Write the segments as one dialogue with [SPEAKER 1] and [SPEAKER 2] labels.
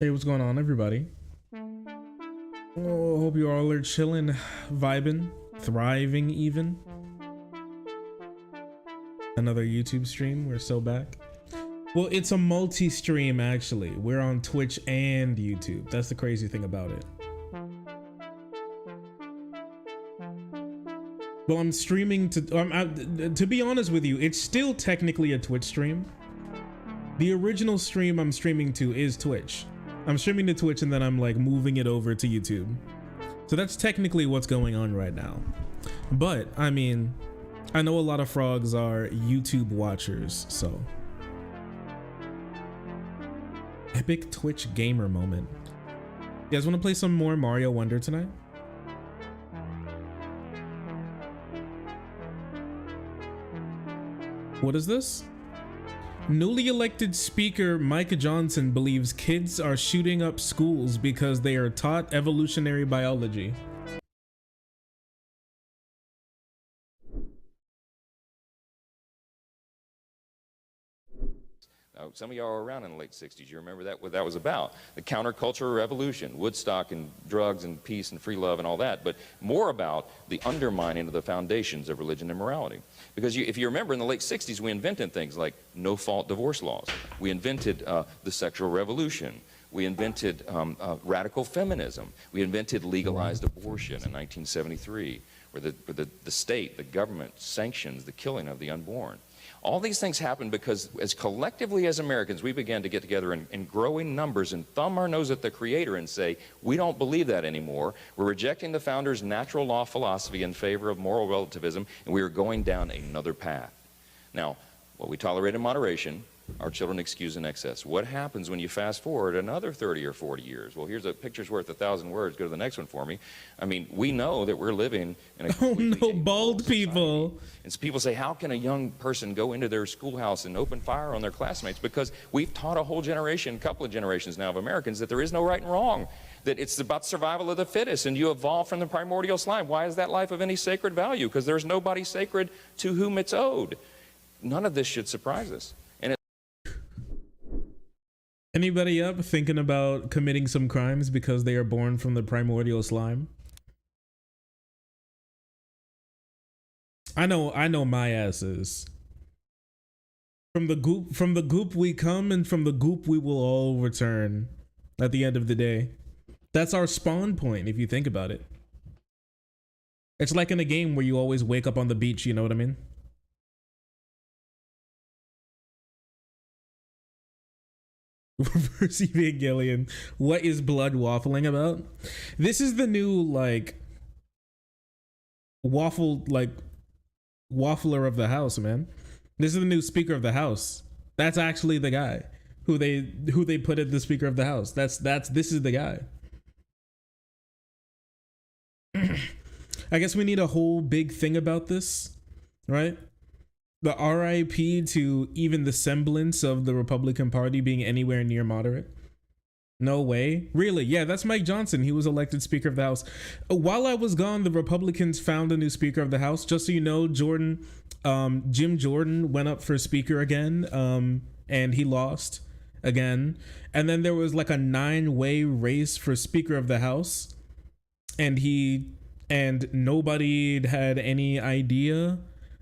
[SPEAKER 1] Hey, what's going on, everybody? Oh, hope you all are chilling, vibing, thriving even. Another YouTube stream. We're so back. Well, it's a multi-stream, actually. We're on Twitch and YouTube. That's the crazy thing about it. Well, I'm streaming to be honest with you, it's still technically a Twitch stream. The original stream I'm streaming to is Twitch. I'm streaming to Twitch and then I'm like moving it over to YouTube. So that's technically what's going on right now. But I mean, I know a lot of frogs are YouTube watchers, so. Epic Twitch gamer moment. You guys want to play some more Mario Wonder tonight? What is this? Newly elected Speaker Mike Johnson believes kids are shooting up schools because they are taught evolutionary biology.
[SPEAKER 2] Some of y'all were around in the late 60s. You remember that, what that was about. The counterculture revolution, Woodstock and drugs and peace and free love and all that, but more about the undermining of the foundations of religion and morality. Because if you remember, in the late 60s, we invented things like no-fault divorce laws. We invented the sexual revolution. We invented radical feminism. We invented legalized abortion in 1973, where the state, the government, sanctions the killing of the unborn. All these things happened because as collectively as Americans, we began to get together in growing numbers and thumb our nose at the Creator and say, we don't believe that anymore. We're rejecting the founders' natural law philosophy in favor of moral relativism, and we are going down another path. Now, what we tolerate in moderation, our children excuse in excess. What happens when you fast forward another 30 or 40 years? Well, here's a picture's worth 1,000 words. Go to the next one for me. I mean, we know that we're living in a completely
[SPEAKER 1] bald people.
[SPEAKER 2] And so people say, how can a young person go into their schoolhouse and open fire on their classmates? Because we've taught a whole generation, a couple of generations now of Americans, that there is no right and wrong, that it's about survival of the fittest, and you evolve from the primordial slime. Why is that life of any sacred value? Because there's nobody sacred to whom it's owed. None of this should surprise us.
[SPEAKER 1] Anybody up thinking about committing some crimes because they are born from the primordial slime? I know my ass is. From the goop we come, and from the goop we will all return at the end of the day. That's our spawn point if you think about it. It's like in a game where you always wake up on the beach, you know what I mean? Reverse Evangelion. What is blood waffling about? This is the new like waffler of the house, man. This is the new Speaker of the House. That's actually the guy who they put at the Speaker of the House. This is the guy. I guess we need a whole big thing about this, right? The RIP to even the semblance of the Republican Party being anywhere near moderate. No way. Really? Yeah, that's Mike Johnson. He was elected Speaker of the House. While I was gone, the Republicans found a new Speaker of the House. Just so you know, Jim Jordan went up for Speaker again, and he lost again. And then there was like a 9-way race for Speaker of the House, and nobody had any idea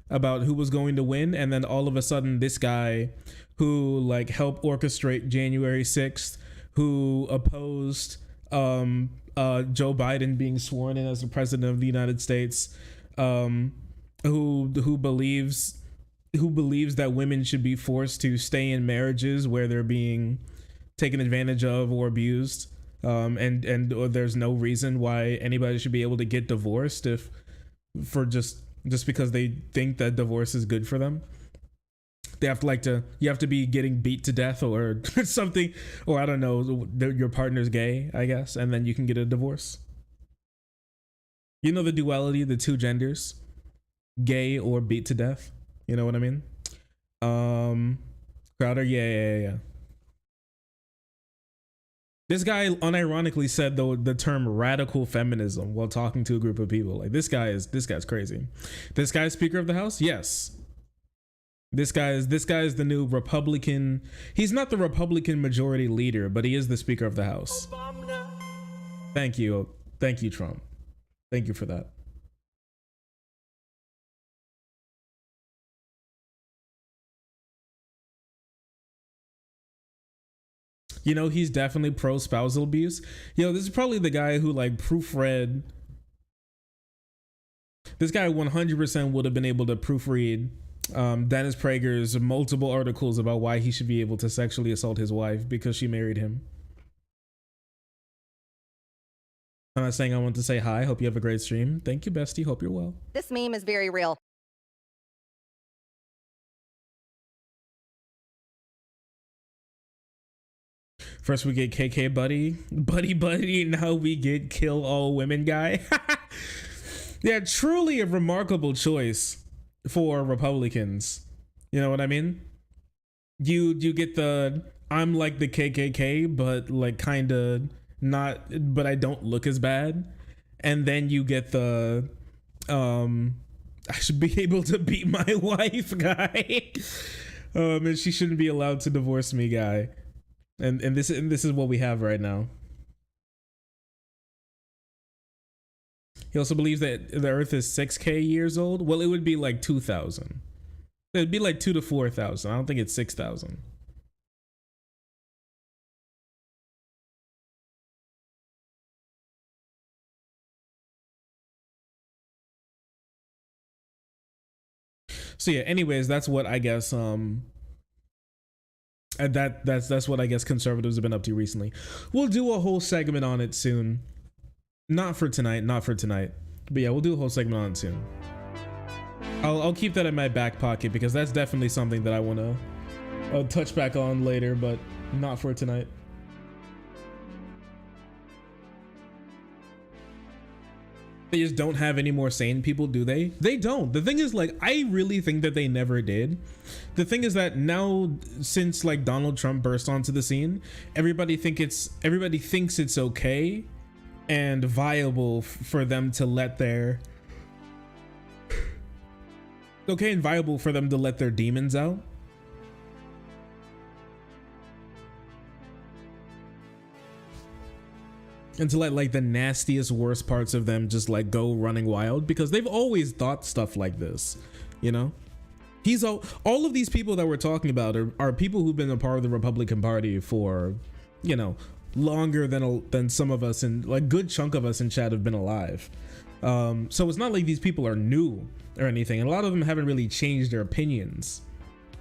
[SPEAKER 1] about who was going to win. And then all of a sudden this guy who like helped orchestrate January 6th, who opposed Joe Biden being sworn in as the president of the United States, who believes that women should be forced to stay in marriages where they're being taken advantage of or abused, and there's no reason why anybody should be able to get divorced just because they think that divorce is good for them. They have to you have to be getting beat to death or something, or I don't know, your partner's gay, I guess, and then you can get a divorce. You know the duality, the two genders, gay or beat to death. You know what I mean? Crowder, yeah. This guy unironically said the term radical feminism while talking to a group of people. Like this guy's crazy. This guy's Speaker of the House? Yes. This guy is the new Republican. He's not the Republican majority leader, but he is the Speaker of the House. Thank you, Trump. Thank you for that. You know, he's definitely pro spousal abuse. Yo, this is probably the guy who like proofread. This guy 100% would have been able to proofread Dennis Prager's multiple articles about why he should be able to sexually assault his wife because she married him. I'm not saying I want to say hi. Hope you have a great stream. Thank you, bestie. Hope you're well.
[SPEAKER 3] This meme is very real.
[SPEAKER 1] First we get KK buddy. Now we get kill all women guy. Yeah, truly a remarkable choice for Republicans. You know what I mean? You get the I'm like the KKK, but like kind of not, but I don't look as bad. And then you get the I should be able to beat my wife guy. And she shouldn't be allowed to divorce me guy. And this is what we have right now. He also believes that the Earth is 6K years old. Well, it would be like 2,000. It'd be like 2,000 to 4,000. I don't think it's 6,000. So yeah. Anyways, that's what I guess. That's what I guess conservatives have been up to recently. We'll do a whole segment on it soon. Not for tonight, but yeah, we'll do a whole segment on it soon. I'll keep that in my back pocket because that's definitely something that I want to touch back on later, but not for tonight. They just don't have any more sane people, do they? They don't. The thing is, like, I really think that they never did. The thing is that now, since like Donald Trump burst onto the scene, everybody thinks it's okay and viable for them to let their demons out. And to let like the nastiest, worst parts of them just like go running wild, because they've always thought stuff like this, you know? All of these people that we're talking about are people who've been a part of the Republican Party for, you know, longer than some of us, and like good chunk of us in chat have been alive. So it's not like these people are new or anything, and a lot of them haven't really changed their opinions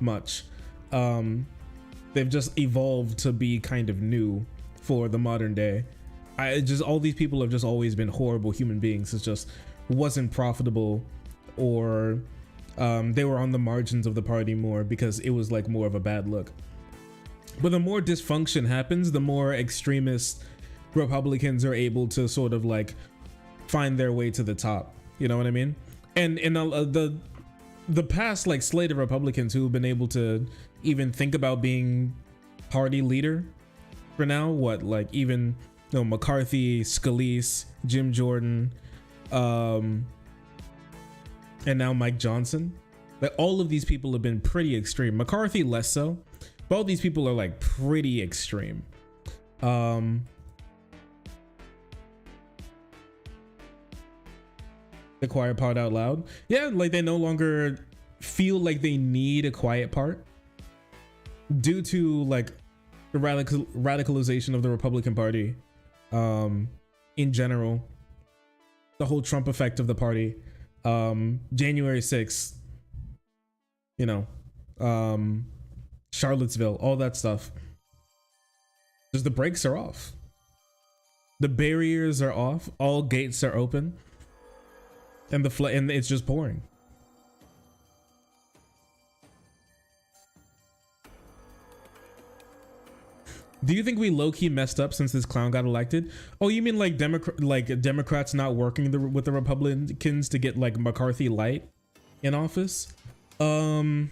[SPEAKER 1] much. They've just evolved to be kind of new for the modern day. All these people have just always been horrible human beings. It just wasn't profitable, or they were on the margins of the party more because it was like more of a bad look. But the more dysfunction happens, the more extremist Republicans are able to sort of like find their way to the top. You know what I mean? And in the past like slate of Republicans who have been able to even think about being party leader for now, even McCarthy, Scalise, Jim Jordan, and now Mike Johnson. Like all of these people have been pretty extreme. McCarthy less so, but all these people are like pretty extreme. The quiet part out loud. Yeah, like they no longer feel like they need a quiet part due to like the radicalization of the Republican Party. In general, the whole Trump effect of the party, January 6th, Charlottesville, all that stuff. Just the brakes are off. The barriers are off. All gates are open, and and it's just pouring. Do you think we low-key messed up since this clown got elected? Oh, you mean like Democrats not working with the Republicans to get like McCarthy light in office? No,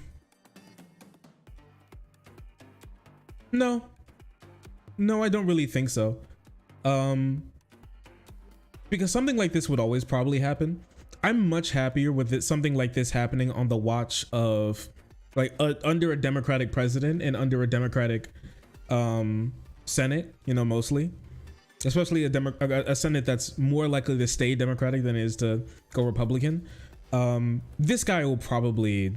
[SPEAKER 1] I don't really think so. Because something like this would always probably happen. I'm much happier with something like this happening on the watch of like under a Democratic president and under a Democratic Senate, you know, mostly, especially a Senate that's more likely to stay Democratic than it is to go Republican. This guy will probably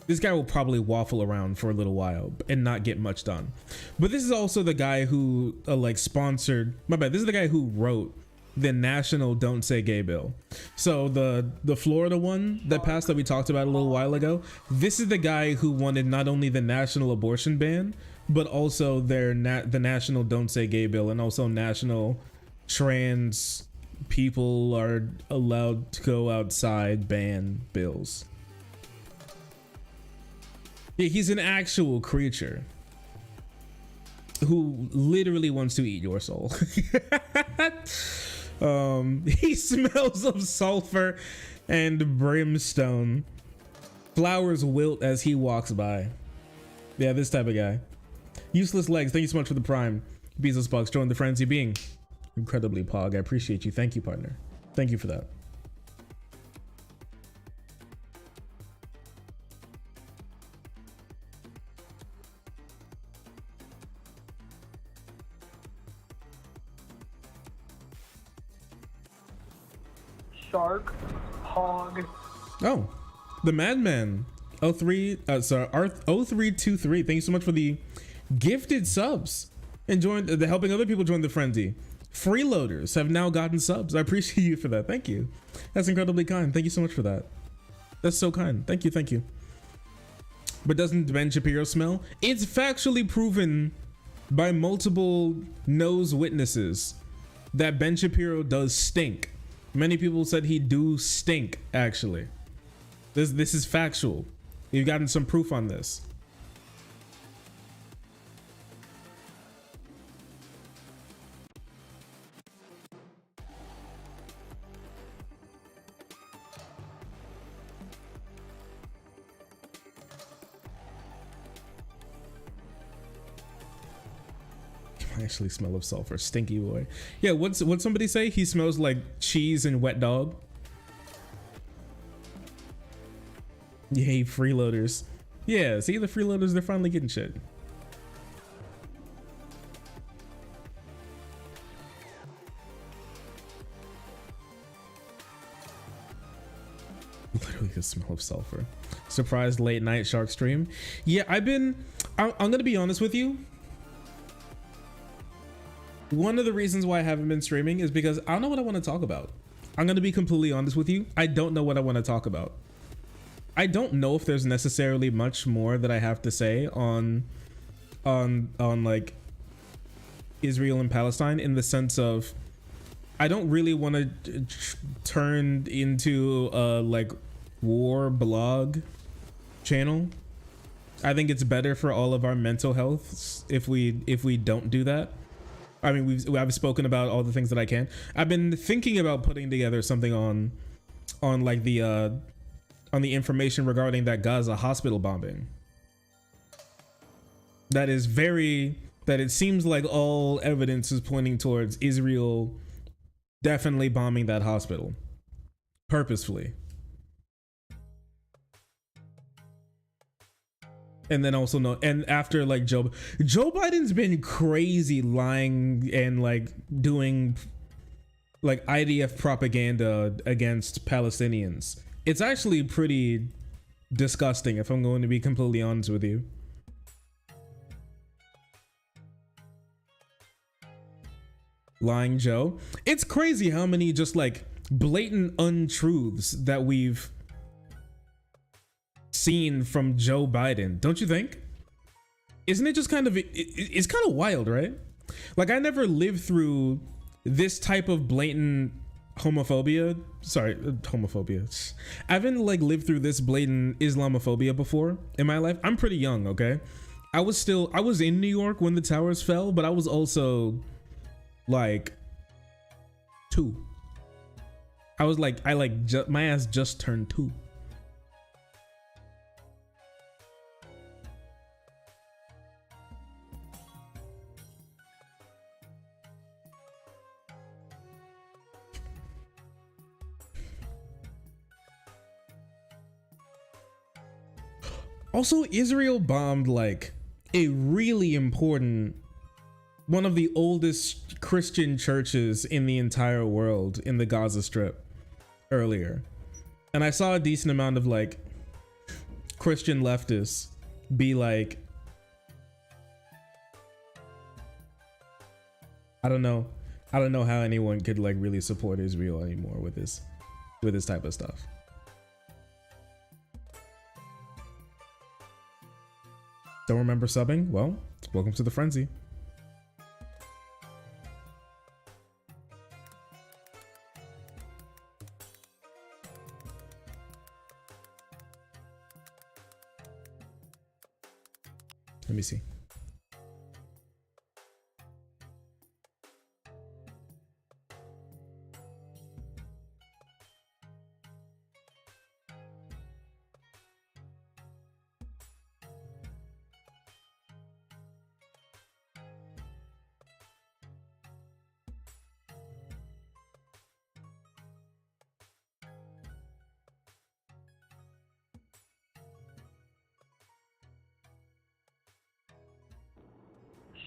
[SPEAKER 1] waffle around for a little while and not get much done. But this is also the guy who sponsored, this is the guy who wrote the national Don't Say Gay bill. So the Florida one that passed that we talked about a little while ago, this is the guy who wanted not only the national abortion ban, but also the national Don't Say Gay bill, and also national trans people are allowed to go outside ban bills. Yeah, he's an actual creature who literally wants to eat your soul. He smells of sulfur and brimstone. Flowers wilt as he walks by. Yeah, this type of guy. Useless legs, thank you so much for the prime. Bezos Bucks, join the frenzy being incredibly pog. I appreciate you. Thank you, partner. Thank you for that.
[SPEAKER 3] Shark, hog.
[SPEAKER 1] Oh, the Madman 0323. Thank you so much for the gifted subs and helping other people join the frenzy. Freeloaders have now gotten subs. I appreciate you for that. Thank you. That's incredibly kind. Thank you so much for that. That's so kind. Thank you. Thank you. But doesn't Ben Shapiro smell? It's factually proven by multiple nose witnesses that Ben Shapiro does stink. Many people said he do stink, actually. This is factual. You've gotten some proof on this. I actually smell of sulfur. Stinky boy. Yeah, what's somebody say? He smells like cheese and wet dog. Yay, freeloaders. Yeah, see, the freeloaders, they're finally getting shit. Literally the smell of sulfur. Surprised late night shark stream. Yeah, I'm gonna be honest with you. One of the reasons why I haven't been streaming is because I don't know what I want to talk about. I'm going to be completely honest with you. I don't know what I want to talk about. I don't know if there's necessarily much more that I have to say on like Israel and Palestine, in the sense of I don't really want to turn into a like war blog channel. I think it's better for all of our mental health if we don't do that. I mean, I've spoken about all the things that I can. I've been thinking about putting together something on like the information regarding that Gaza hospital bombing. That it seems like all evidence is pointing towards Israel definitely bombing that hospital purposefully. And then also and after like Joe Biden's been crazy lying and like doing like IDF propaganda against Palestinians. It's actually pretty disgusting, if I'm going to be completely honest with you. Lying Joe. It's crazy how many just like blatant untruths that we've seen from Joe Biden, don't you think? Isn't it just kind of, it's kind of wild, right? Like, I never lived through this type of blatant homophobia. I haven't like lived through this blatant Islamophobia before in my life. I'm pretty young, okay? I was in New York when the towers fell, but I was also like 2. My ass just turned 2. Also, Israel bombed like a really important, one of the oldest Christian churches in the entire world in the Gaza Strip earlier. And I saw a decent amount of like Christian leftists be like, I don't know how anyone could like really support Israel anymore with this type of stuff. Don't remember subbing? Well, welcome to the frenzy. Let me see.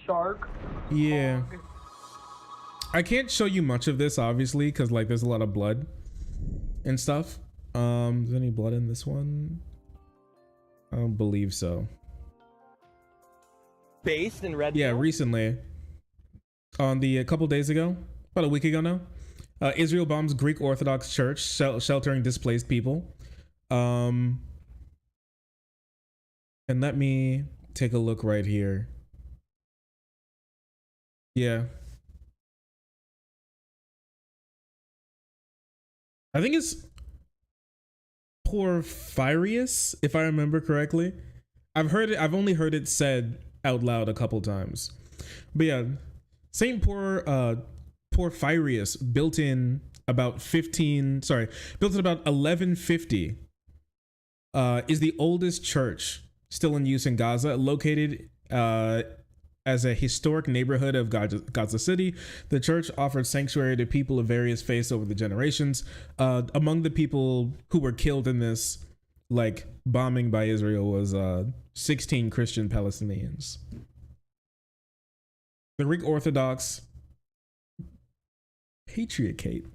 [SPEAKER 3] Shark.
[SPEAKER 1] Yeah.
[SPEAKER 3] Hog.
[SPEAKER 1] I can't show you much of this obviously because like there's a lot of blood and stuff. Is there any blood in this one? I don't believe so.
[SPEAKER 4] Based in red.
[SPEAKER 1] Yeah, recently on the a couple days ago, about a week ago now, Israel bombs Greek Orthodox church sheltering displaced people. And let me take a look right here. Yeah. I think it's Porphyrius, if I remember correctly. I've only heard it said out loud a couple times. But yeah, Saint Porphyrius built in about 1150 is the oldest church still in use in Gaza, located as a historic neighborhood of Gaza City. The church offered sanctuary to people of various faiths over the generations. Among the people who were killed in this like bombing by Israel was 16 Christian Palestinians. The Greek Orthodox Patriarchate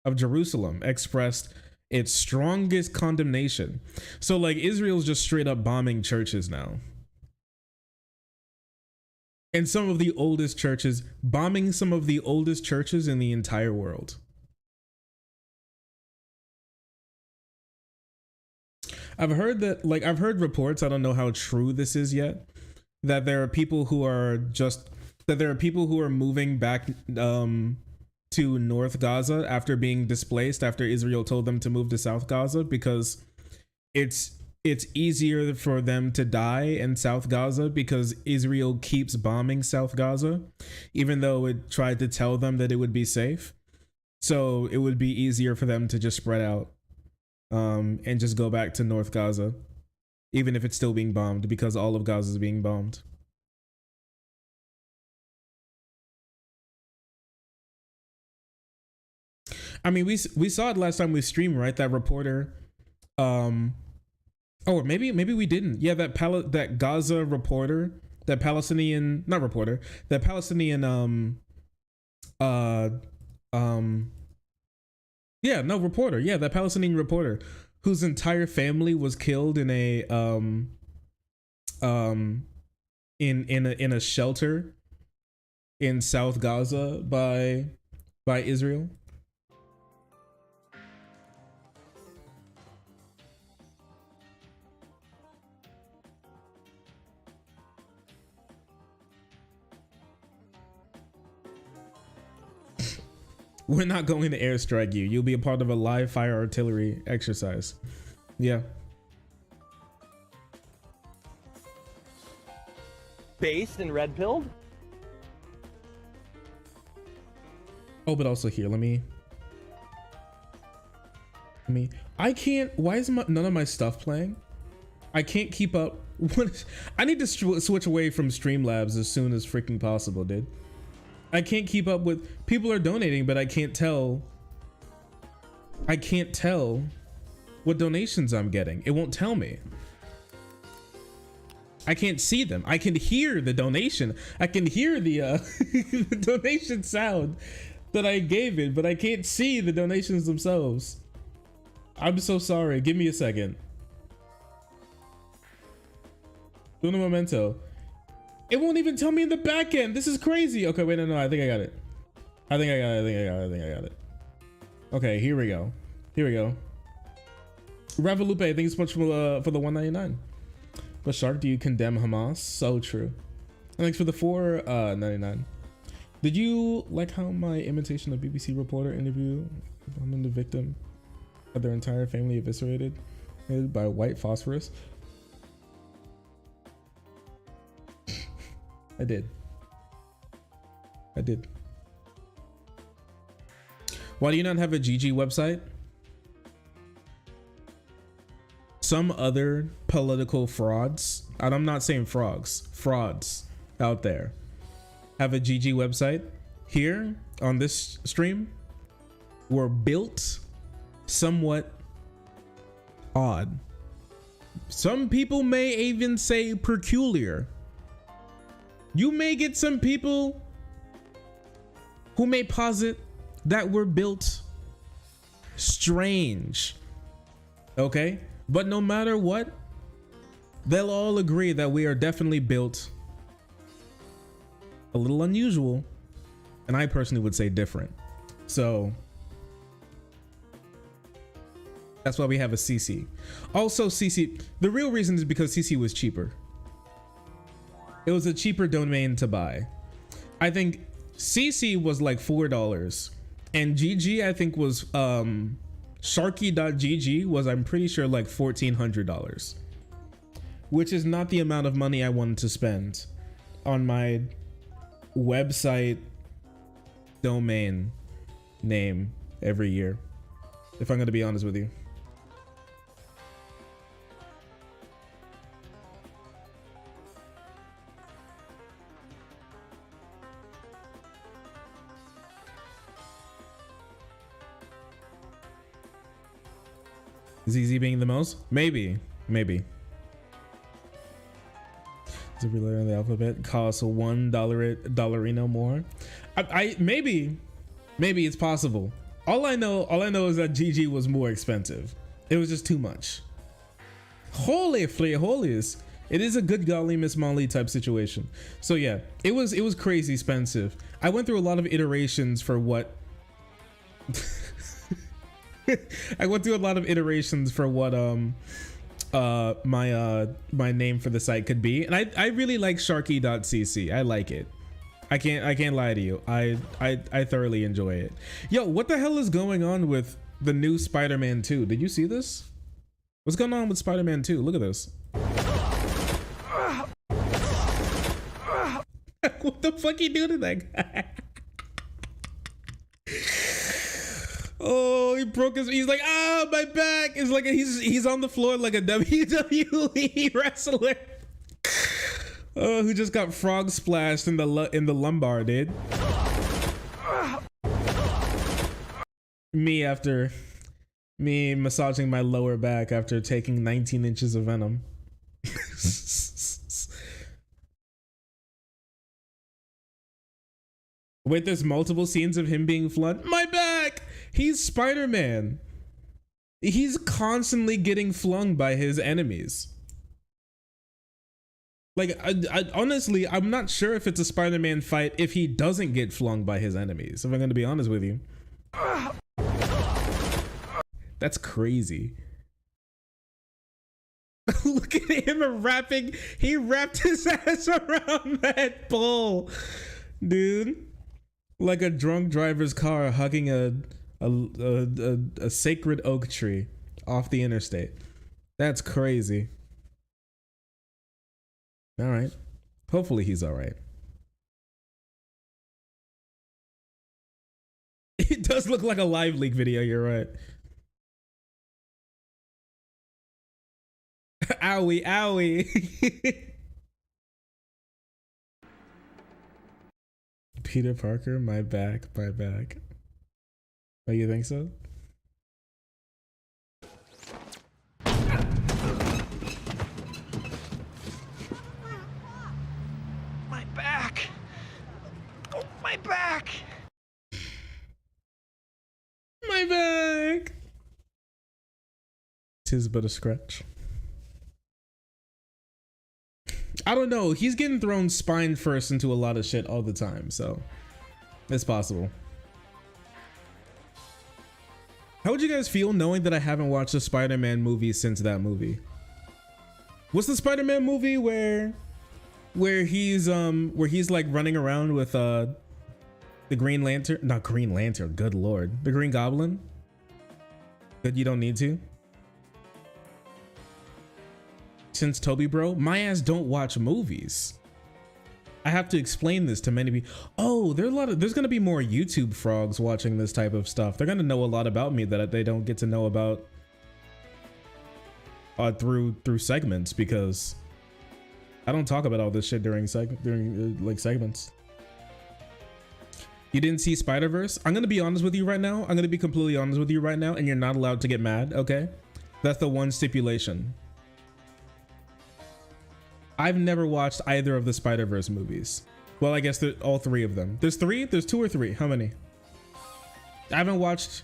[SPEAKER 1] of Jerusalem expressed its strongest condemnation. So like Israel's just straight up bombing churches now. And some of the oldest churches, bombing some of the oldest churches in the entire world. I've heard reports, I don't know how true this is yet, that there are people who are moving back to North Gaza after being displaced, after Israel told them to move to South Gaza, because it's easier for them to die in South Gaza because Israel keeps bombing South Gaza, even though it tried to tell them that it would be safe. So it would be easier for them to just spread out and just go back to North Gaza, even if it's still being bombed, because all of Gaza is being bombed. I mean, we saw it last time we streamed, right? That reporter, or maybe we didn't. Yeah, that Gaza reporter, that Palestinian reporter, that Palestinian reporter whose entire family was killed in a in a shelter in South Gaza by Israel. We're not going to airstrike you. You'll be a part of a live fire artillery exercise. Yeah.
[SPEAKER 4] Based and red pilled.
[SPEAKER 1] Oh, but also here, let me. I can't. Why is none of my stuff playing? I can't keep up. I need to switch away from Streamlabs as soon as freaking possible, dude. I can't keep up with, people are donating, but I can't tell what donations I'm getting. It won't tell me. I can't see them. I can hear the donation. I can hear the the donation sound that I gave it, but I can't see the donations themselves. I'm so sorry. Give me a second. Uno momento. It won't even tell me in the back end. This is crazy. Okay, wait, no, I think I got it. I think I got it. Okay, here we go. Revolupe, thank you so much for the 199. But Shark, do you condemn Hamas? So true. And thanks for the 499. Did you like how my imitation of BBC reporter interview on the victim had their entire family eviscerated by white phosphorus? I did. Why do you not have a GG website? Some other political frauds, and I'm not saying frauds out there, have a GG website. Here on this stream, were built somewhat odd. Some people may even say peculiar. You may get some people who may posit that were built strange. Okay? But no matter what, they'll all agree that we are definitely built a little unusual. And I personally would say different. So that's why we have a CC. Also, CC, the real reason is because CC was cheaper. It was a cheaper domain to buy. I think CC was like $4 and GG I think was sharky.gg was, I'm pretty sure, like $1,400, which is not the amount of money I wanted to spend on my website domain name every year, if I'm going to be honest with you. ZZ being the most? Maybe. Does every letter in the alphabet cost $1 more? I maybe it's possible. All I know is that GG was more expensive. It was just too much. Holy frijoles. It is a good golly Miss Molly type situation. So yeah, it was crazy expensive. I went through a lot of iterations for what I went through a lot of iterations for what my name for the site could be, and I really like sharky.cc. I like it. I can't lie to you. I thoroughly enjoy it. Yo, what the hell is going on with the new Spider-Man 2? Did you see this? What's going on with Spider-Man 2? Look at this. What the fuck you doing to that guy? Oh, he broke his. He's like, ah, my back. It's like he's on the floor like a WWE wrestler. Oh, who just got frog splashed in the lumbar, dude. Me massaging my lower back after taking 19 inches of venom. Wait, there's multiple scenes of him being flung. My back! He's Spider-Man. He's constantly getting flung by his enemies. Like, I honestly, I'm not sure if it's a Spider-Man fight if he doesn't get flung by his enemies, if I'm gonna be honest with you. That's crazy. Look at him rapping. He wrapped his ass around that pole, dude. Like a drunk driver's car hugging a sacred oak tree off the interstate. That's crazy. All right. Hopefully he's all right. It does look like a live leak video. You're right. Owie, owie. Peter Parker, my back. Oh, you think so?
[SPEAKER 4] back.
[SPEAKER 1] My back. Tis but a scratch. I don't know. He's getting thrown spine first into a lot of shit all the time, so it's possible. How would you guys feel knowing that I haven't watched a Spider-Man movie since that movie? What's the Spider-Man movie where he's like running around with the Green Lantern? Not Green Lantern, good lord. The Green Goblin? Good, you don't need to. Since Toby bro, my ass don't watch movies. I have to explain this to many people. Oh, there's gonna be more YouTube frogs watching this type of stuff. They're gonna know a lot about me that they don't get to know about through segments, because I don't talk about all this shit during segments. You didn't see Spider-Verse? I'm gonna be honest with you right now. I'm gonna be completely honest with you right now, and you're not allowed to get mad, okay? That's the one stipulation. I've never watched either of the Spider-Verse movies. Well, I guess all three of them. There's three? There's two or three? How many? I haven't watched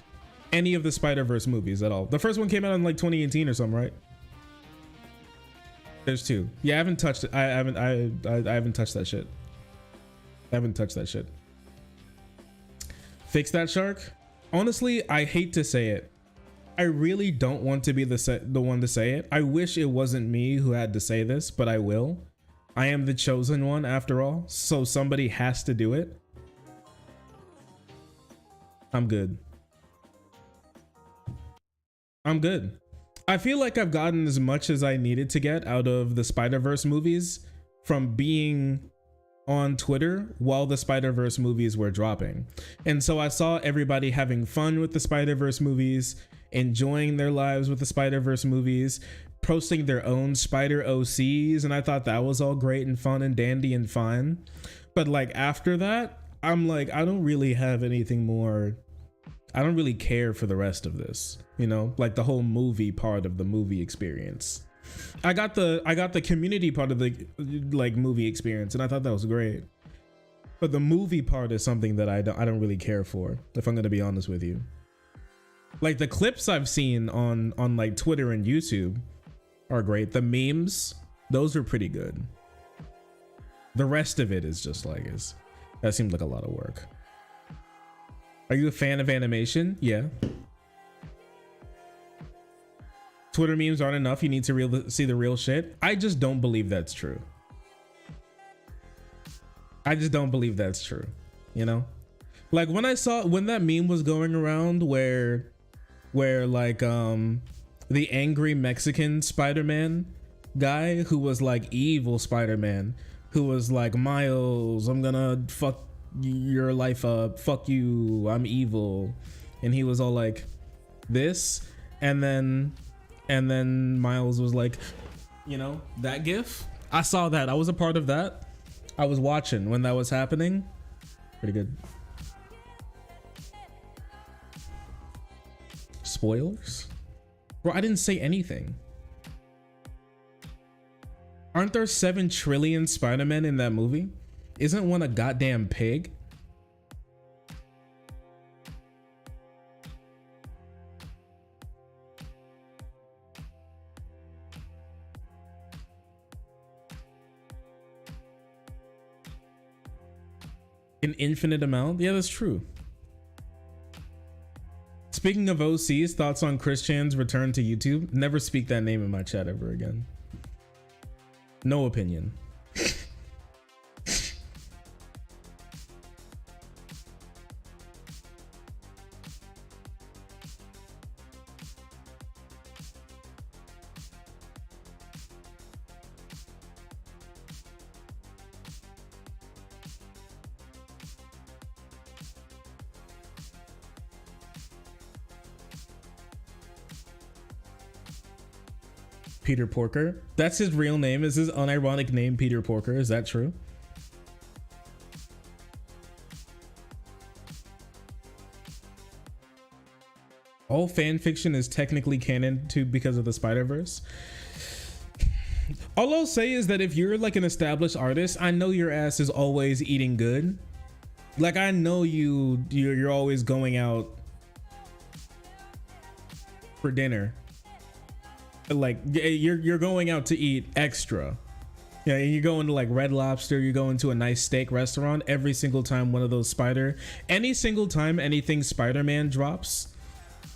[SPEAKER 1] any of the Spider-Verse movies at all. The first one came out in like 2018 or something, right? There's two. Yeah, I haven't touched it. I haven't touched that shit. I haven't touched that shit. Fix that, Shark? Honestly, I hate to say it. I really don't want to be the one to say it. I wish it wasn't me who had to say this, but I will. I am the chosen one after all, so somebody has to do it. I'm good. I'm good. I feel like I've gotten as much as I needed to get out of the Spider-Verse movies from being on Twitter while the Spider-Verse movies were dropping. And so I saw everybody having fun with the Spider-Verse movies, enjoying their lives with the Spider-Verse movies, posting their own Spider OCs, and I thought that was all great and fun and dandy and fine. But like after that, I'm like, I don't really have anything more. I don't really care for the rest of this, you know, like the whole movie part of the movie experience. I got the community part of the like movie experience, and I thought that was great. But the movie part is something that I don't really care for, if I'm gonna be honest with you. Like the clips I've seen on like Twitter and YouTube are great. The memes, those are pretty good. The rest of it is just like, that seems like a lot of work. Are you a fan of animation? Yeah. Twitter memes aren't enough. You need to see the real shit. I just don't believe that's true. I just don't believe that's true. You know? Like when that meme was going around where like the angry Mexican Spider-Man guy who was like evil Spider-Man, who was like, Miles, I'm gonna fuck your life up, fuck you, I'm evil, and he was all like this, and then Miles was like, you know, that gif. I saw that. I was a part of that. I was watching when that was happening. Pretty good. Spoilers? Bro, I didn't say anything. Aren't there 7 trillion Spider-Men in that movie? Isn't one a goddamn pig? An infinite amount? Yeah, that's true. Speaking of OCs, thoughts on Chris Chan's return to YouTube? Never speak that name in my chat ever again. No opinion. Peter Porker. That's his real name. Is his unironic name Peter Porker? Is that true? All fan fiction is technically canon too because of the Spider-Verse. All I'll say is that if you're like an established artist, I know your ass is always eating good. Like, I know you're always going out for dinner. Like, you're going out to eat extra. Yeah, and you go into like Red Lobster, you go into a nice steak restaurant every single time one of those any single time anything Spider-Man drops,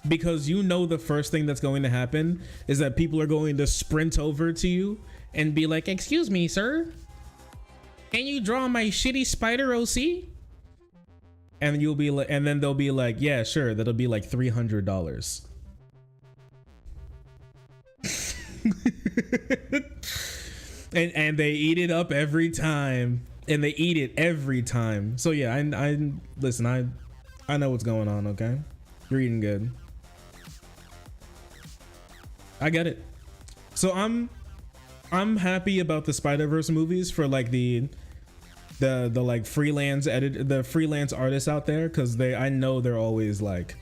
[SPEAKER 1] because you know the first thing that's going to happen is that people are going to sprint over to you and be like, "Excuse me, sir, can you draw my shitty spider OC?" And you'll be like, and then they'll be like, "Yeah, sure." That'll be like $300. and they eat it up every time, and they eat it every time. So yeah, I listen, I know what's going on. Okay, you're eating good. I get it. So I'm happy about the Spider-Verse movies for like the like the freelance artists out there, because I know they're always like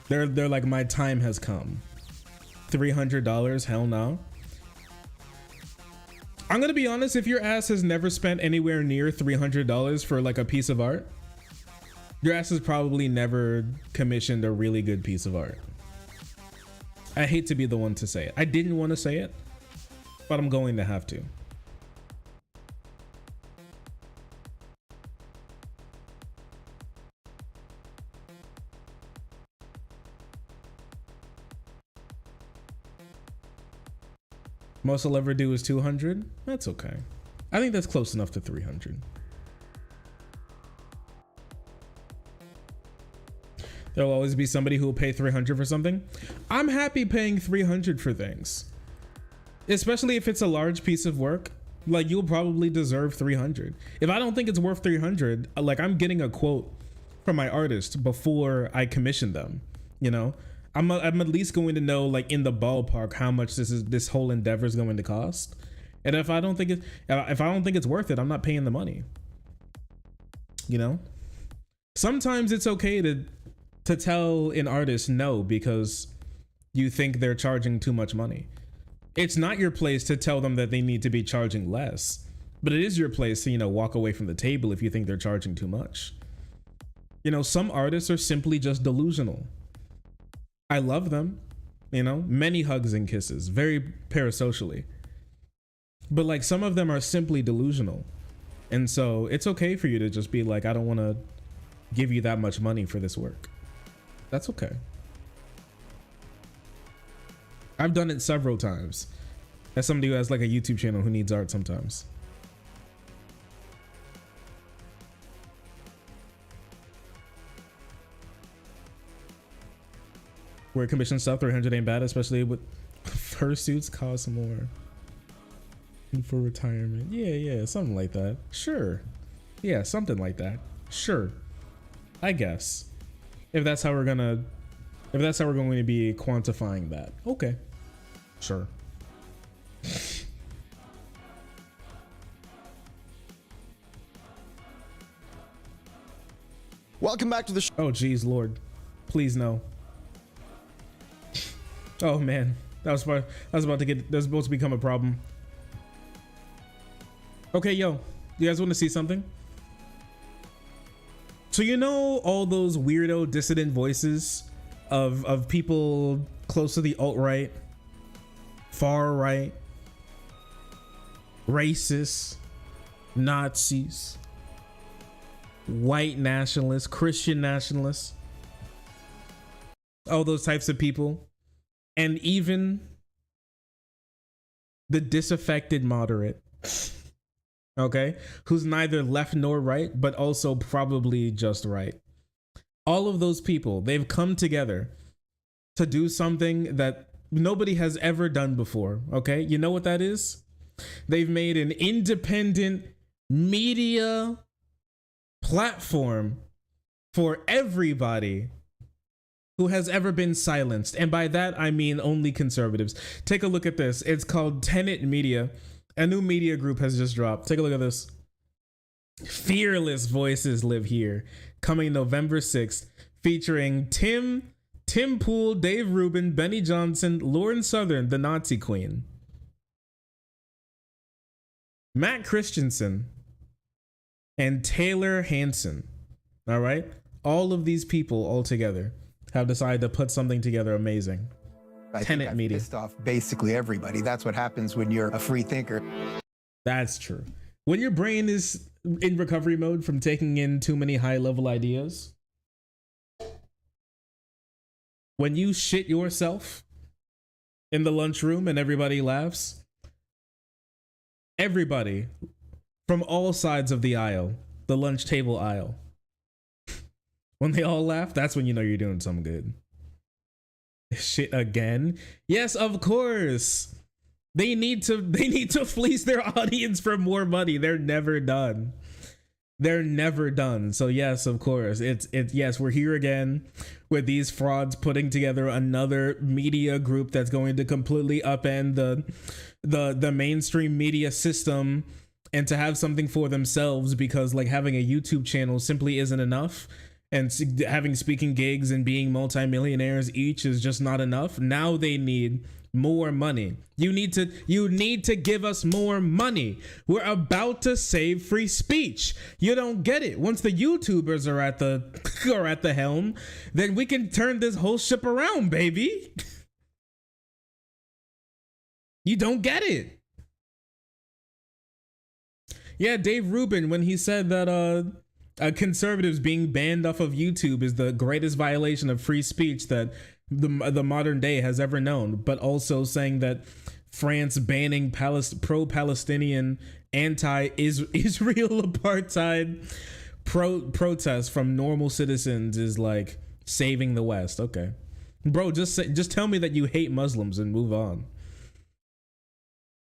[SPEAKER 1] they're like, my time has come. $300? Hell no. I'm gonna be honest, if your ass has never spent anywhere near $300 for like a piece of art, your ass has probably never commissioned a really good piece of art. I hate to be the one to say it. I didn't want to say it, but I'm going to have to. Most I'll ever do is 200. That's okay. I think that's close enough to 300. There'll always be somebody who will pay 300 for something. I'm happy paying 300 for things, especially if it's a large piece of work. Like, you'll probably deserve 300. If I don't think it's worth 300, like, I'm getting a quote from my artist before I commission them. You know, I'm at least going to know, like, in the ballpark how much this whole endeavor is going to cost. And if I don't think it's worth it, I'm not paying the money. You know, sometimes it's okay to tell an artist no because you think they're charging too much money. It's not your place to tell them that they need to be charging less, but it is your place to, you know, walk away from the table if you think they're charging too much. You know, some artists are simply just delusional. I love them, you know, many hugs and kisses, very parasocially. But like, some of them are simply delusional. And so it's okay for you to just be like, I don't want to give you that much money for this work. That's okay. I've done it several times as somebody who has like a YouTube channel who needs art sometimes. Where commission stuff, 300 ain't bad, especially with fursuits cost more. And for retirement. Yeah, something like that. Sure. Yeah, something like that. Sure. I guess. If that's how we're going to be quantifying that. Okay. Sure.
[SPEAKER 5] Welcome back to the show.
[SPEAKER 1] Oh, geez, Lord. Please no. Oh man, that was about to become a problem. Okay, yo, you guys want to see something? So you know all those weirdo dissident voices of people close to the alt-right, far right, racists, Nazis, white nationalists, Christian nationalists, all those types of people. And even the disaffected moderate, okay, who's neither left nor right, but also probably just right. All of those people, they've come together to do something that nobody has ever done before, okay? You know what that is? They've made an independent media platform for everybody who has ever been silenced. And by that, I mean only conservatives. Take a look at this. It's called Tenant Media. A new media group has just dropped. Take a look at this. Fearless Voices Live Here, coming November 6th, featuring Tim Pool, Dave Rubin, Benny Johnson, Lauren Southern, the Nazi Queen, Matt Christensen, and Taylor Hanson. All right, all of these people all together have decided to put something together amazing. Tenant media
[SPEAKER 5] pissed off basically everybody. That's what happens when you're a free thinker.
[SPEAKER 1] That's true. When your brain is in recovery mode from taking in too many high-level ideas, when you shit yourself in the lunchroom and everybody laughs, everybody from all sides of the aisle, the lunch table aisle, when they all laugh, that's when you know you're doing something good. Shit again? Yes, of course. They need to fleece their audience for more money. They're never done. They're never done. So yes, of course. Yes, we're here again with these frauds putting together another media group that's going to completely upend the mainstream media system and to have something for themselves, because like having a YouTube channel simply isn't enough. And having speaking gigs and being multimillionaires each is just not enough. Now they need more money. You need to give us more money. We're about to save free speech. You don't get it. Once the YouTubers are at the helm, then we can turn this whole ship around, baby. You don't get it. Yeah, Dave Rubin, when he said that conservatives being banned off of YouTube is the greatest violation of free speech that the modern day has ever known, but also saying that France banning pro-Palestinian, anti-Israel apartheid protests from normal citizens is like saving the West. Okay, bro, just tell me that you hate Muslims and move on.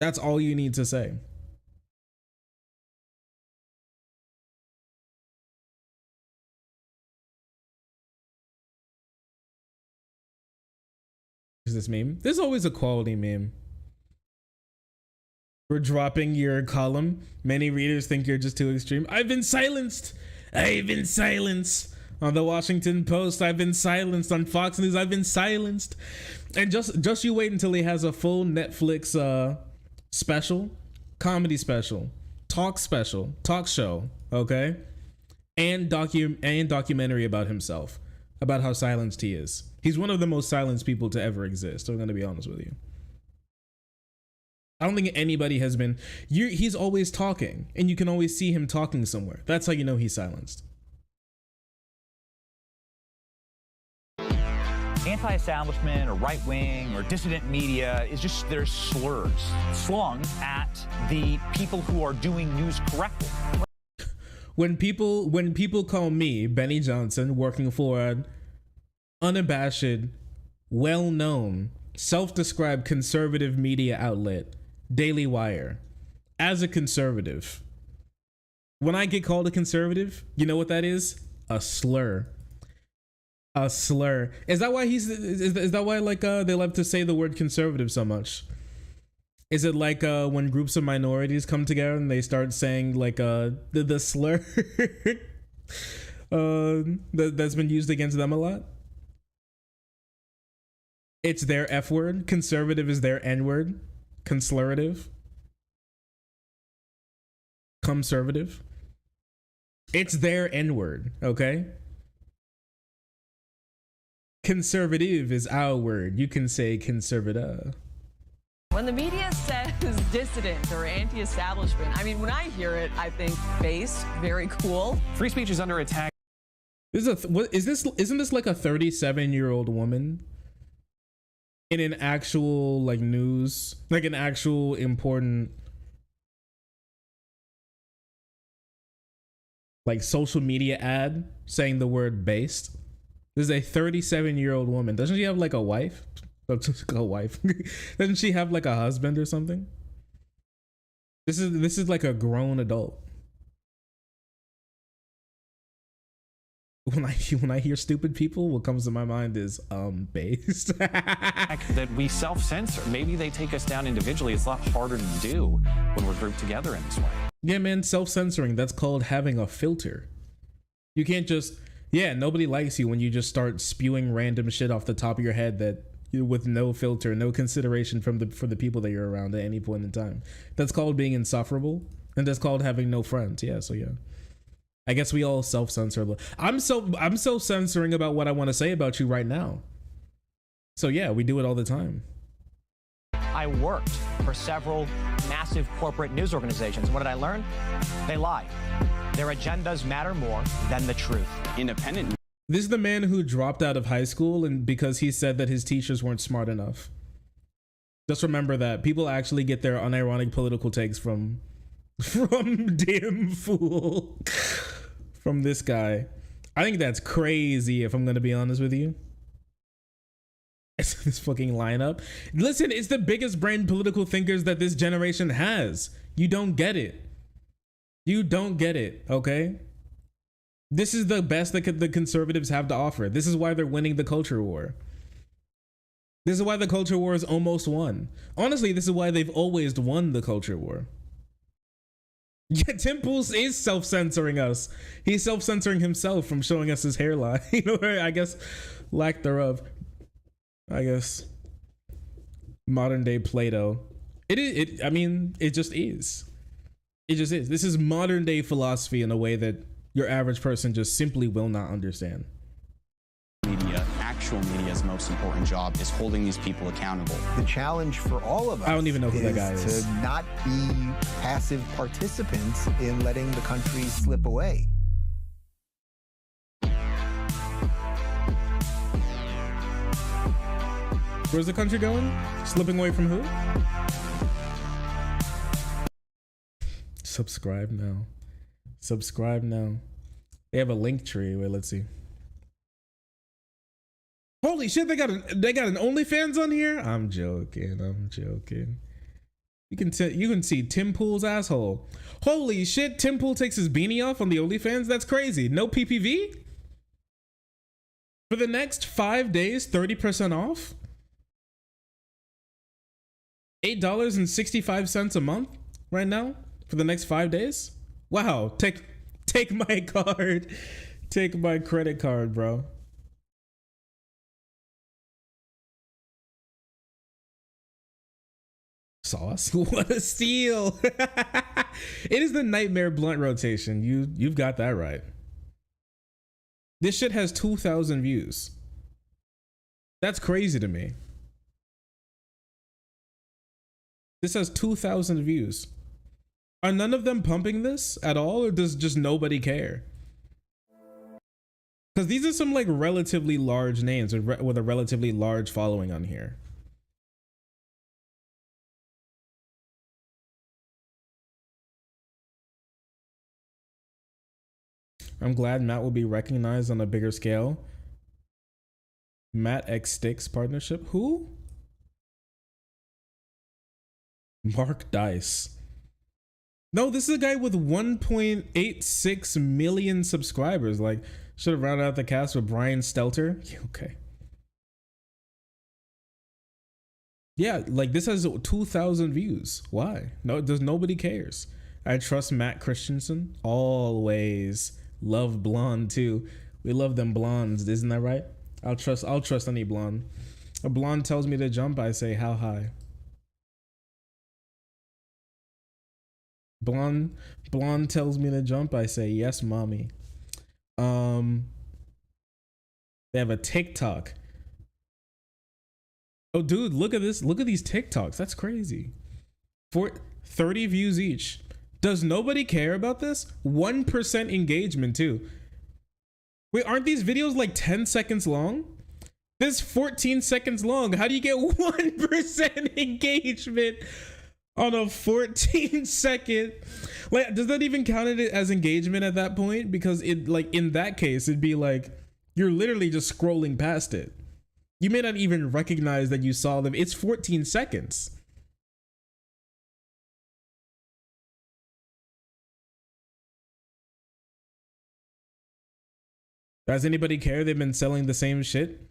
[SPEAKER 1] That's all you need to say. Is this meme? There's always a quality meme. We're dropping your column. Many readers think you're just too extreme. I've been silenced. I've been silenced. On the Washington Post, I've been silenced. On Fox News, I've been silenced. And just you wait until he has a full Netflix special, comedy special, talk show, okay? And documentary about himself, about how silenced he is. He's one of the most silenced people to ever exist. I'm going to be honest with you. I don't think anybody has been. He's always talking, and you can always see him talking somewhere. That's how you know he's silenced.
[SPEAKER 6] Anti-establishment or right-wing or dissident media is just their slurs slung at the people who are doing news correctly.
[SPEAKER 1] When people call me, Benny Johnson, working for an unabashed, well-known, self-described conservative media outlet, Daily Wire, as a conservative, when I get called a conservative, you know what that is? A slur. A slur. Is that why is that why like they love to say the word conservative so much? Is it like when groups of minorities come together and they start saying like the slur that's been used against them a lot? It's their F word. Conservative is their N word. Conservative. Conservative. It's their N word, okay? Conservative is our word. You can say conservative.
[SPEAKER 7] When the media says dissident or anti-establishment, I mean, when I hear it, I think base, very cool.
[SPEAKER 6] Free speech is under attack.
[SPEAKER 1] Isn't this like a 37-year-old woman in an actual like news, like an actual important like social media ad saying the word based? This is a 37-year-old woman. Doesn't she have like a wife? A wife. Doesn't she have like a husband or something? This is like a grown adult. When I hear stupid people, what comes to my mind is based.
[SPEAKER 6] That we self-censor. Maybe they take us down individually. It's a lot harder to do when we're grouped together in this way.
[SPEAKER 1] Yeah, man, self-censoring, that's called having a filter. You can't just, yeah, nobody likes you when you just start spewing random shit off the top of your head that with no filter, no consideration for the people that you're around at any point in time. That's called being insufferable, and that's called having no friends. Yeah, so yeah. I guess we all self-censor. I'm self-censoring about what I want to say about you right now. So yeah, we do it all the time.
[SPEAKER 6] I worked for several massive corporate news organizations. What did I learn? They lie. Their agendas matter more than the truth.
[SPEAKER 8] Independent.
[SPEAKER 1] This is the man who dropped out of high school and because he said that his teachers weren't smart enough. Just remember that people actually get their unironic political takes from damn fool from this guy. I think that's crazy, if I'm gonna be honest with you. It's this fucking lineup. Listen, it's the biggest brain political thinkers that this generation has. You don't get it. You don't get it, okay? This is the best that the conservatives have to offer. This is why they're winning the culture war. This is why the culture war is almost won. Honestly, this is why they've always won the culture war. Yeah, Tim Pool's is self-censoring us. He's self-censoring himself from showing us his hairline. You know, I guess lack thereof. I guess modern day Plato. I mean, it just is. It just is. This is modern day philosophy in a way that your average person just simply will not understand.
[SPEAKER 8] Media, actual media's most important job is holding these people accountable.
[SPEAKER 5] The challenge for all of us,
[SPEAKER 1] I don't even know who that guy is,
[SPEAKER 5] to not be passive participants in letting the country slip away.
[SPEAKER 1] Where's the country going? Slipping away from who? Subscribe now. Subscribe now. They have a link tree. Wait, let's see. Holy shit, they got an OnlyFans on here? I'm joking. You can see Tim Pool's asshole. Holy shit, Tim Pool takes his beanie off on the OnlyFans? That's crazy. No PPV? For the next 5 days, 30% off? $8.65 a month right now for the next 5 days. Wow, take my card. Take my credit card, bro. Sauce. What a steal. It is the nightmare blunt rotation. You've got that right. This shit has 2,000 views. That's crazy to me. This has 2,000 views. Are none of them pumping this at all, or does just nobody care? Because these are some like relatively large names with a relatively large following on here. I'm glad Matt will be recognized on a bigger scale. Matt X Sticks partnership. Who? Mark Dice. No, this is a guy with 1.86 million subscribers. Like, should have rounded out the cast with Brian Stelter. Yeah, okay. Yeah, like this has 2,000 views. Why? No, nobody cares. I trust Matt Christensen. Always. Love blonde too. We love them blondes, isn't that right? I'll trust any blonde. A blonde tells me to jump, I say how high. Blonde tells me to jump, I say yes, mommy. They have a TikTok. Oh, dude, look at this. Look at these TikToks. That's crazy. 30 views each. Does nobody care about this? 1% engagement too. Wait, aren't these videos like 10 seconds long? This is 14 seconds long. How do you get 1% engagement on a 14-second? Like, does that even count it as engagement at that point? Because it, like, in that case, it'd be like you're literally just scrolling past it. You may not even recognize that you saw them. It's 14 seconds. Does anybody care? They've been selling the same shit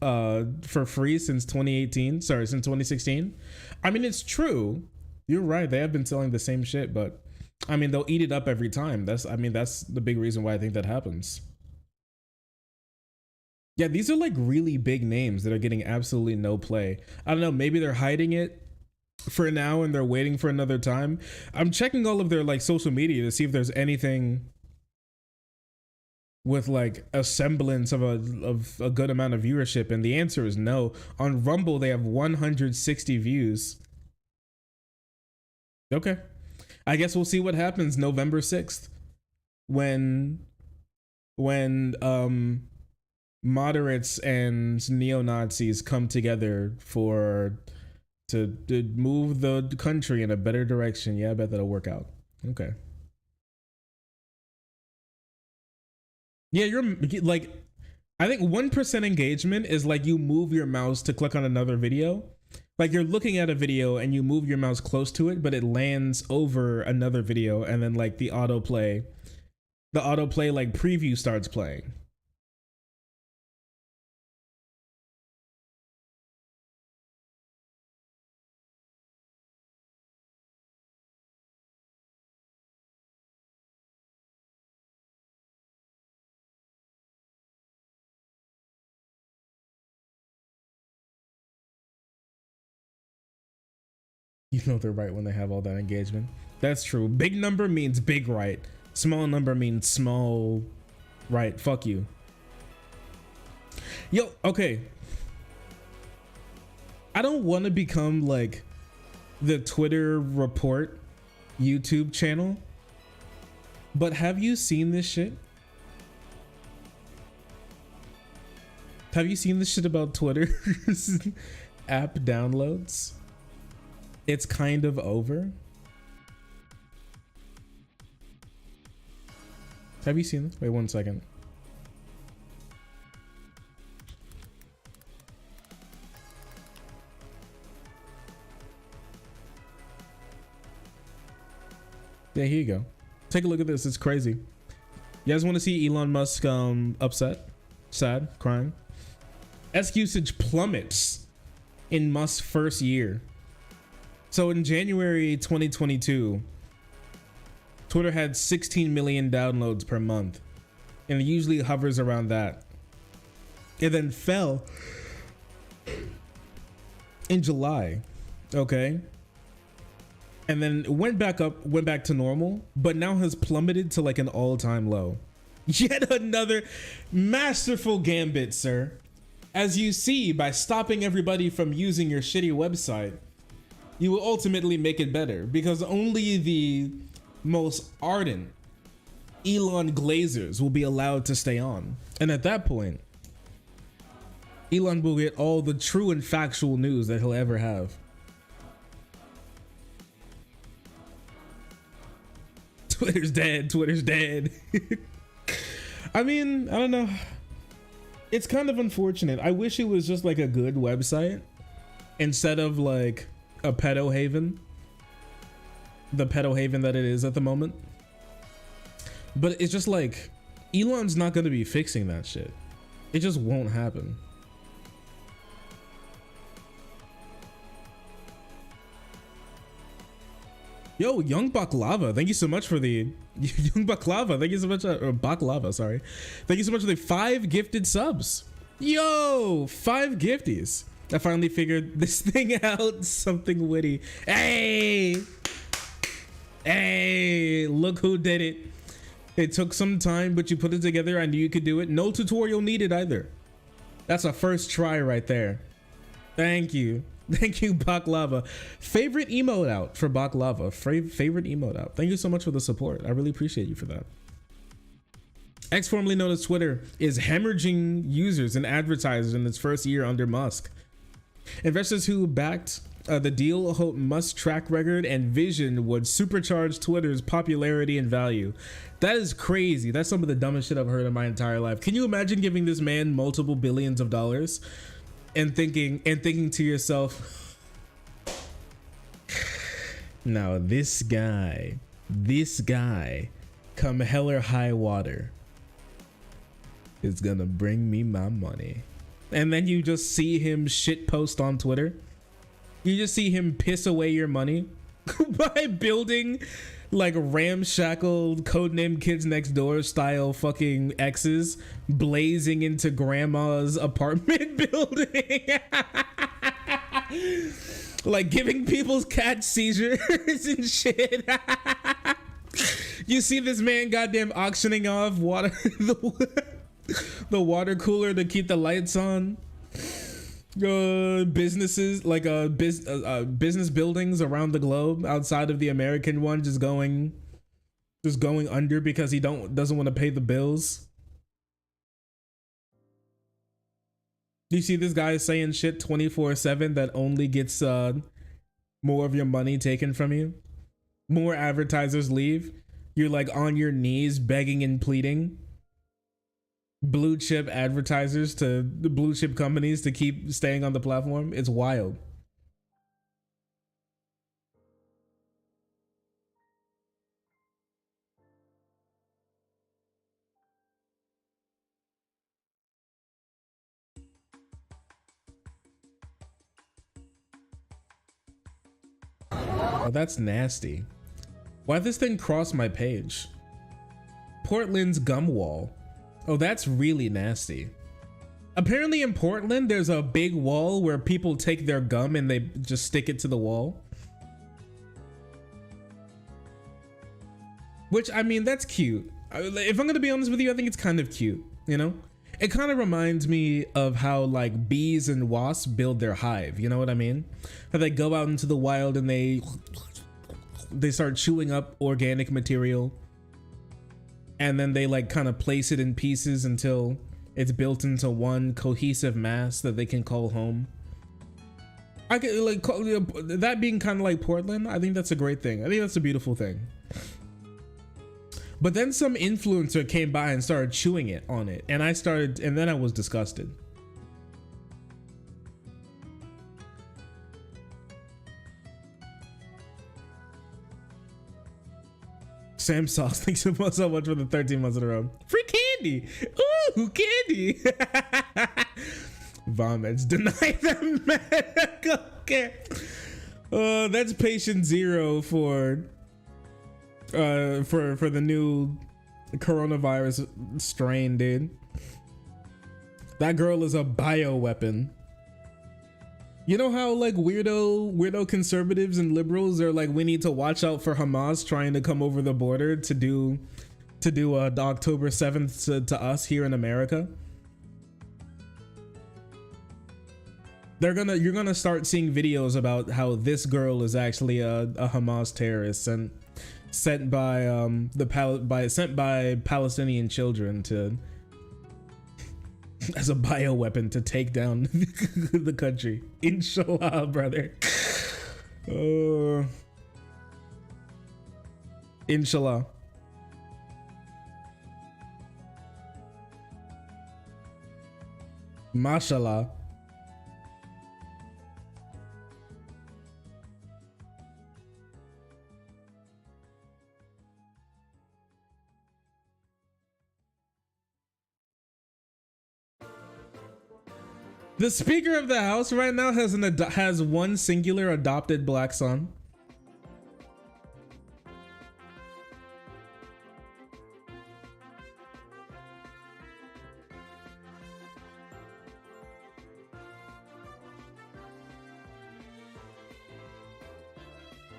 [SPEAKER 1] for free since 2018. Sorry, since 2016. I mean, it's true. You're right. They have been selling the same shit, but I mean, they'll eat it up every time. That's the big reason why I think that happens. Yeah, these are like really big names that are getting absolutely no play. I don't know. Maybe they're hiding it for now and they're waiting for another time. I'm checking all of their like social media to see if there's anything with like a semblance of a good amount of viewership? And the answer is no. On Rumble, they have 160 views. Okay. I guess we'll see what happens November 6th when moderates and neo-Nazis come together to move the country in a better direction. Yeah, I bet that'll work out. Okay. Yeah, you're like, I think 1% engagement is like you move your mouse to click on another video. Like you're looking at a video and you move your mouse close to it, but it lands over another video, and then like the autoplay like preview starts playing. You know they're right when they have all that engagement. That's true. Big number means big right. Small number means small right. Fuck you. Yo, okay. I don't want to become like the Twitter report YouTube channel, but have you seen this shit? Have you seen this shit about Twitter's app downloads? It's kind of over. Have you seen this? Wait 1 second. Yeah, here you go. Take a look at this. It's crazy. You guys want to see Elon Musk upset, sad, crying? S usage plummets in Musk's first year. So in January 2022, Twitter had 16 million downloads per month, and it usually hovers around that. It then fell in July, okay? And then went back to normal, but now has plummeted to like an all-time low. Yet another masterful gambit, sir. As you see, by stopping everybody from using your shitty website, you will ultimately make it better, because only the most ardent Elon Glazers will be allowed to stay on. And at that point, Elon will get all the true and factual news that he'll ever have. Twitter's dead. Twitter's dead. I mean, I don't know. It's kind of unfortunate. I wish it was just like a good website instead of like a pedo haven, the pedo haven that it is at the moment. But it's just like, Elon's not going to be fixing that shit. It just won't happen. Yo, Young Baklava, thank you so much for the Young Baklava. Thank you so much, or Baklava, sorry. Thank you so much for the 5 gifted subs. Yo, 5 gifties. I finally figured this thing out. Something witty. Hey, look who did it. It took some time, but you put it together. I knew you could do it. No tutorial needed either. That's a first try right there. Thank you. Thank you, Baklava. Favorite emote out for Baklava. Favorite emote out. Thank you so much for the support. I really appreciate you for that. X, formerly known as Twitter, is hemorrhaging users and advertisers in its first year under Musk. Investors who backed the deal hope Musk's track record and vision would supercharge Twitter's popularity and value. That is crazy. That's some of the dumbest shit I've heard in my entire life. Can you imagine giving this man multiple billions of dollars and thinking to yourself, now this guy, come hell or high water, is gonna bring me my money. And then you just see him shit post on Twitter. You just see him piss away your money by building like ramshackle codename Kids Next Door style fucking X's blazing into grandma's apartment building. Like giving people's cat seizures and shit. You see this man goddamn auctioning off water, the water cooler to keep the lights on. Businesses like business buildings around the globe outside of the American one just going under because he doesn't want to pay the bills. You see this guy saying shit 24/7 that only gets more of your money taken from you. More advertisers leave. You're like on your knees begging and pleading. Blue chip advertisers to the blue chip companies to keep staying on the platform. It's wild. Oh, that's nasty. Why'd this thing cross my page? Portland's gum wall. Oh, that's really nasty. Apparently in Portland, there's a big wall where people take their gum and they just stick it to the wall. Which, I mean, that's cute. If I'm gonna be honest with you, I think it's kind of cute, you know? It kind of reminds me of how like bees and wasps build their hive, you know what I mean? How they go out into the wild and they start chewing up organic material. And then they like kind of place it in pieces until it's built into one cohesive mass that they can call home. I could like that being kind of like Portland. I think that's a great thing. I think that's a beautiful thing. But then some influencer came by and started chewing it on it, and then I was disgusted. Sam Sauce, thanks so much for the 13 months in a row. Free candy! Ooh, candy! Vomits, deny them. Okay. That's patient zero for the new coronavirus strain, dude. That girl is a bioweapon. You know how like weirdo conservatives and liberals are like, we need to watch out for Hamas trying to come over the border to do the October 7th to us here in America. You're gonna start seeing videos about how this girl is actually a Hamas terrorist and sent by Palestinian children to as a bioweapon to take down the country. Inshallah, brother. Inshallah. Mashallah. The Speaker of the House right now has one singular adopted black son.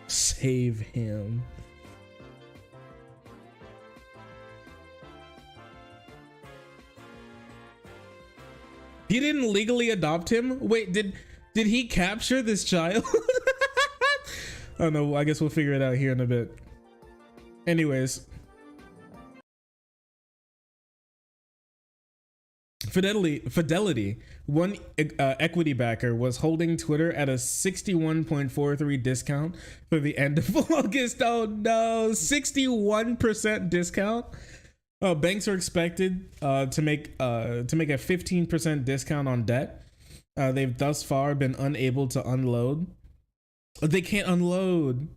[SPEAKER 1] Save him. He didn't legally adopt him? Wait, did he capture this child? Oh no, I guess we'll figure it out here in a bit. Anyways. Fidelity, one equity backer, was holding Twitter at a 61.43 discount for the end of August. Oh no, 61% discount. Banks are expected to make a 15% discount on debt. They've thus far been unable to unload. They can't unload.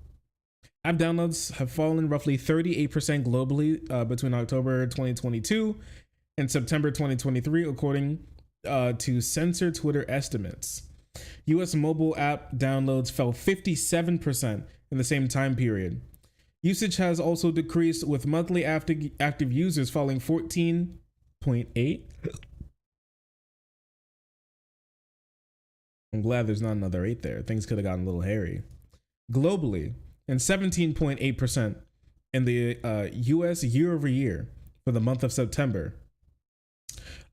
[SPEAKER 1] App downloads have fallen roughly 38% globally between October 2022 and September 2023, according to Censor Twitter estimates. US mobile app downloads fell 57% in the same time period. Usage has also decreased, with monthly active users falling 14.8. I'm glad there's not another 8 there. Things could have gotten a little hairy. Globally, and 17.8% in the US year over year for the month of September.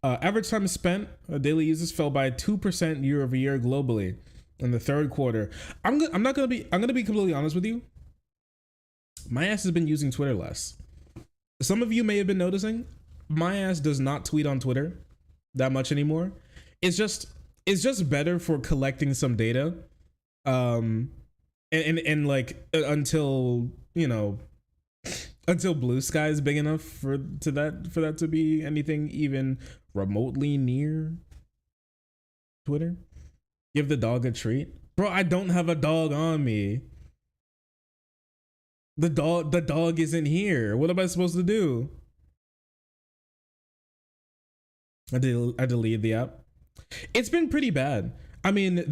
[SPEAKER 1] Average time spent, daily users fell by 2% year over year globally in the third quarter. I'm gonna be completely honest with you. My ass has been using Twitter less. Some of you may have been noticing my ass does not tweet on Twitter that much anymore. It's just better for collecting some data. And like until, you know, until blue sky is big enough for that to be anything even remotely near Twitter. Give the dog a treat. Bro, I don't have a dog on me. The dog isn't here. What am I supposed to do? I deleted the app. It's been pretty bad. I mean,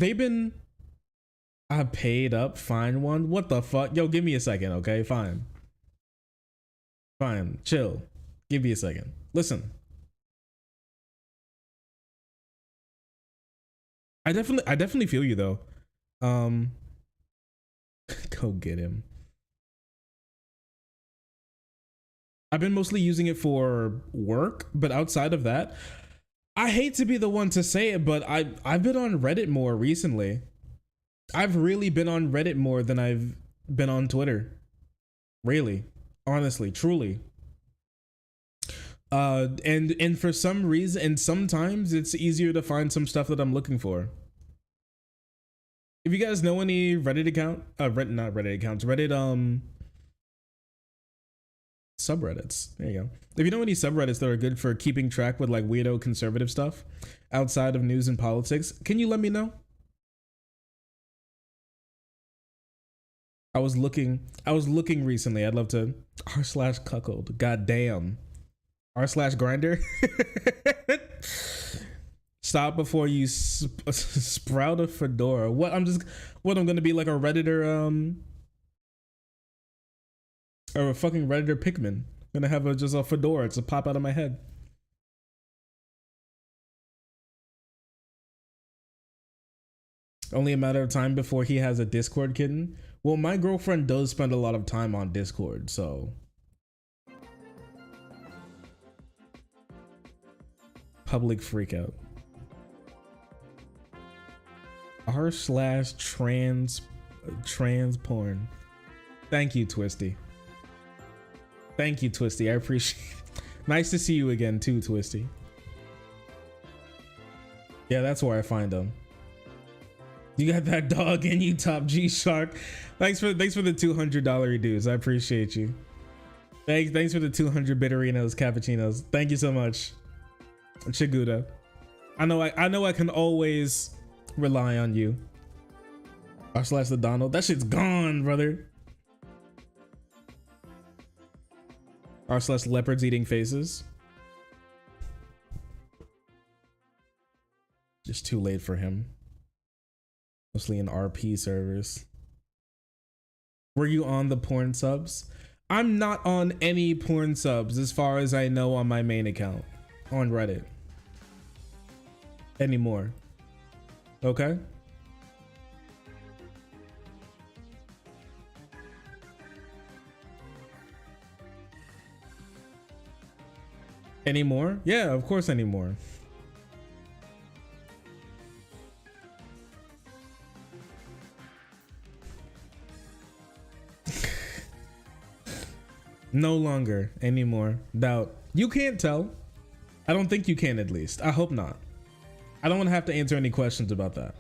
[SPEAKER 1] I paid up, find one. What the fuck? Yo, give me a second, okay? Fine, chill. Give me a second. Listen. I definitely feel you though. Go get him. I've been mostly using it for work, but outside of that, I hate to be the one to say it, but I've been on Reddit more recently. I've really been on Reddit more than I've been on Twitter. Really, honestly, truly. And for some reason, and sometimes it's easier to find some stuff that I'm looking for. If you guys know any Reddit account, not Reddit accounts, Reddit subreddits. There you go. If you know any subreddits that are good for keeping track with like weirdo conservative stuff outside of news and politics, can you let me know? I was looking recently. I'd love to r/cuckold. God damn. r/grinder. Stop before you sprout a fedora. What I'm gonna be like a Redditor or a fucking Redditor Pikmin. I'm gonna have just a fedora to pop out of my head. Only a matter of time before he has a Discord kitten. Well, my girlfriend does spend a lot of time on Discord, so. Public freakout. r/trans porn. Thank you, Twisty. Thank you, Twisty. I appreciate it. Nice to see you again too, Twisty. Yeah, that's where I find them. You got that dog in you, Top G Shark. Thanks for the $200 dues. I appreciate you. Thanks for the 200 bitterinos, cappuccinos. Thank you so much. Chiguda. I know I can always rely on you. r/the Donald. That shit's gone, brother. r/leopards eating faces. Just too late for him. Mostly in RP servers. Were you on the porn subs? I'm not on any porn subs as far as I know on my main account on Reddit anymore. Okay? Anymore? Yeah, of course anymore. No longer anymore. Doubt. You can't tell. I don't think you can, at least. I hope not. I don't want to have to answer any questions about that.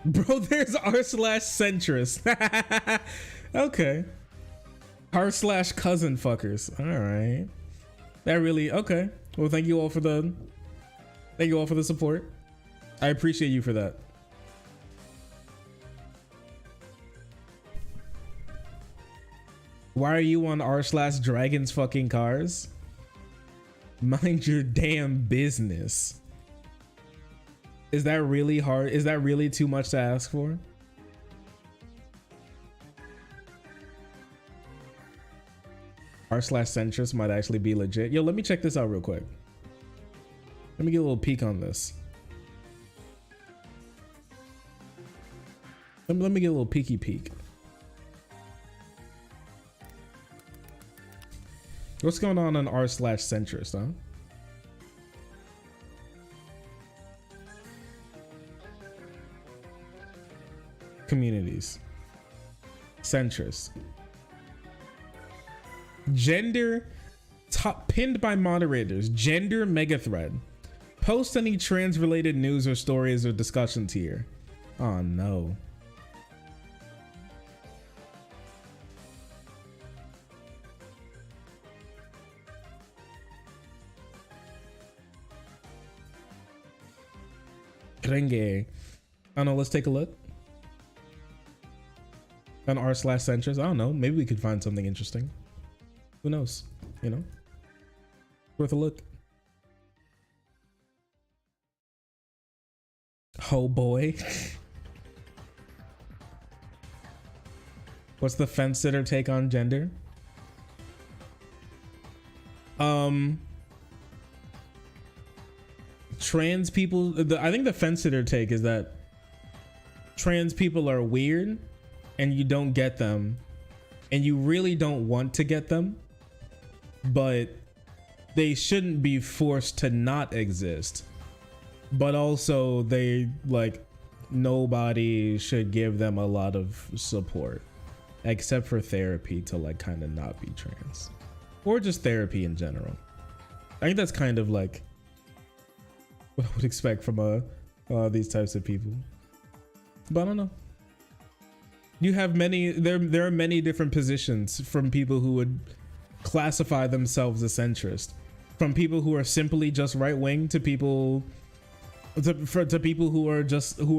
[SPEAKER 1] Bro, there's r/centrist. Okay. r/cousin fuckers. All right. That really, okay. Well, thank you all for the support. I appreciate you for that. Why are you on r/dragons fucking cars? Mind your damn business. Is that really hard? Is that really too much to ask for? r/centrist might actually be legit. Yo, let me check this out real quick. Let me get a little peek on this. Let me get a little peeky peek. What's going on r/centrist, huh? Communities. Centrist. Gender top pinned by moderators. Gender mega thread. Post any trans related news or stories or discussions here. Oh no. Renge. I don't know, let's take a look. On r/centrist. I don't know. Maybe we could find something interesting. Who knows? You know? Worth a look. Oh boy. What's the fence sitter take on gender? Trans people, I think the fence sitter take is that trans people are weird and you don't get them and you really don't want to get them, but they shouldn't be forced to not exist. But also they like nobody should give them a lot of support except for therapy to like kind of not be trans, or just therapy in general. I think that's kind of like what I would expect from these types of people. But I don't know. You have many, there are many different positions from people who would classify themselves as centrist, from people who are simply just right wing to people to people who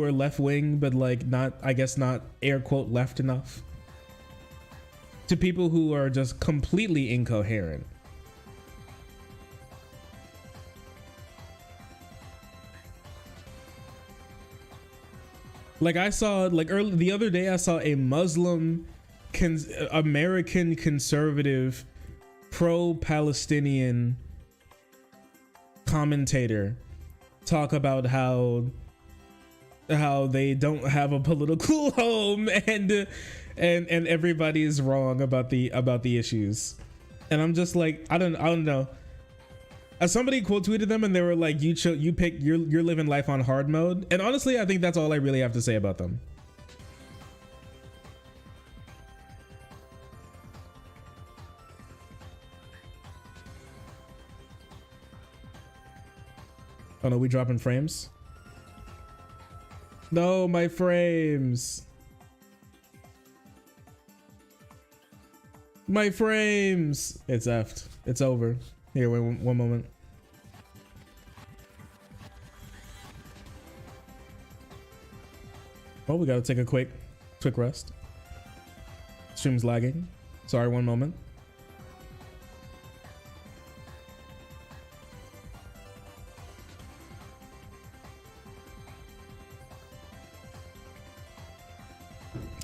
[SPEAKER 1] are left wing but like not, I guess not air quote left enough, to people who are just completely incoherent. Like I saw, like the other day I saw a Muslim American conservative pro-Palestinian commentator talk about how they don't have a political home and everybody is wrong about the issues. And I'm just like, I don't know. Somebody quote tweeted them and they were like, you're living life on hard mode. And honestly, I think that's all I really have to say about them. Oh no, we dropping frames? No, my frames. My frames. It's effed. It's over. Here, wait one moment. Oh, we gotta take a quick rest. Stream's lagging. Sorry, one moment.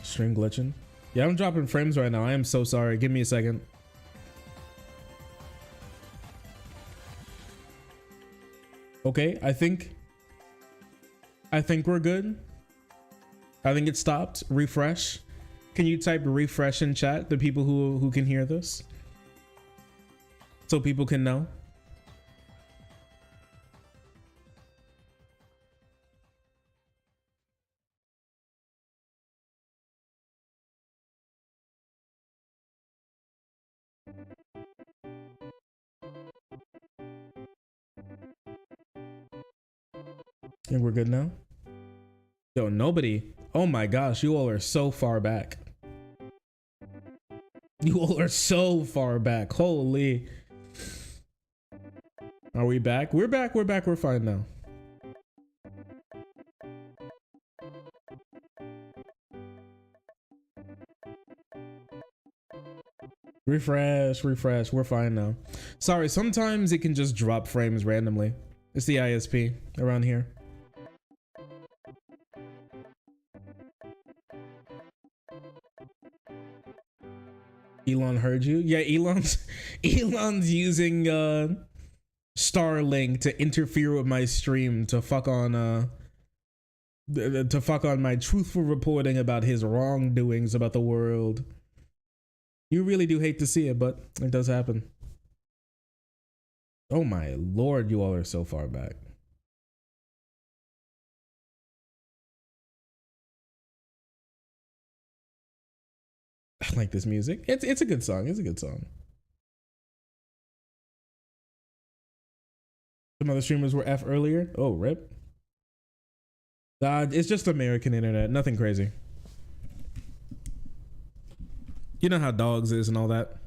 [SPEAKER 1] Stream glitching. Yeah, I'm dropping frames right now. I am so sorry. Give me a second. Okay, I think we're good. I think it stopped. Refresh. Can you type refresh in chat, the people who can hear this, so people can know? And we're good now. Yo, nobody. Oh my gosh, you all are so far back. You all are so far back. Holy. Are we back? We're back. We're back. We're fine now. Refresh, refresh. We're fine now. Sorry, sometimes it can just drop frames randomly. It's the ISP around here. Elon heard you? Yeah, Elon's using Starlink to interfere with my stream to fuck on to fuck on my truthful reporting about his wrongdoings about the world. You really do hate to see it, but it does happen. Oh my lord, you all are so far back. I like this music. It's a good song. It's a good song. Some other streamers were F earlier. Oh, rip. It's just American internet. Nothing crazy. You know how dogs is and all that.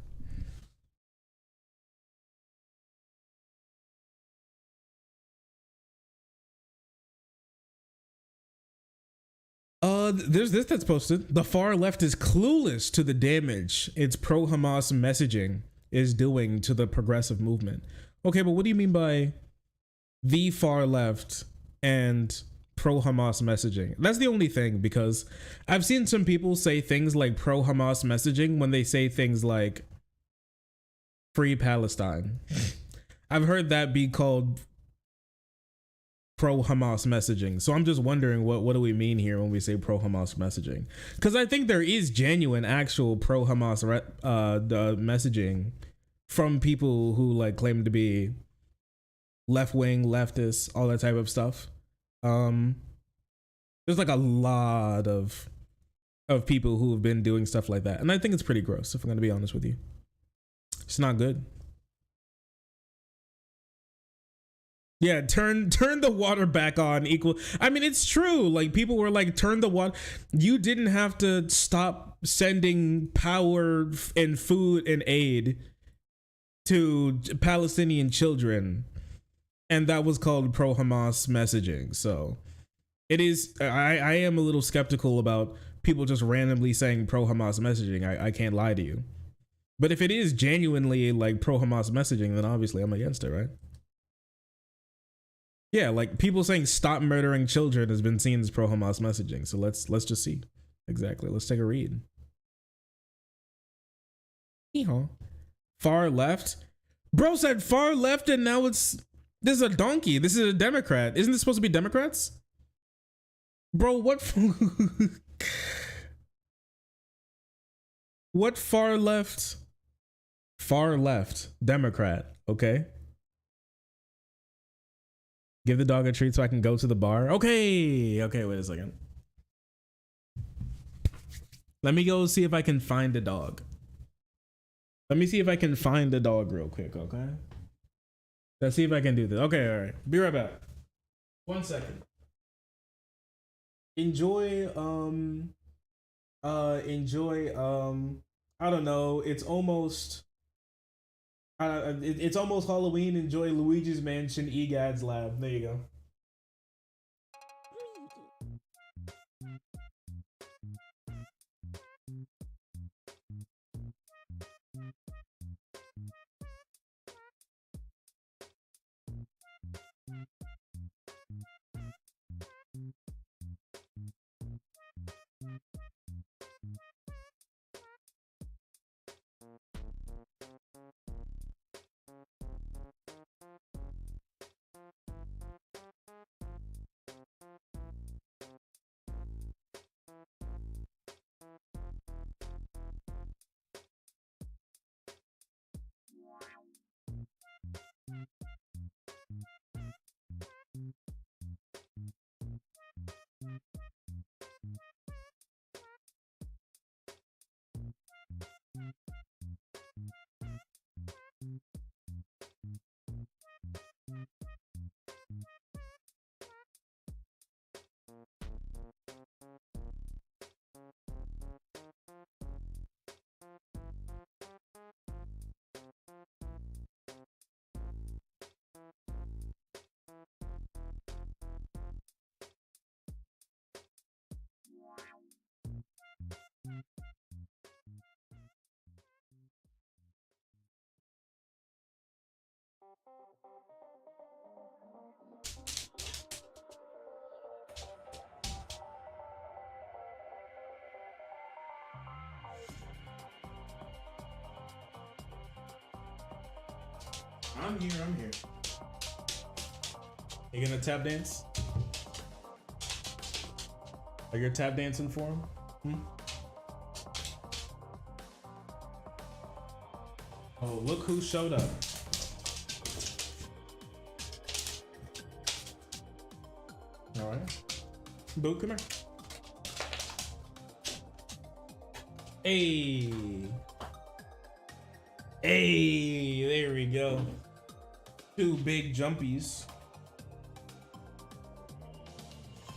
[SPEAKER 1] There's this that's posted. The far left is clueless to the damage its pro-Hamas messaging is doing to the progressive movement. Okay, but what do you mean by the far left and pro-Hamas messaging? That's the only thing, because I've seen some people say things like pro-Hamas messaging when they say things like free Palestine. I've heard that be called pro-Hamas messaging. So I'm just wondering what do we mean here when we say pro-Hamas messaging? Because I think there is genuine actual pro-Hamas messaging from people who like claim to be left-wing, leftists, all that type of stuff. There's like a lot of people who have been doing stuff like that, and I think it's pretty gross, if I'm gonna be honest with you. It's not good. Yeah, turn the water back on equal. I mean, it's true. Like, people were like, turn the water. You didn't have to stop sending power and food and aid to Palestinian children, and that was called pro-Hamas messaging. So it is. I am a little skeptical about people just randomly saying pro-Hamas messaging. I can't lie to you. But if it is genuinely like pro-Hamas messaging, then obviously I'm against it, right? Yeah, like people saying stop murdering children has been seen as pro-Hamas messaging. So let's just see. Exactly. Let's take a read. Hee-haw. Far left? Bro said far left, and now this is a donkey. This is a Democrat. Isn't this supposed to be Democrats? Bro, what what far left? Far left Democrat, okay? Give the dog a treat so I can go to the bar. Okay, wait a second. Let me go see if I can find a dog. Let me see if I can find a dog real quick, okay? Let's see if I can do this. Okay, all right. Be right back. 1 second. Enjoy, I don't know, it's almost Halloween. Enjoy Luigi's Mansion, Egad's Lab. There you go. I'm here. You gonna tap dance? Are you tap dancing for him? Oh, look who showed up. All right. Boo, come here. Hey. Hey, there we go. Two big jumpies.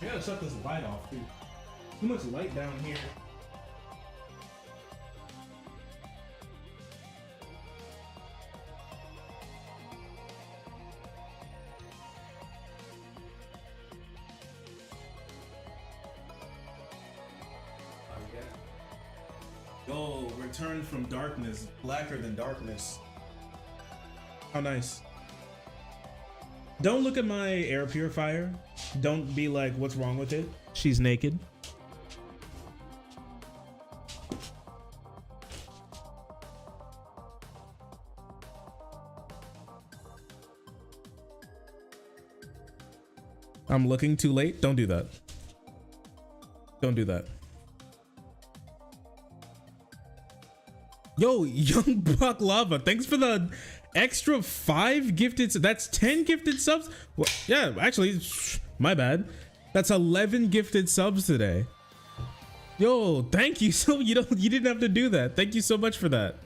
[SPEAKER 1] I gotta shut this light off, too. Too much light down here. Yo, return from darkness, blacker than darkness. How nice. Don't look at my air purifier. Don't be like, what's wrong with it? She's naked. I'm looking too late. Don't do that. Don't do that. Yo, Young Buck Lava, thanks for the extra 5 gifted. That's 10 gifted subs. Well, yeah, actually, my bad. That's 11 gifted subs today. Yo, thank you. So you didn't have to do that. Thank you so much for that.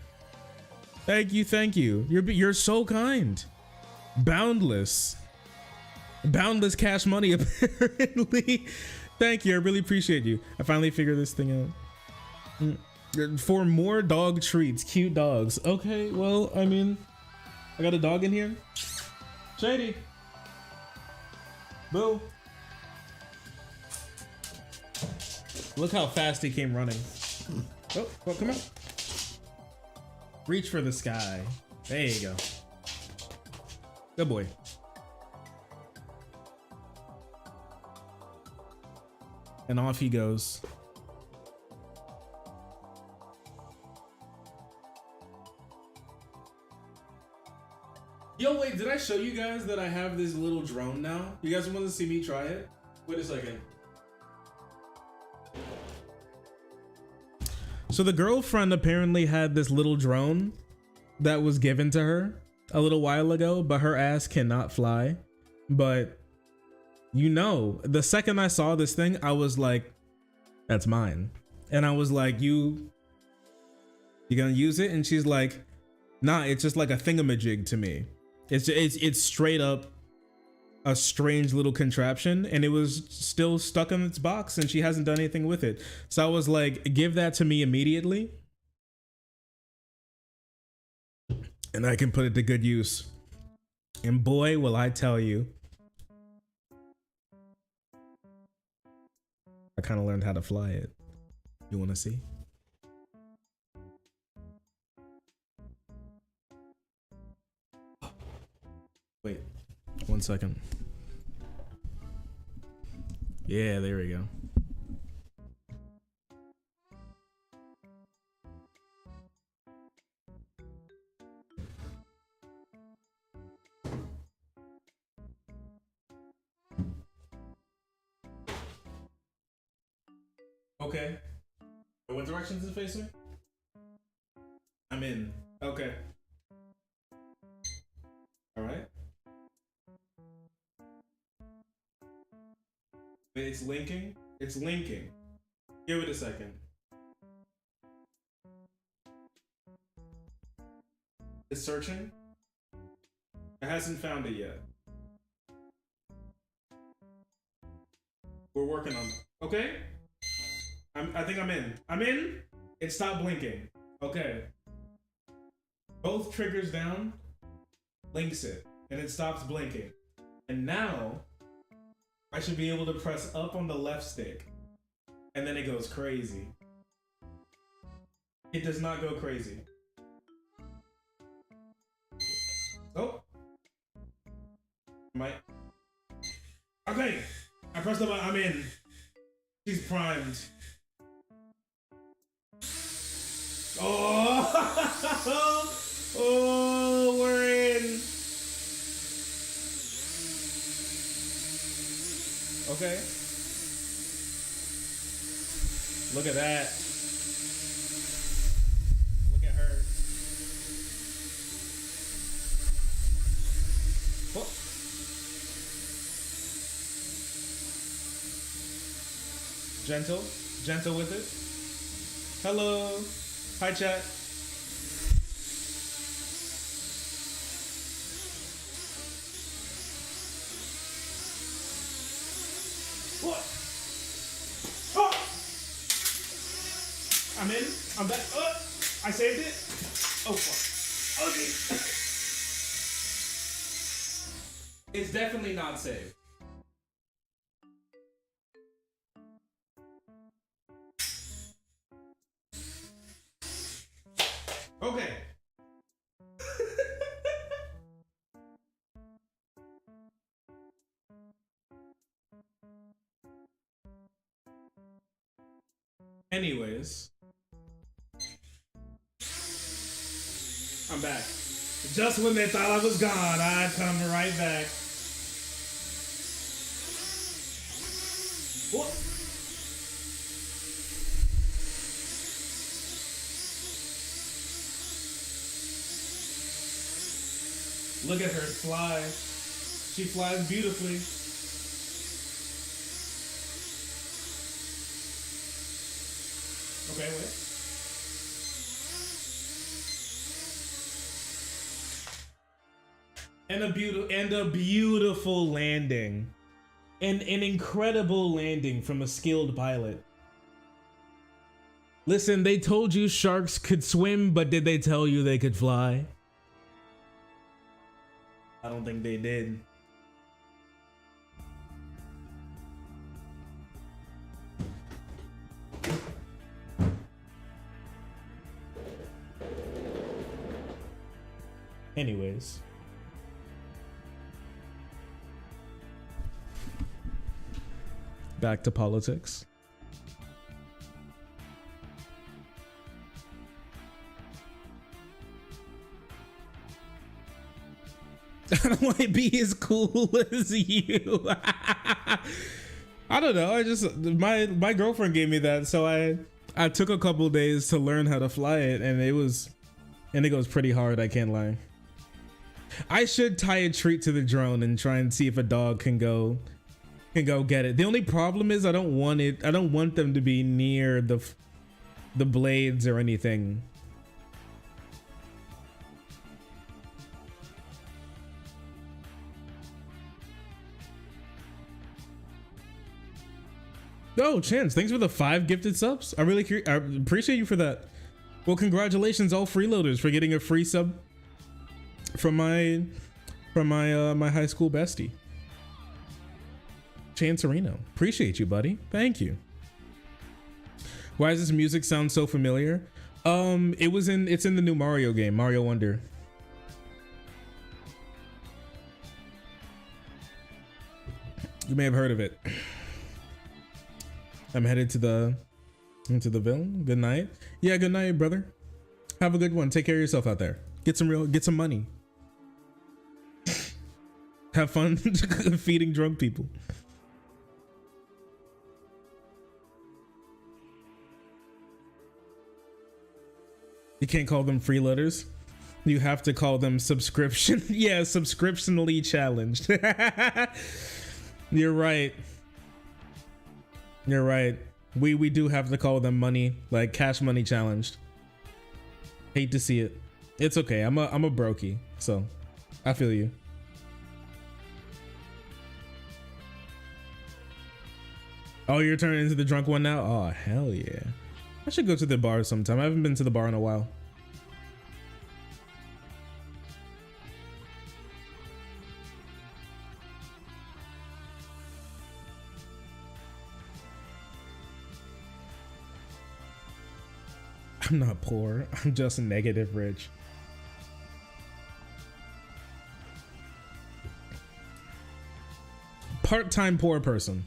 [SPEAKER 1] Thank you, thank you. You're so kind. Boundless cash money apparently. Thank you. I really appreciate you. I finally figured this thing out. For more dog treats, cute dogs. Okay, well, I mean, I got a dog in here. Shady. Boo. Look how fast he came running. Oh, well, come on. Reach for the sky. There you go. Good boy. And off he goes. Yo, wait, did I show you guys that I have this little drone now? You guys want to see me try it? Wait a second. So the girlfriend apparently had this little drone that was given to her a little while ago, but her ass cannot fly. But you know, the second I saw this thing, I was like, that's mine. And I was like, you gonna use it? And she's like, nah, it's just like a thingamajig to me. It's straight up a strange little contraption, and it was still stuck in its box and she hasn't done anything with it. So I was like, give that to me immediately and I can put it to good use. And boy, will I tell you, I kind of learned how to fly it. You want to see? Wait, 1 second. Yeah, there we go. Okay. What direction is it facing? I'm in. Okay. All right. It's linking. It's linking. Give it a second. It's searching. It hasn't found it yet. We're working on it. Okay. I think I'm in. I'm in. It stopped blinking. Okay. Both triggers down. Links it. And it stops blinking. And now I should be able to press up on the left stick. And then it goes crazy. It does not go crazy. Oh. Okay. I pressed the button. I'm in. She's primed. Oh. Oh, we're in. Okay. Look at that. Look at her. Whoa. Gentle with it. Hello. Hi, chat. What? Oh! I'm in. I'm back. I saved it. Oh, fuck. Okay. It's definitely not saved. Okay. Anyways, I'm back. Just when they thought I was gone, I come right back. What? Look at her fly. She flies beautifully. Okay, wait. And a beautiful landing. An incredible landing from a skilled pilot. Listen, they told you sharks could swim, but did they tell you they could fly? I don't think they did. Anyways. Back to politics. I don't want to be as cool as you. I don't know. I just my girlfriend gave me that, so I took a couple days to learn how to fly it, and it goes pretty hard. I can't lie. I should tie a treat to the drone and try and see if a dog can go get it. The only problem is I don't want them to be near the blades or anything. Oh, Chance, thanks for the 5 gifted subs. I appreciate you for that. Well, congratulations all freeloaders for getting a free sub from my high school bestie. Chance Areno. Appreciate you, buddy. Thank you. Why does this music sound so familiar? It's in the new Mario game, Mario Wonder. You may have heard of it. I'm headed into the Ville. Good night. Yeah, good night, brother. Have a good one. Take care of yourself out there. Get some money. Have fun feeding drunk people. You can't call them freeloaders. You have to call them subscription. Yeah, subscriptionally challenged. You're right. You're right. We do have to call them money, like cash money challenged. Hate to see it. It's okay. I'm a brokey, so I feel you. Oh, you're turning into the drunk one now? Oh, hell yeah. I should go to the bar sometime. I haven't been to the bar in a while. I'm not poor. I'm just negative rich. Part-time poor person.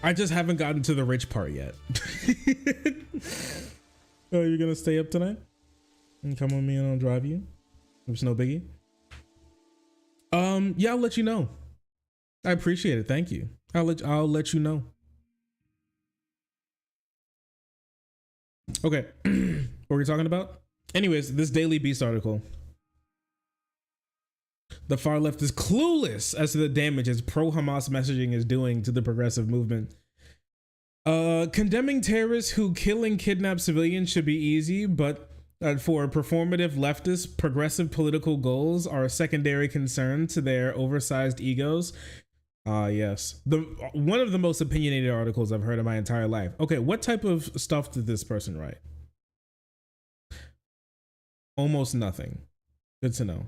[SPEAKER 1] I just haven't gotten to the rich part yet. Oh, you're gonna stay up tonight and come with me and I'll drive you? It's no biggie. Yeah, I'll let you know. I appreciate it. Thank you. I'll let you know. Okay. What were we talking about? Anyways, this Daily Beast article. The far left is clueless as to the damage its pro-Hamas messaging is doing to the progressive movement. Condemning terrorists who kill and kidnap civilians should be easy, but for performative leftists, progressive political goals are a secondary concern to their oversized egos. Yes. One of the most opinionated articles I've heard in my entire life. Okay, what type of stuff did this person write? Almost nothing. Good to know.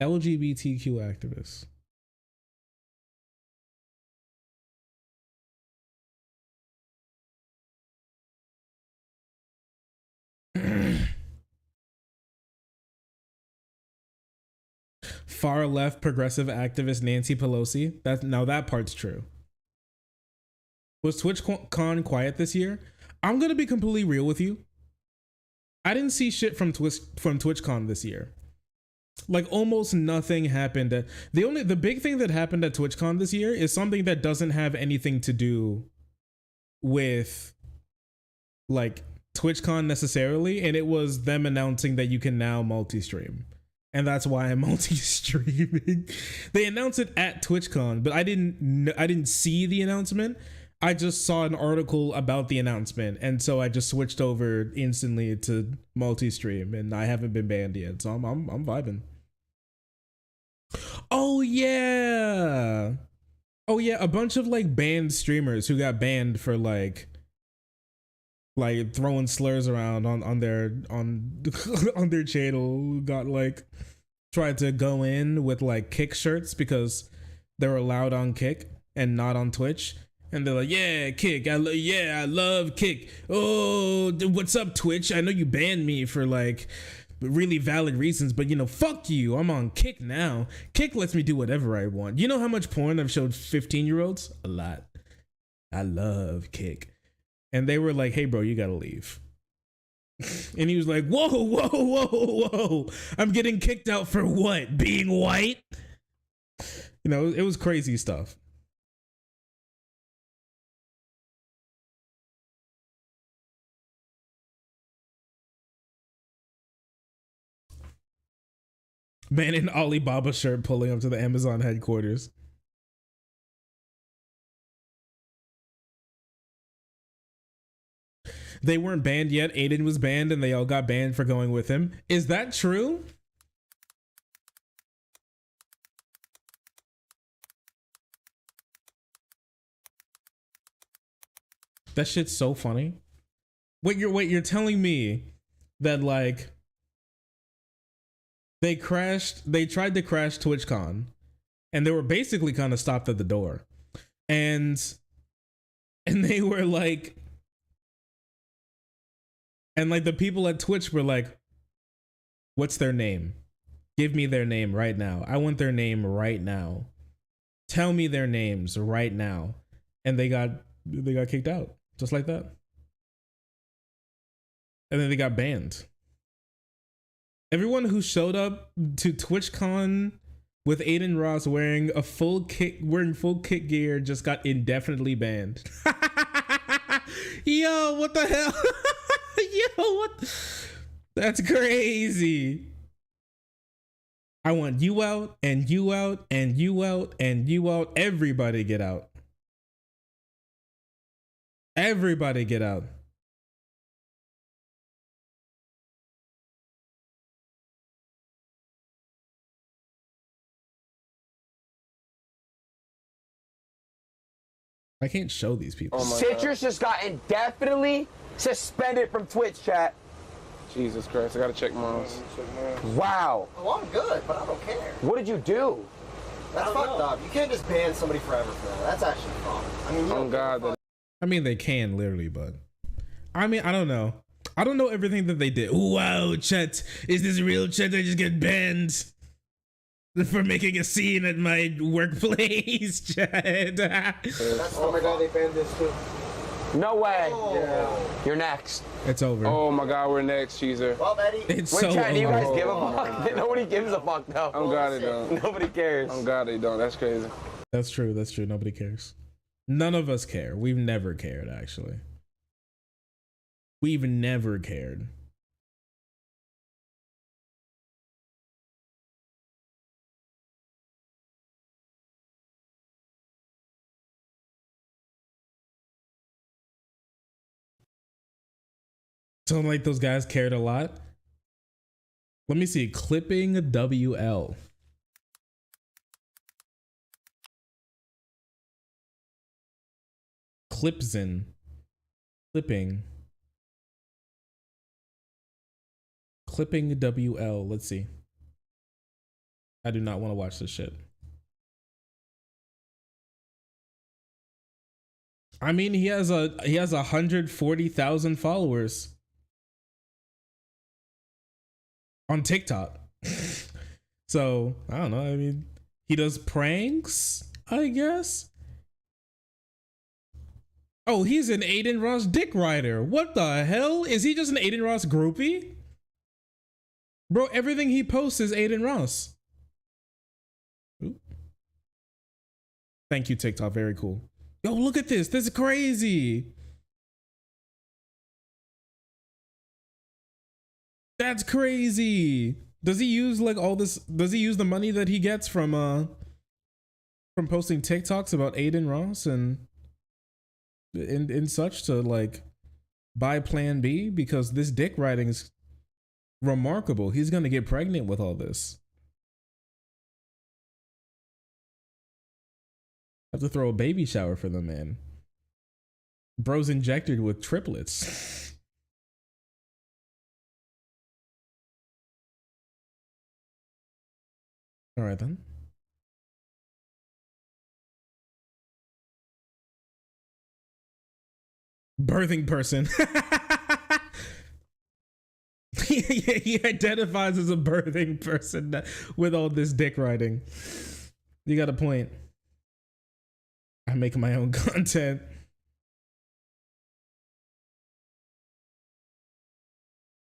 [SPEAKER 1] LGBTQ activists. Far left progressive activist Nancy Pelosi. That part's true. Was TwitchCon quiet this year? I'm gonna be completely real with you. I didn't see shit from TwitchCon this year. Like almost nothing happened. The big thing that happened at TwitchCon this year is something that doesn't have anything to do with like TwitchCon necessarily, and it was them announcing that you can now multi-stream. And that's why I'm multi-streaming. They announced it at TwitchCon, but I didn't see the announcement. I just saw an article about the announcement, and so I just switched over instantly to multi-stream, and I haven't been banned yet, so I'm vibing. Oh yeah, a bunch of like banned streamers who got banned for like throwing slurs around on their on their channel got like tried to go in with like Kick shirts because they're allowed on Kick and not on Twitch. And they're like, yeah, Kick. I love Kick. Oh, what's up, Twitch? I know you banned me for like really valid reasons, but you know, fuck you. I'm on Kick now. Kick lets me do whatever I want. You know how much porn I've showed 15-year-olds? A lot. I love Kick. And they were like, hey, bro, you gotta leave. And he was like, whoa. I'm getting kicked out for what? Being white? You know, it was crazy stuff. Man in Alibaba shirt pulling up to the Amazon headquarters. They weren't banned yet. Aiden was banned and they all got banned for going with him. Is that true? That shit's so funny. Wait, you're telling me that like they tried to crash TwitchCon and they were basically kind of stopped at the door. And they were like, and like the people at Twitch were like, what's their name? Give me their name right now. I want their name right now. Tell me their names right now. And they got kicked out just like that. And then they got banned. Everyone who showed up to TwitchCon with Aiden Ross wearing full Kick gear just got indefinitely banned. Yo, what the hell? Yo, what? That's crazy. I want you out and you out and you out and you out. Everybody get out. Everybody get out. I can't show these people.
[SPEAKER 9] Oh Citrus just got indefinitely suspended from Twitch, chat.
[SPEAKER 10] Jesus Christ, I gotta check mine.
[SPEAKER 9] Wow.
[SPEAKER 11] Well, I'm good, but I don't care.
[SPEAKER 9] What did you do?
[SPEAKER 11] That's fucked up. You can't just ban somebody forever for that. That's actually wrong. I mean,
[SPEAKER 10] oh God.
[SPEAKER 1] I mean, they can literally, but I mean, I don't know. I don't know everything that they did. Wow, chat. Is this real, chat? I just get banned for making a scene at my workplace, chat.
[SPEAKER 11] Oh my God, they banned this too.
[SPEAKER 9] No way.
[SPEAKER 11] Oh. Yeah.
[SPEAKER 9] You're next.
[SPEAKER 1] It's over.
[SPEAKER 10] Oh my God, we're next, Cheezer.
[SPEAKER 11] Well, Eddie.
[SPEAKER 1] It's
[SPEAKER 9] Wait,
[SPEAKER 1] so
[SPEAKER 9] chat, do you guys
[SPEAKER 1] over.
[SPEAKER 9] give a fuck? Nobody gives a fuck, though.
[SPEAKER 10] I'm glad they don't.
[SPEAKER 9] Nobody cares.
[SPEAKER 10] I'm glad they don't. That's crazy.
[SPEAKER 1] That's true. That's true. Nobody cares. None of us care. We've never cared, actually. We've never cared. So like those guys cared a lot. Let me see. Clipping WL. Clipsin. Clipping. Clipping WL. Let's see. I do not want to watch this shit. I mean, he has 140,000 followers on TikTok. So I don't know. I mean, he does pranks, I guess. Oh, he's an Aiden Ross dick rider. What the hell? Is he just an Aiden Ross groupie? Bro, everything he posts is Aiden Ross. Ooh. Thank you, TikTok. Very cool. Yo, look at this. This is crazy. That's crazy. Does he use like all this? Does he use the money that he gets from posting TikToks about Aiden Ross and such to like buy Plan B? Because this dick riding is remarkable. He's gonna get pregnant with all this. Have to throw a baby shower for the man. Bro's injected with triplets. All right then. Birthing person. He identifies as a birthing person with all this dick riding. You got a point. I make my own content.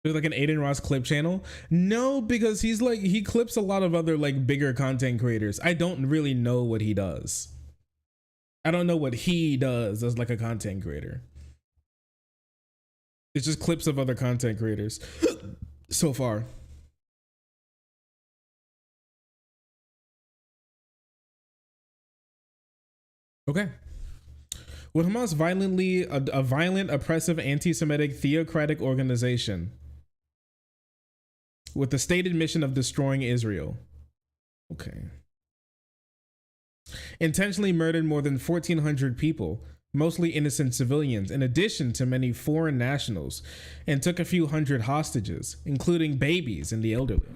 [SPEAKER 1] There's like an Aiden Ross clip channel. No, because he's like, he clips a lot of other like bigger content creators. I don't really know what he does. I don't know what he does as like a content creator. It's just clips of other content creators so far. Okay. With Hamas violently a violent, oppressive, anti-Semitic theocratic organization with the stated mission of destroying Israel. Okay. Intentionally murdered more than 1,400 people, mostly innocent civilians, in addition to many foreign nationals, and took a few hundred hostages, including babies and the elderly.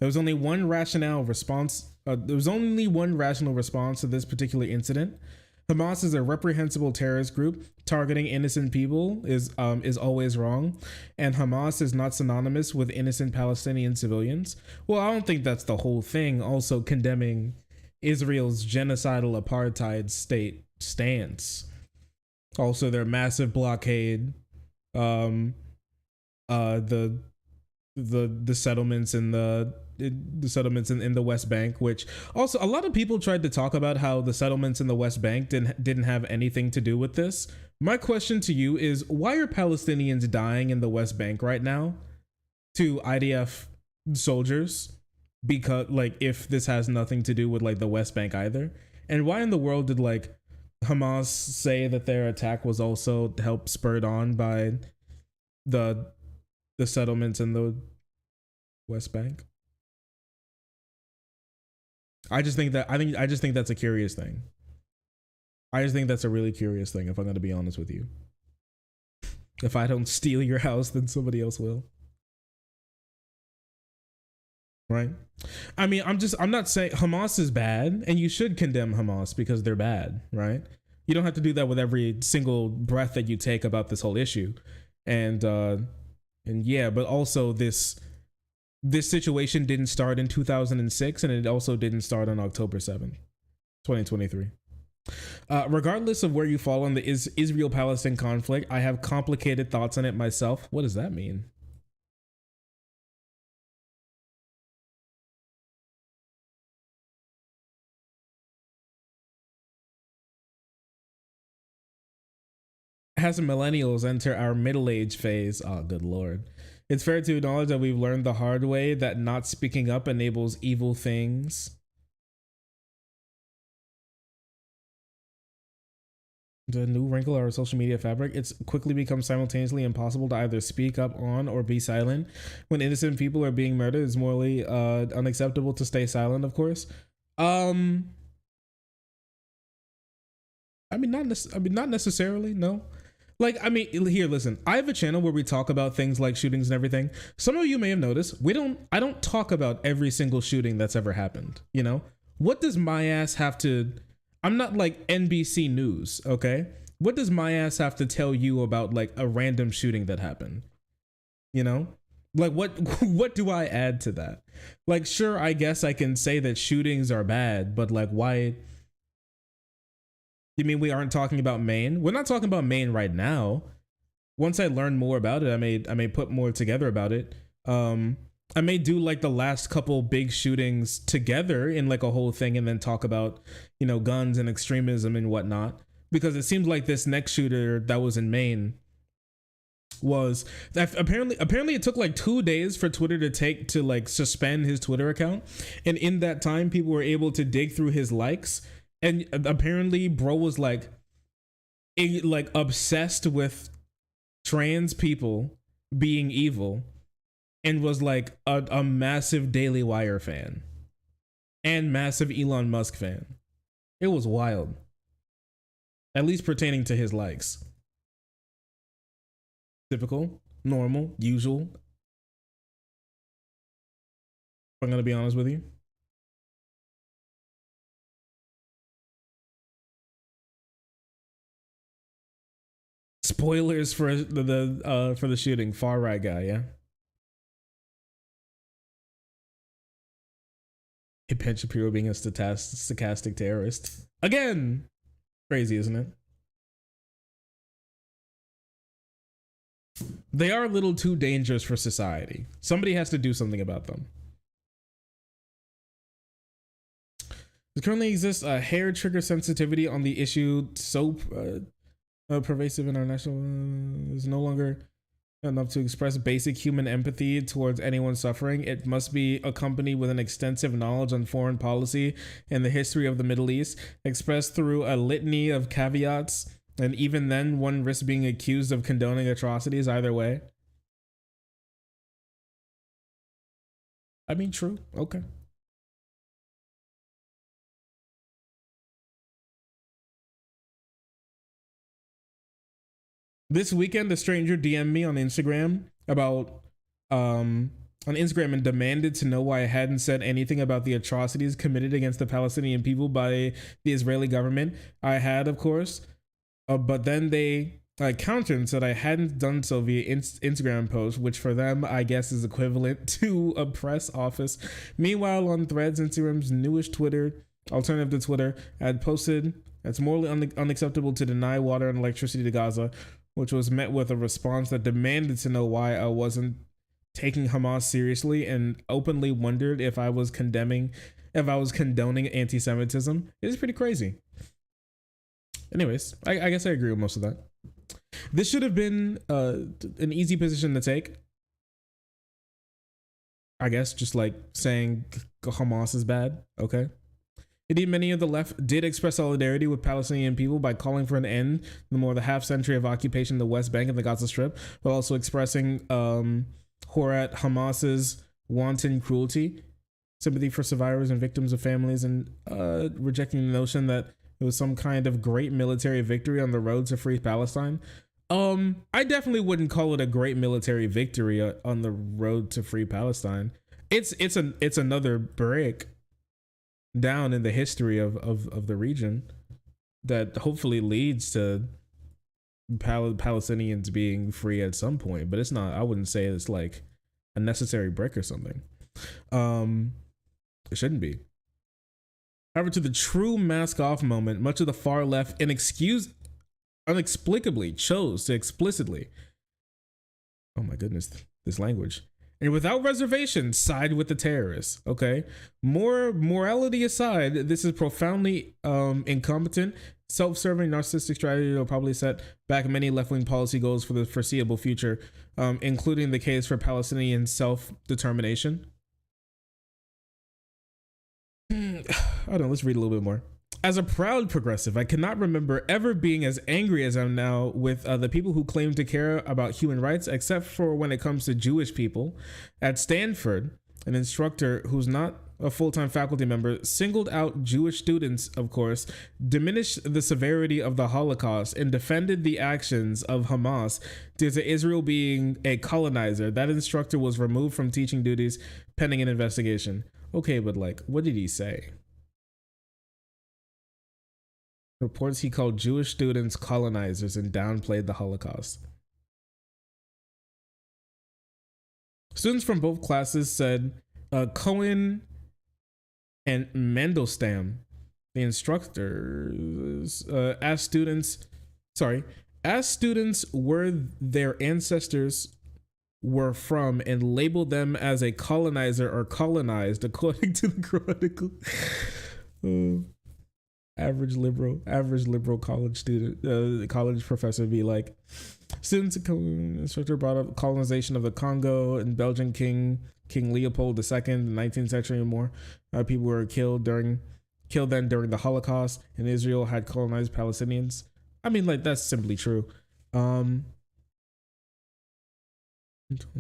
[SPEAKER 1] There was only one rational response to this particular incident. Hamas is a reprehensible terrorist group. Targeting innocent people is always wrong, and Hamas is not synonymous with innocent Palestinian civilians. Well, I don't think that's the whole thing. Also condemning Israel's genocidal apartheid state stance. Also their massive blockade, the settlements in the settlements in the West Bank, which also a lot of people tried to talk about how the settlements in the West Bank didn't have anything to do with this. My question to you is, why are Palestinians dying in the West Bank right now to IDF soldiers? Because like, if this has nothing to do with like the West Bank either, and why in the world did like Hamas say that their attack was also helped spurred on by the settlements in the West Bank? I just think that's a curious thing. I just think that's a really curious thing, if I'm going to be honest with you. If I don't steal your house, then somebody else will. Right? I mean, I'm not saying Hamas is bad, and you should condemn Hamas because they're bad, right? You don't have to do that with every single breath that you take about this whole issue. And yeah, but also this situation didn't start in 2006, and it also didn't start on October 7th, 2023. Regardless of where you fall on the Israel-Palestine conflict, I have complicated thoughts on it myself. What does that mean? as millennials enter our middle age phase, oh good lord, it's fair to acknowledge that we've learned the hard way that not speaking up enables evil things. The new wrinkle of our social media fabric, it's quickly become simultaneously impossible to either speak up on or be silent. When innocent people are being murdered, it's morally unacceptable to stay silent, of course. I mean, not necessarily, no. Like, I mean, here, listen, I have a channel where we talk about things like shootings and everything. Some of you may have noticed, I don't talk about every single shooting that's ever happened, you know? What does my ass have to, I'm not like NBC News, okay? What does my ass have to tell you about like a random shooting that happened? You know? Like what do I add to that? Like, sure, I guess I can say that shootings are bad, but like why? You mean we aren't talking about Maine? We're not talking about Maine right now. Once I learn more about it, I may put more together about it. I may do like the last couple big shootings together in like a whole thing and then talk about, you know, guns and extremism and whatnot. Because it seems like this next shooter that was in Maine was that apparently it took like 2 days for Twitter to like suspend his Twitter account. And in that time, people were able to dig through his likes. And apparently bro was like obsessed with trans people being evil. And was like a massive Daily Wire fan and massive Elon Musk fan. It was wild. At least pertaining to his likes. Typical, normal, usual. I'm gonna be honest with you. Spoilers for the shooting. Far right guy, yeah. Ben Shapiro being a stochastic terrorist. Again! Crazy, isn't it? They are a little too dangerous for society. Somebody has to do something about them. There currently exists a hair trigger sensitivity on the issue so pervasive in our national is no longer enough to express basic human empathy towards anyone suffering. It must be accompanied with an extensive knowledge on foreign policy and the history of the Middle East, expressed through a litany of caveats, and even then one risks being accused of condoning atrocities either way. I mean, true. Okay. This weekend, a stranger DM'd me on Instagram and demanded to know why I hadn't said anything about the atrocities committed against the Palestinian people by the Israeli government. I had, of course, but then they countered and said I hadn't done so via Instagram post, which for them, I guess, is equivalent to a press office. Meanwhile, on Threads, Instagram's newest Twitter, alternative to Twitter, I had posted, it's morally unacceptable to deny water and electricity to Gaza, which was met with a response that demanded to know why I wasn't taking Hamas seriously and openly wondered if I was condoning anti-Semitism. It is pretty crazy. Anyways, I guess I agree with most of that. This should have been an easy position to take. I guess just like saying Hamas is bad. Okay. Indeed, many of the left did express solidarity with Palestinian people by calling for an end to the more than half-century of occupation of the West Bank and the Gaza Strip, while also expressing horror at Hamas's wanton cruelty, sympathy for survivors and victims of families, and rejecting the notion that it was some kind of great military victory on the road to free Palestine. I definitely wouldn't call it a great military victory on the road to free Palestine. It's another brick down in the history of the region that hopefully leads to Palestinians being free at some point, but it's not, I wouldn't say it's like a necessary brick or something. It shouldn't be. However, to the true mask off moment, much of the far left inexplicably chose to explicitly, oh my goodness, this language, and without reservation, side with the terrorists. Okay, more morality aside, this is profoundly incompetent, self-serving, narcissistic strategy will probably set back many left-wing policy goals for the foreseeable future, including the case for Palestinian self-determination. I don't know, let's read a little bit more. As a proud progressive, I cannot remember ever being as angry as I'm now with the people who claim to care about human rights, except for when it comes to Jewish people. At Stanford, an instructor who's not a full-time faculty member singled out Jewish students, of course, diminished the severity of the Holocaust, and defended the actions of Hamas due to Israel being a colonizer. That instructor was removed from teaching duties pending an investigation. Okay, but like, what did he say? Reports he called Jewish students colonizers and downplayed the Holocaust. Students from both classes said Cohen and Mandelstam, the instructors, asked students where their ancestors were from and labeled them as a colonizer or colonized, according to the Chronicle. Average liberal college student, college professor be like, students instructor brought up colonization of the Congo and Belgian King Leopold II in the 19th century and more. People were killed then during the Holocaust, and Israel had colonized Palestinians. I mean, like, that's simply true. The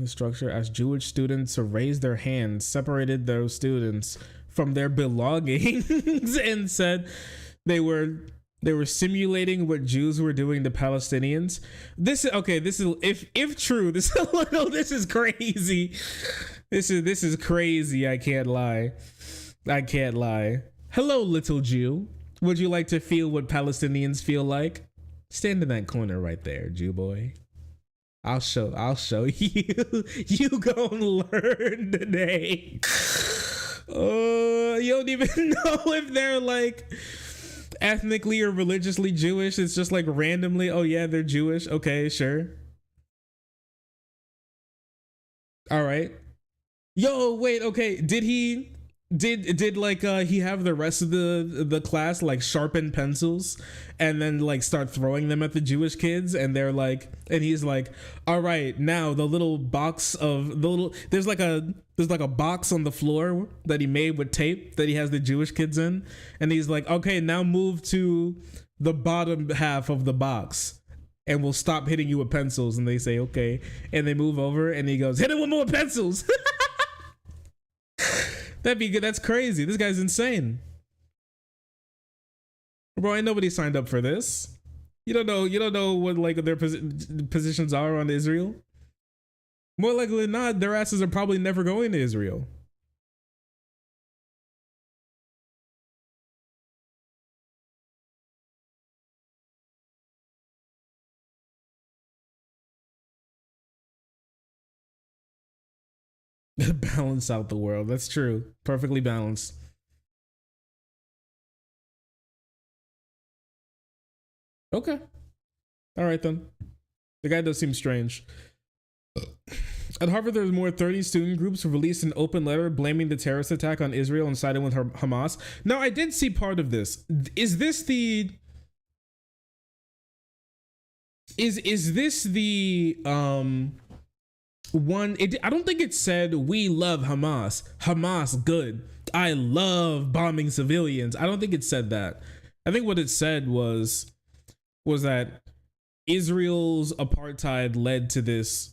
[SPEAKER 1] structure asked Jewish students to raise their hands, separated those students from their belongings, and said they were simulating what Jews were doing to Palestinians. This is if true, this is crazy. This is crazy. I can't lie. Hello, little Jew. Would you like to feel what Palestinians feel like? Stand in that corner right there, Jew boy. I'll show you. You gonna learn today. You don't even know if they're like ethnically or religiously Jewish. It's just like randomly, oh yeah, they're Jewish. Okay, sure. All right. Yo, wait, okay. Did he have the rest of the class like sharpen pencils and then like start throwing them at the Jewish kids, and they're like, and he's like, all right, now the little box of there's like a box on the floor that he made with tape that he has the Jewish kids in, and he's like, okay, now move to the bottom half of the box and we'll stop hitting you with pencils. And they say okay, and they move over and he goes, hit it with more pencils. That'd be good. That's crazy. This guy's insane. Bro, ain't nobody signed up for this. You don't know what like their positions are on Israel. More likely than not, their asses are probably never going to Israel. Balance out the world. That's true. Perfectly balanced. Okay. All right then. The guy does seem strange. At Harvard, there's more 30 student groups who released an open letter blaming the terrorist attack on Israel and siding with Hamas. Now, I did see part of this. Is this the one? I don't think it said we love Hamas. Hamas good. I love bombing civilians. I don't think it said that. I think what it said was that Israel's apartheid led to this.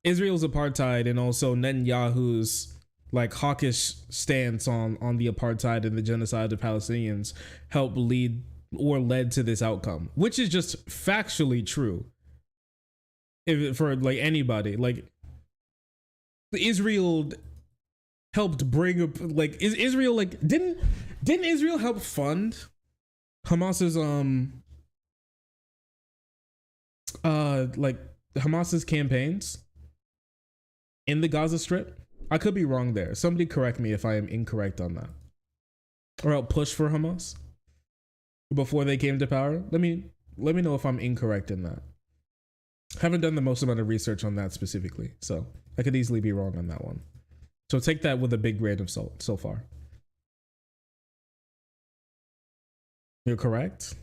[SPEAKER 1] Israel's apartheid and also Netanyahu's like hawkish stance on the apartheid and the genocide of Palestinians helped lead or led to this outcome, which is just factually true. If for like anybody, like Israel helped bring up, like, is Israel like didn't Israel help fund Hamas's like Hamas's campaigns in the Gaza Strip? I could be wrong there. Somebody correct me if I am incorrect on that. Or help push for Hamas before they came to power. Let me know if I'm incorrect in that. Haven't done the most amount of research on that specifically, so I could easily be wrong on that one. So take that with a big grain of salt so far. You're correct?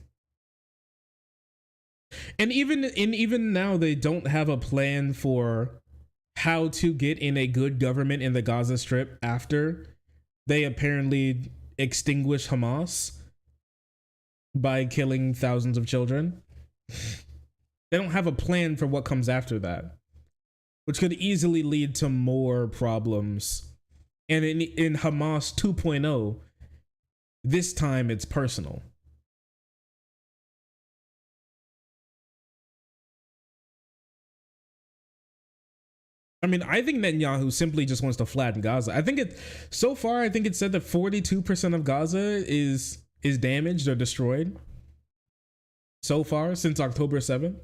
[SPEAKER 1] And even now, they don't have a plan for how to get in a good government in the Gaza Strip after they apparently extinguish Hamas by killing thousands of children. They don't have a plan for what comes after that, which could easily lead to more problems. And in Hamas 2.0, this time it's personal. I mean, I think Netanyahu simply just wants to flatten Gaza. I think it said that 42% of Gaza is damaged or destroyed so far since October 7th.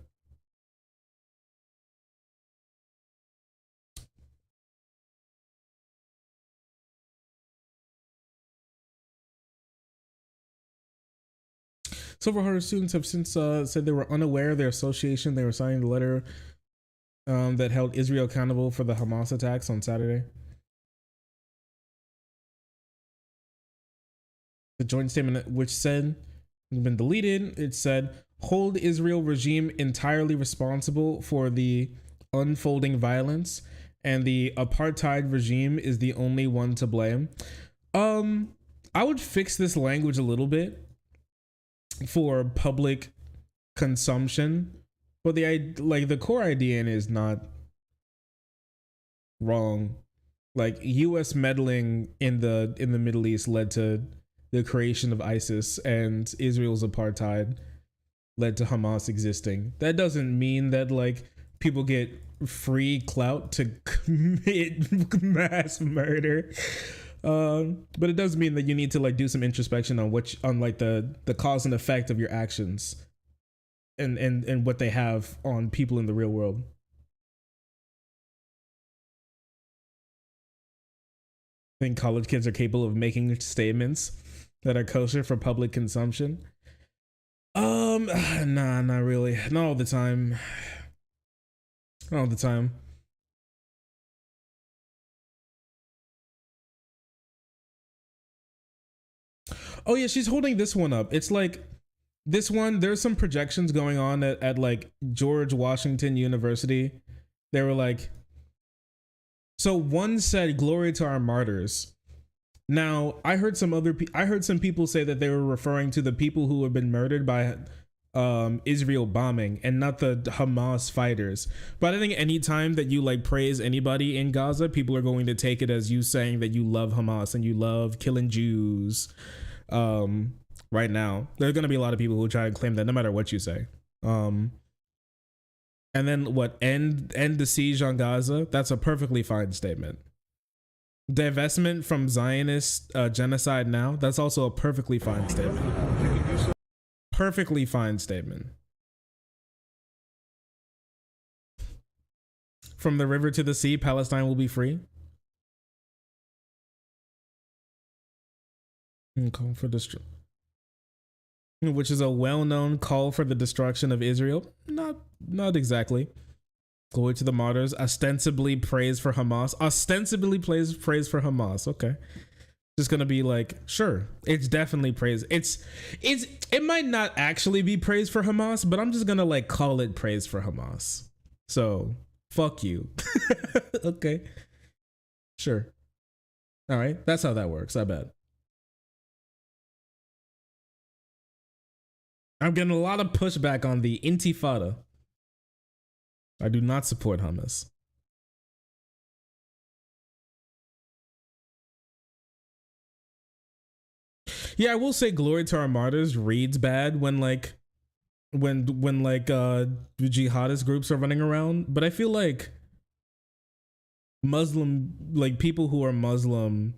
[SPEAKER 1] Silver Heart students have since said they were unaware of their association. They were signing the letter that held Israel accountable for the Hamas attacks on Saturday. The joint statement, which said, has been deleted. It said, hold Israel regime entirely responsible for the unfolding violence, and the apartheid regime is the only one to blame. I would fix this language a little bit for public consumption, but the core idea is not wrong. Like, US meddling in the Middle East led to the creation of ISIS, and Israel's apartheid led to Hamas existing. That doesn't mean that like people get free clout to commit mass murder. But it does mean that you need to like do some introspection on the cause and effect of your actions and what they have on people in the real world. I think college kids are capable of making statements that are kosher for public consumption. Nah, not really. Not all the time. Not all the time. Oh yeah, she's holding this one up. It's like this one, there's some projections going on at like George Washington University. They were like, so one said, glory to our martyrs. Now, I heard some people say that they were referring to the people who have been murdered by Israel bombing and not the Hamas fighters. But I think anytime that you like praise anybody in Gaza, people are going to take it as you saying that you love Hamas and you love killing Jews. Right now, there are going to be a lot of people who try to claim that no matter what you say. And then what, end the siege on Gaza? That's a perfectly fine statement. Divestment from Zionist genocide now? That's also a perfectly fine statement. Perfectly fine statement. From the river to the sea, Palestine will be free. Call for destruction, which is a well-known call for the destruction of Israel. Not exactly. Glory to the martyrs. Ostensibly praise for Hamas. Ostensibly praise for Hamas. Okay. Just gonna be like, sure, it's definitely praise. It might not actually be praise for Hamas, but I'm just gonna like call it praise for Hamas. So fuck you. Okay. Sure. All right. That's how that works. I bet. I'm getting a lot of pushback on the Intifada. I do not support Hamas. Yeah, I will say glory to our martyrs reads bad when jihadist groups are running around, but I feel like Muslim, like people who are Muslim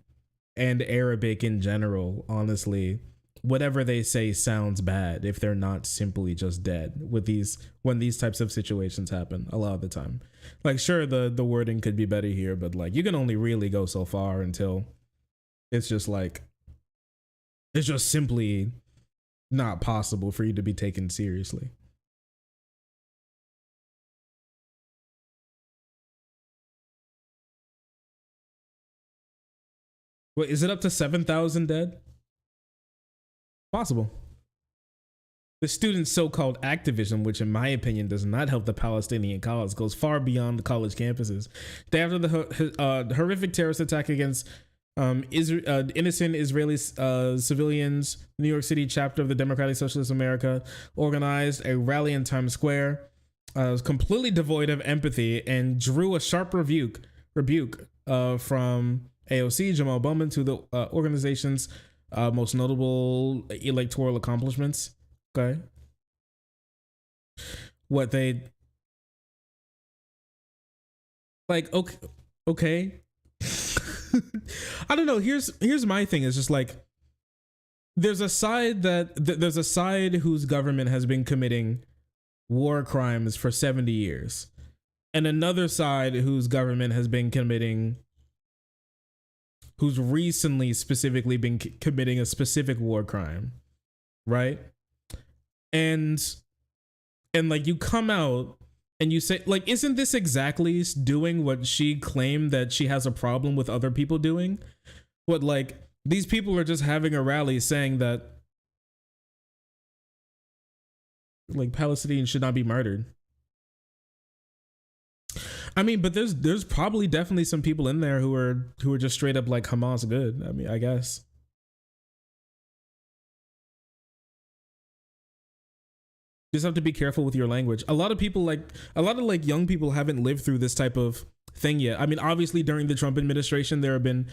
[SPEAKER 1] and Arabic in general, honestly, whatever they say sounds bad if they're not simply just dead when these types of situations happen a lot of the time. Like, sure, the wording could be better here, but like you can only really go so far until it's just like, it's just simply not possible for you to be taken seriously. Wait, is it up to 7,000 dead? Possible. The students' so-called activism, which in my opinion does not help the Palestinian cause, goes far beyond the college campuses. Day after the horrific terrorist attack against innocent Israeli civilians, the New York City chapter of the Democratic Socialist America organized a rally in Times Square. Was completely devoid of empathy and drew a sharp rebuke from AOC, Jamal Bowman, to the organization's most notable electoral accomplishments. Okay. What they like, okay. I don't know. Here's my thing. It's just like there's a side whose government has been committing war crimes for 70 years, and another side whose government has been who's recently specifically been committing a specific war crime, right? And like you come out and you say, like, isn't this exactly doing what she claimed that she has a problem with other people doing? What, like, these people are just having a rally saying that, like, Palestinians should not be murdered. I mean, but there's probably definitely some people in there who are just straight up like Hamas good. I mean, I guess. Just have to be careful with your language. A lot of young people haven't lived through this type of thing yet. I mean, obviously during the Trump administration, there have been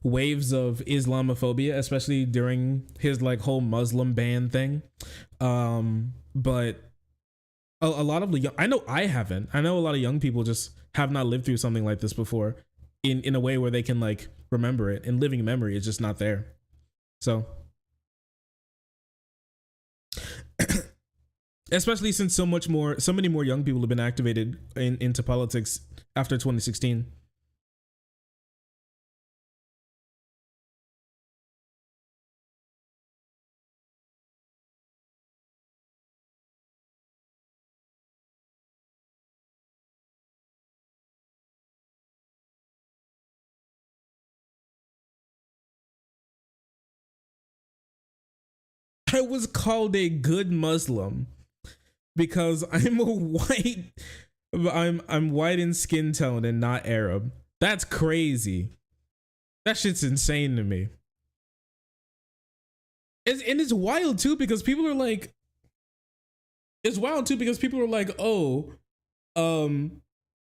[SPEAKER 1] waves of Islamophobia, especially during his like whole Muslim ban thing. But a lot of the young, I know a lot of young people just have not lived through something like this before in a way where they can like remember it, and living memory is just not there. So especially since so many more young people have been activated into politics after 2016. I was called a good Muslim because I'm white in skin tone and not Arab. That's crazy. That shit's insane to me. It's wild too because people are like, oh,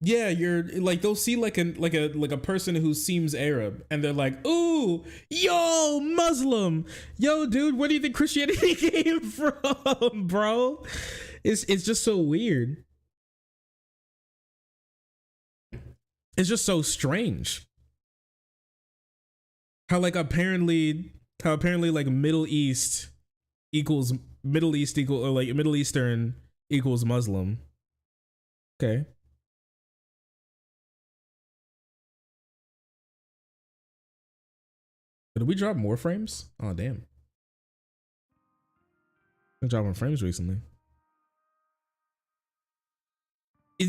[SPEAKER 1] yeah, you're like, they'll see like a person who seems Arab and they're like, ooh, yo, Muslim, yo, dude, where do you think Christianity came from, bro? It's just so weird. It's just so strange how apparently like Middle Eastern equals Muslim. Okay. Did we drop more frames? Oh, damn. Been dropping frames recently.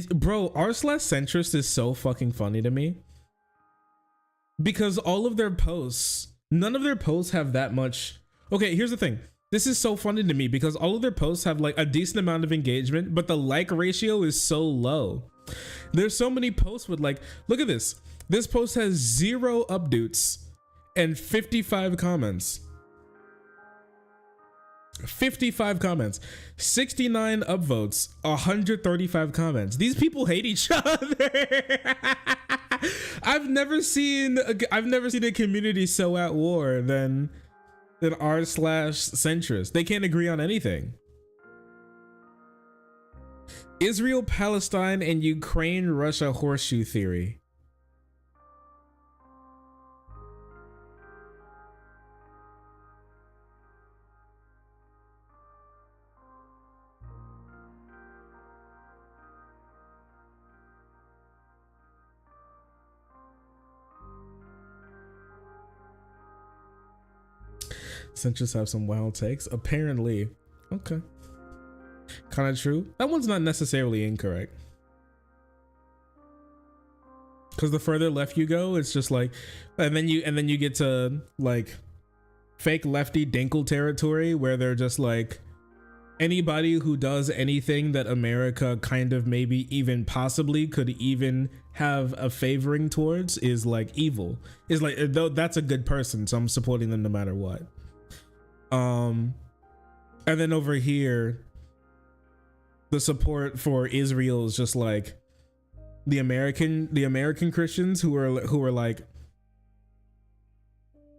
[SPEAKER 1] Bro, r/centrist is so fucking funny to me. Because all of their posts, none of their posts have that much. Okay, here's the thing. This is so funny to me because all of their posts have like a decent amount of engagement, but the like ratio is so low. There's so many posts with like, look at this. This post has 0 updates and 55 comments. 55 comments, 69 upvotes, 135 comments. These people hate each other. I've never seen a community so at war than r/centrist. They can't agree on anything. Israel-Palestine and Ukraine-Russia horseshoe theory. Centrists have some wild takes, apparently. Okay, kind of true. That one's not necessarily incorrect, because the further left you go, it's just like, and then you get to like fake lefty dinkle territory where they're just like, anybody who does anything that America kind of maybe even possibly could even have a favoring towards is like evil. Is like, though that's a good person, so I'm supporting them no matter what. And then over here, the support for Israel is just like the American Christians who are like,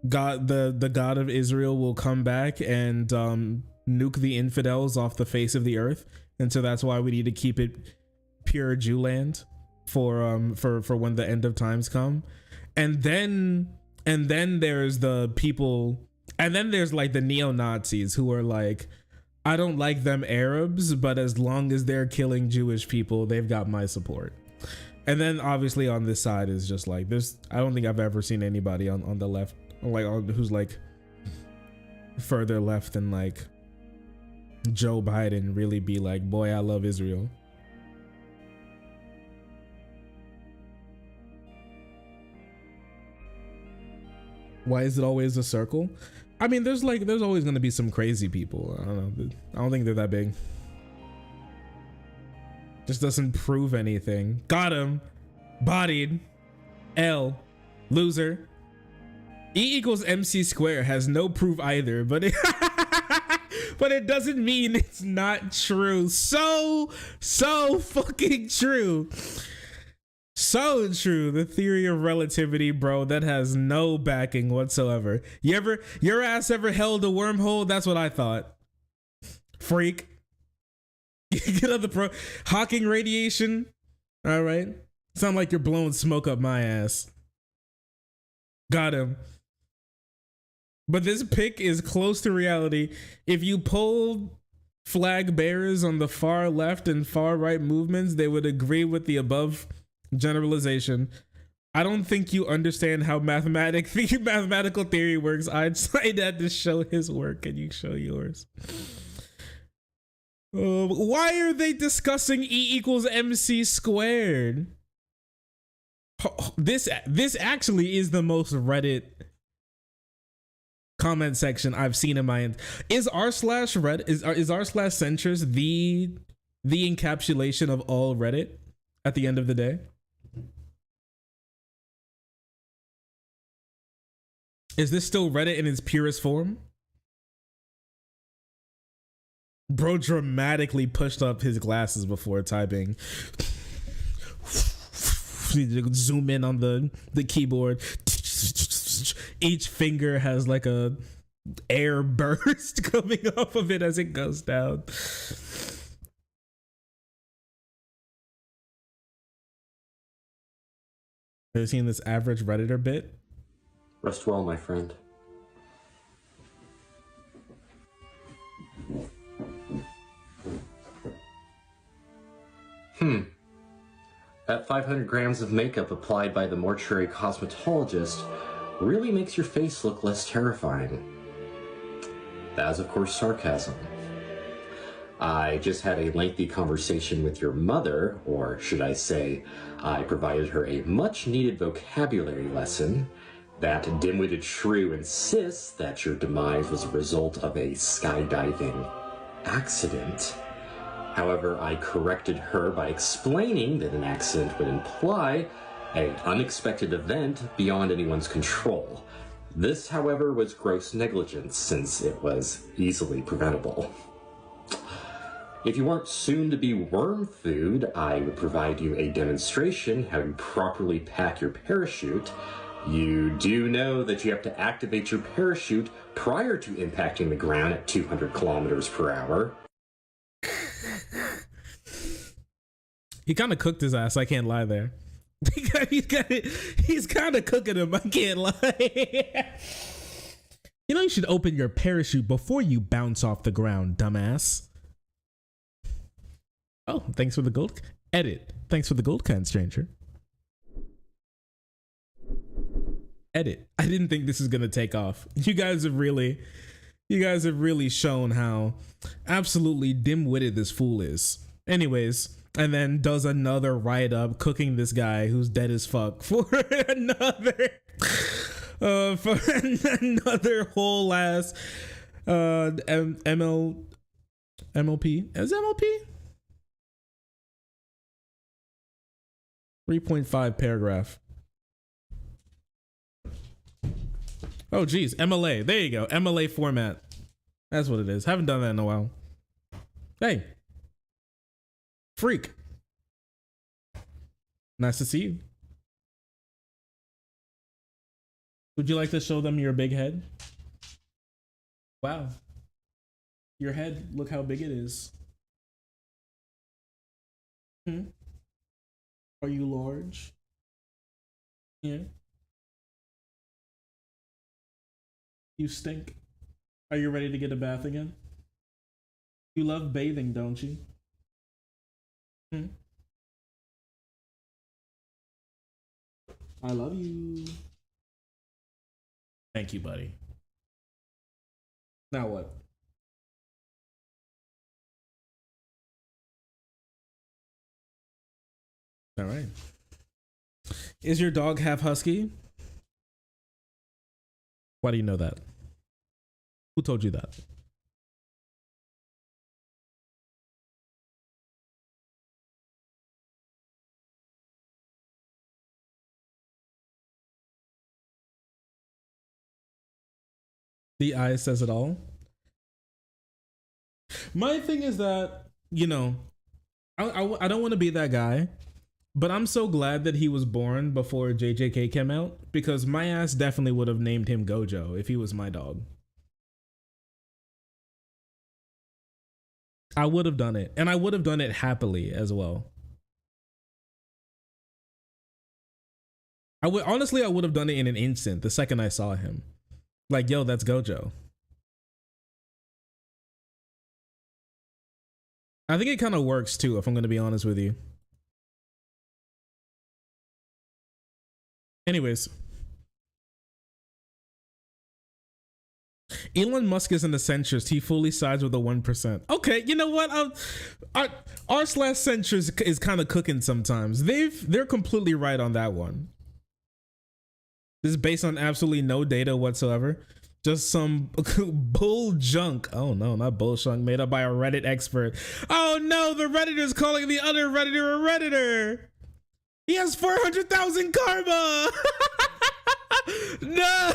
[SPEAKER 1] God, the God of Israel will come back and nuke the infidels off the face of the earth, and so that's why we need to keep it pure Jew land for when the end of times come. And then there's the people, and then there's like the neo-Nazis who are like, I don't like them Arabs, but as long as they're killing Jewish people, they've got my support. And then obviously on this side is just like, I don't think I've ever seen anybody on the left, like who's like further left than like Joe Biden really be like, boy, I love Israel. Why is it always a circle? I mean, there's always going to be some crazy people. I don't know. I don't think they're that big. Just doesn't prove anything. Got him. Bodied. L. Loser. E equals MC square has no proof either, but it but it doesn't mean it's not true. So fucking true. So true. The theory of relativity, bro, that has no backing whatsoever. Your ass ever held a wormhole? That's what I thought. Freak. Get on the pro. Hawking radiation. All right. Sound like you're blowing smoke up my ass. Got him. But this pick is close to reality. If you polled flag bearers on the far left and far right movements, they would agree with the above generalization. I don't think you understand how mathematical theory works. I'd had to show his work. Can you show yours? Why are they discussing E equals MC squared? This actually is the most Reddit comment section I've seen in my is r/centrist the encapsulation of all Reddit at the end of the day? Is this still Reddit in its purest form? Bro dramatically pushed up his glasses before typing. Zoom in on the keyboard. Each finger has like a air burst coming off of it as it goes down. Have you seen this average Redditor bit?
[SPEAKER 12] Rest well, my friend. That 500 grams of makeup applied by the mortuary cosmetologist really makes your face look less terrifying. That is, of course, sarcasm. I just had a lengthy conversation with your mother, or should I say, I provided her a much-needed vocabulary lesson. That dim-witted shrew insists that your demise was a result of a skydiving accident. However, I corrected her by explaining that an accident would imply an unexpected event beyond anyone's control. This, however, was gross negligence since it was easily preventable. If you weren't soon to be worm food, I would provide you a demonstration how to properly pack your parachute. You do know that you have to activate your parachute prior to impacting the ground at 200 kilometers per hour.
[SPEAKER 1] He kind of cooked his ass, I can't lie there. He's kind of cooking him, I can't lie. You know, you should open your parachute before you bounce off the ground, dumbass. Oh, thanks for the gold. Edit. Thanks for the gold kind, stranger. Edit. I didn't think this was gonna take off. You guys have really shown how absolutely dim-witted this fool is. Anyways, and then does another write-up cooking this guy who's dead as fuck for another whole ass MLP. Is MLP? 3.5 paragraph. Oh, geez. MLA. There you go. MLA format. That's what it is. Haven't done that in a while. Hey. Freak. Nice to see you. Would you like to show them your big head? Wow. Your head, look how big it is. Are you large? Yeah. You stink. Are you ready to get a bath again? You love bathing, don't you? I love you. Thank you, buddy. Now what? All right. Is your dog half husky? Why do you know that? Who told you that? The eye says it all. My thing is that, you know, I don't want to be that guy, but I'm so glad that he was born before JJK came out, because my ass definitely would have named him Gojo if he was my dog. I would have done it, and I would have done it happily as well. I would have done it in an instant the second I saw him. Like, yo, that's Gojo. I think it kind of works too, if I'm going to be honest with you. Anyways. Elon Musk isn't a centrist. He fully sides with the 1%. Okay, you know what? R/centrist is kind of cooking sometimes. They're completely right on that one. This is based on absolutely no data whatsoever. Just some bull junk. Oh no, not bull junk made up by a Reddit expert. Oh no, the Redditor's calling the other Redditor a Redditor. He has 400,000 karma. No.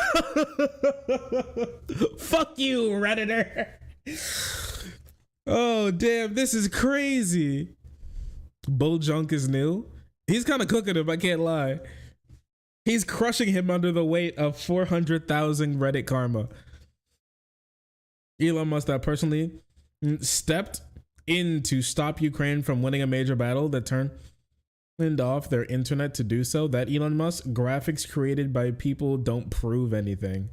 [SPEAKER 1] Fuck you, Redditor. Oh damn, this is crazy. Bull junk is new. He's kind of cooking him, I can't lie. He's crushing him under the weight of 400,000 Reddit karma. Elon Musk that personally stepped in to stop Ukraine from winning a major battle that turned off their internet to do so. That Elon Musk, graphics created by people don't prove anything.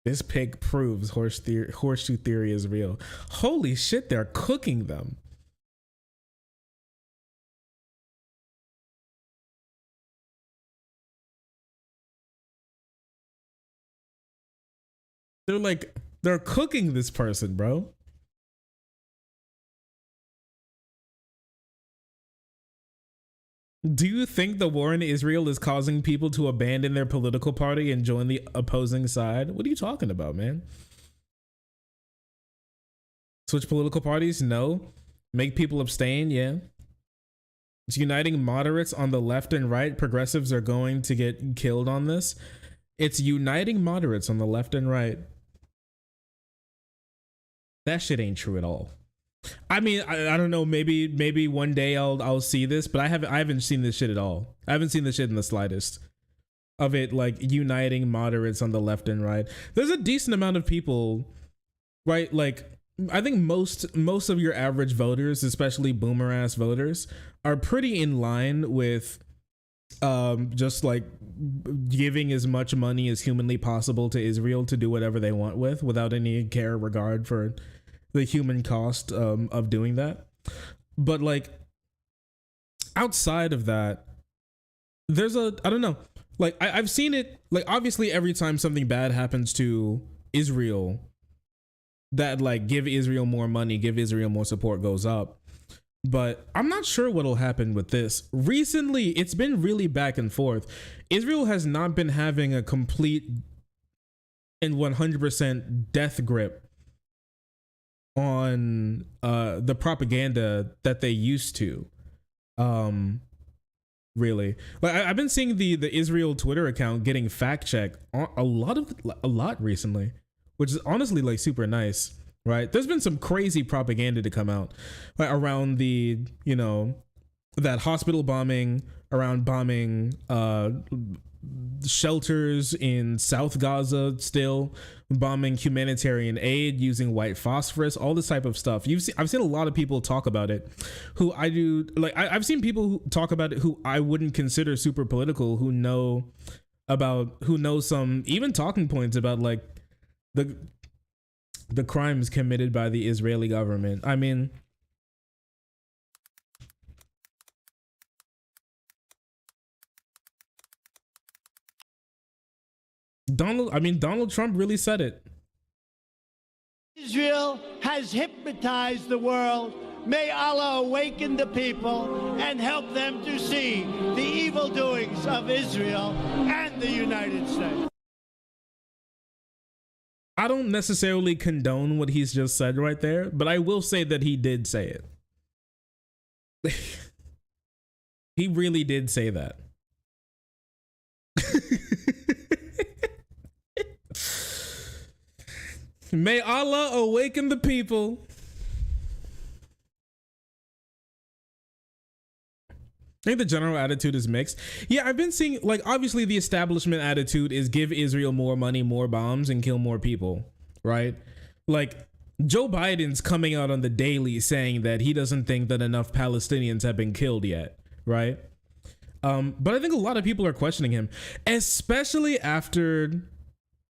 [SPEAKER 1] This pic proves horseshoe theory is real. Holy shit, they're cooking them. They're cooking this person, bro. Do you think the war in Israel is causing people to abandon their political party and join the opposing side? What are you talking about, man? Switch political parties? No. Make people abstain? Yeah. It's uniting moderates on the left and right. Progressives are going to get killed on this. It's uniting moderates on the left and right. That shit ain't true at all. I mean, I don't know. Maybe one day I'll see this, but I haven't seen this shit at all. I haven't seen this shit in the slightest of it, like uniting moderates on the left and right. There's a decent amount of people, right? Like, I think most of your average voters, especially boomer ass voters, are pretty in line with just like giving as much money as humanly possible to Israel to do whatever they want with, without any care or regard for the human cost of doing that. But like outside of that, there's I don't know, like I've seen it, like obviously every time something bad happens to Israel, that like give Israel more money, give Israel more support goes up. But I'm not sure what'll happen with this. Recently, it's been really back and forth. Israel has not been having a complete and 100% death grip on the propaganda that they used to. Really, like I've been seeing the Israel Twitter account getting fact checked a lot recently, which is honestly like super nice, right? There's been some crazy propaganda to come out, like around the, you know, that hospital bombing, around bombing shelters in South Gaza, still bombing humanitarian aid using white phosphorus, all this type of stuff. I've seen a lot of people talk about it who I've seen people who talk about it who I wouldn't consider super political, who know some even talking points about like the crimes committed by the Israeli government. I mean, Donald Trump really said it.
[SPEAKER 13] Israel has hypnotized the world. May Allah awaken the people and help them to see the evil doings of Israel and the United States.
[SPEAKER 1] I don't necessarily condone what he's just said right there, but I will say that he did say it. He really did say that. May Allah awaken the people. I think the general attitude is mixed. Yeah, I've been seeing, like, obviously the establishment attitude is give Israel more money, more bombs, and kill more people, right? Like, Joe Biden's coming out on the daily saying that he doesn't think that enough Palestinians have been killed yet, right? But I think a lot of people are questioning him, especially after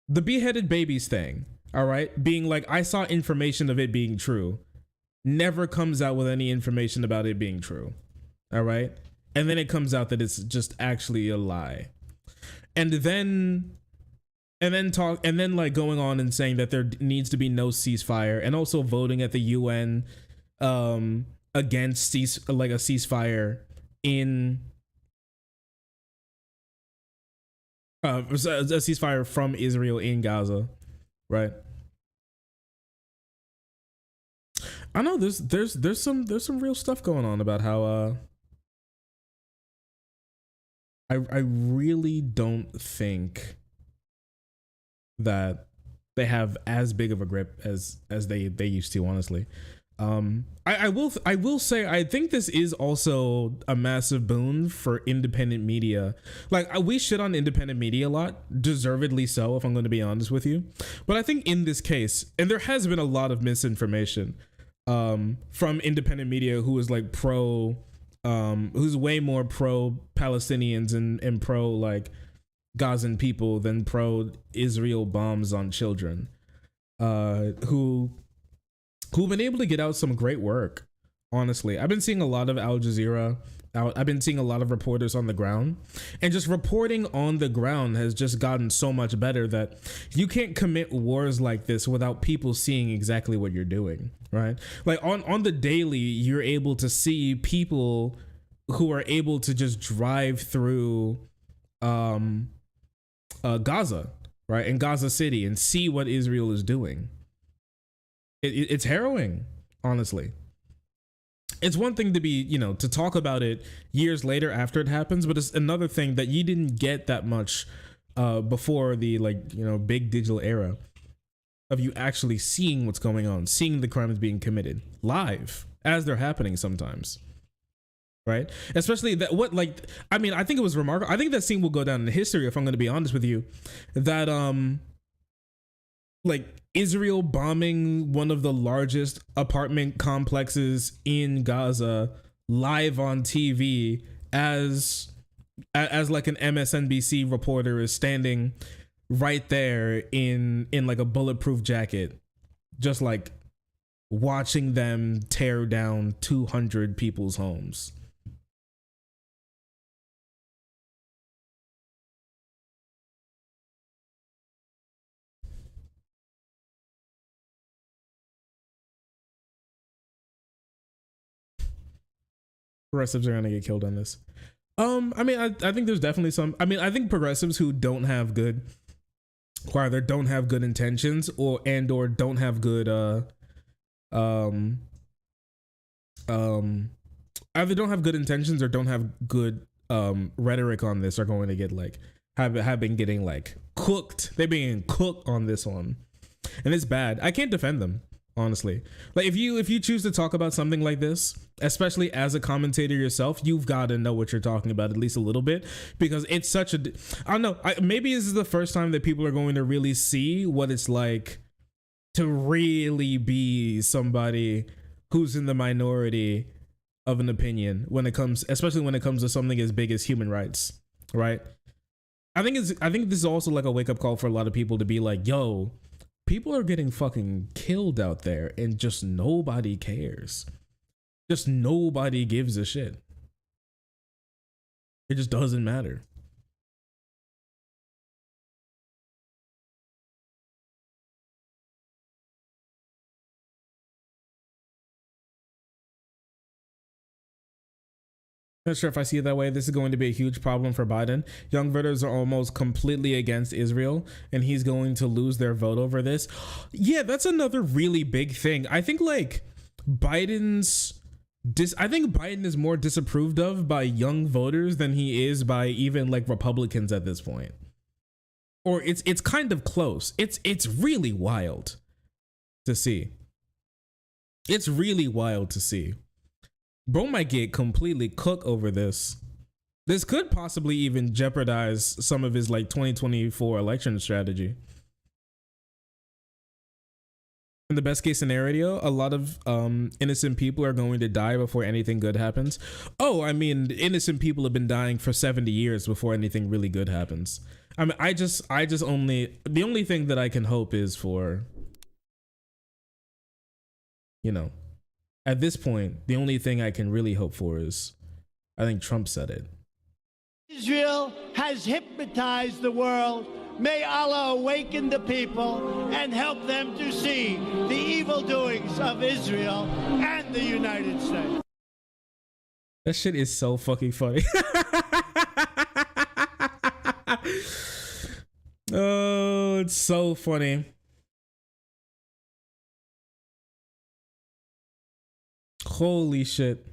[SPEAKER 1] the beheaded babies thing. All right, being like, I saw information of it being true, never comes out with any information about it being true. All right, and then it comes out that it's just actually a lie, and then like going on and saying that there needs to be no ceasefire, and also voting at the UN against a ceasefire in a ceasefire from Israel in Gaza. Right. I know there's some real stuff going on about how I really don't think that they have as big of a grip as they used to, honestly. I will say I think this is also a massive boon for independent media. Like, we shit on independent media a lot, deservedly so, if I'm going to be honest with you. But I think in this case, and there has been a lot of misinformation from independent media who is like who's way more pro Palestinians and pro like Gazan people than pro Israel bombs on children, who've been able to get out some great work. Honestly, I've been seeing a lot of Al Jazeera out. I've been seeing a lot of reporters on the ground, and just reporting on the ground has just gotten so much better that you can't commit wars like this without people seeing exactly what you're doing, right? Like on the daily, you're able to see people who are able to just drive through Gaza, right, in Gaza City, and see what Israel is doing. It's harrowing, honestly. It's one thing to be, to talk about it years later after it happens, but it's another thing that you didn't get that much before the big digital era of you actually seeing what's going on, seeing the crimes being committed live as they're happening sometimes. Right? Especially that I think it was remarkable. I think that scene will go down in history, if I'm going to be honest with you, that Israel bombing one of the largest apartment complexes in Gaza live on TV as like an MSNBC reporter is standing right there in like a bulletproof jacket, just like watching them tear down 200 people's homes. Progressives are gonna get killed on this. I think there's definitely some. I think progressives who don't have good, or either don't have good intentions or don't have good um either don't have good intentions or don't have good rhetoric on this are going to get like have been getting like cooked. They're being cooked on this one, and it's bad. I can't defend them, honestly. Like if you choose to talk about something like this, especially as a commentator yourself, you've got to know what you're talking about at least a little bit, because it's such a I don't know, maybe this is the first time that people are going to really see what it's like to really be somebody who's in the minority of an opinion when it comes, especially when it comes to something as big as human rights, right? I think this is also like a wake-up call for a lot of people to be like, yo, people are getting fucking killed out there and just nobody cares. Just nobody gives a shit. It just doesn't matter. Not sure if I see it that way. This is going to be a huge problem for Biden. Young voters are almost completely against Israel, and he's going to lose their vote over this. Yeah, that's another really big thing. I think like I think Biden is more disapproved of by young voters than he is by even like Republicans at this point. Or it's kind of close. It's really wild to see. It's really wild to see. Bro might get completely cooked over this. This could possibly even jeopardize some of his like 2024 election strategy. In the best case scenario, a lot of innocent people are going to die before anything good happens. Oh, I mean, innocent people have been dying for 70 years before anything really good happens. I mean, the only thing that I can hope is for, you know, at this point, the only thing I can really hope for is, I think Trump said it.
[SPEAKER 13] Israel has hypnotized the world. May Allah awaken the people and help them to see the evil doings of Israel and the United States.
[SPEAKER 1] That shit is so fucking funny. Oh, it's so funny. Holy shit.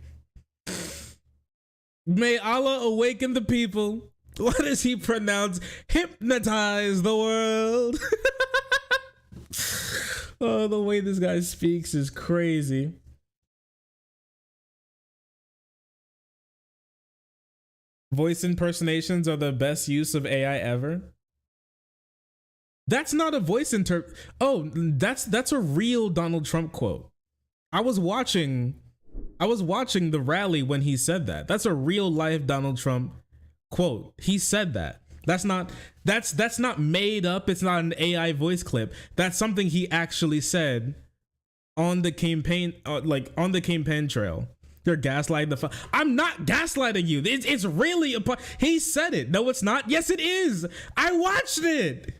[SPEAKER 1] May Allah awaken the people. What does he pronounce? Hypnotize the world. Oh, the way this guy speaks is crazy. Voice impersonations are the best use of AI ever. That's not a voice Oh, that's a real Donald Trump quote. I was watching the rally when he said that. That's a real life Donald Trump quote. He said that. That's not made up. It's not an AI voice clip. That's something he actually said on the campaign, on the campaign trail. You're gaslighting I'm not gaslighting you. It's really he said it. No, it's not. Yes, it is. I watched it.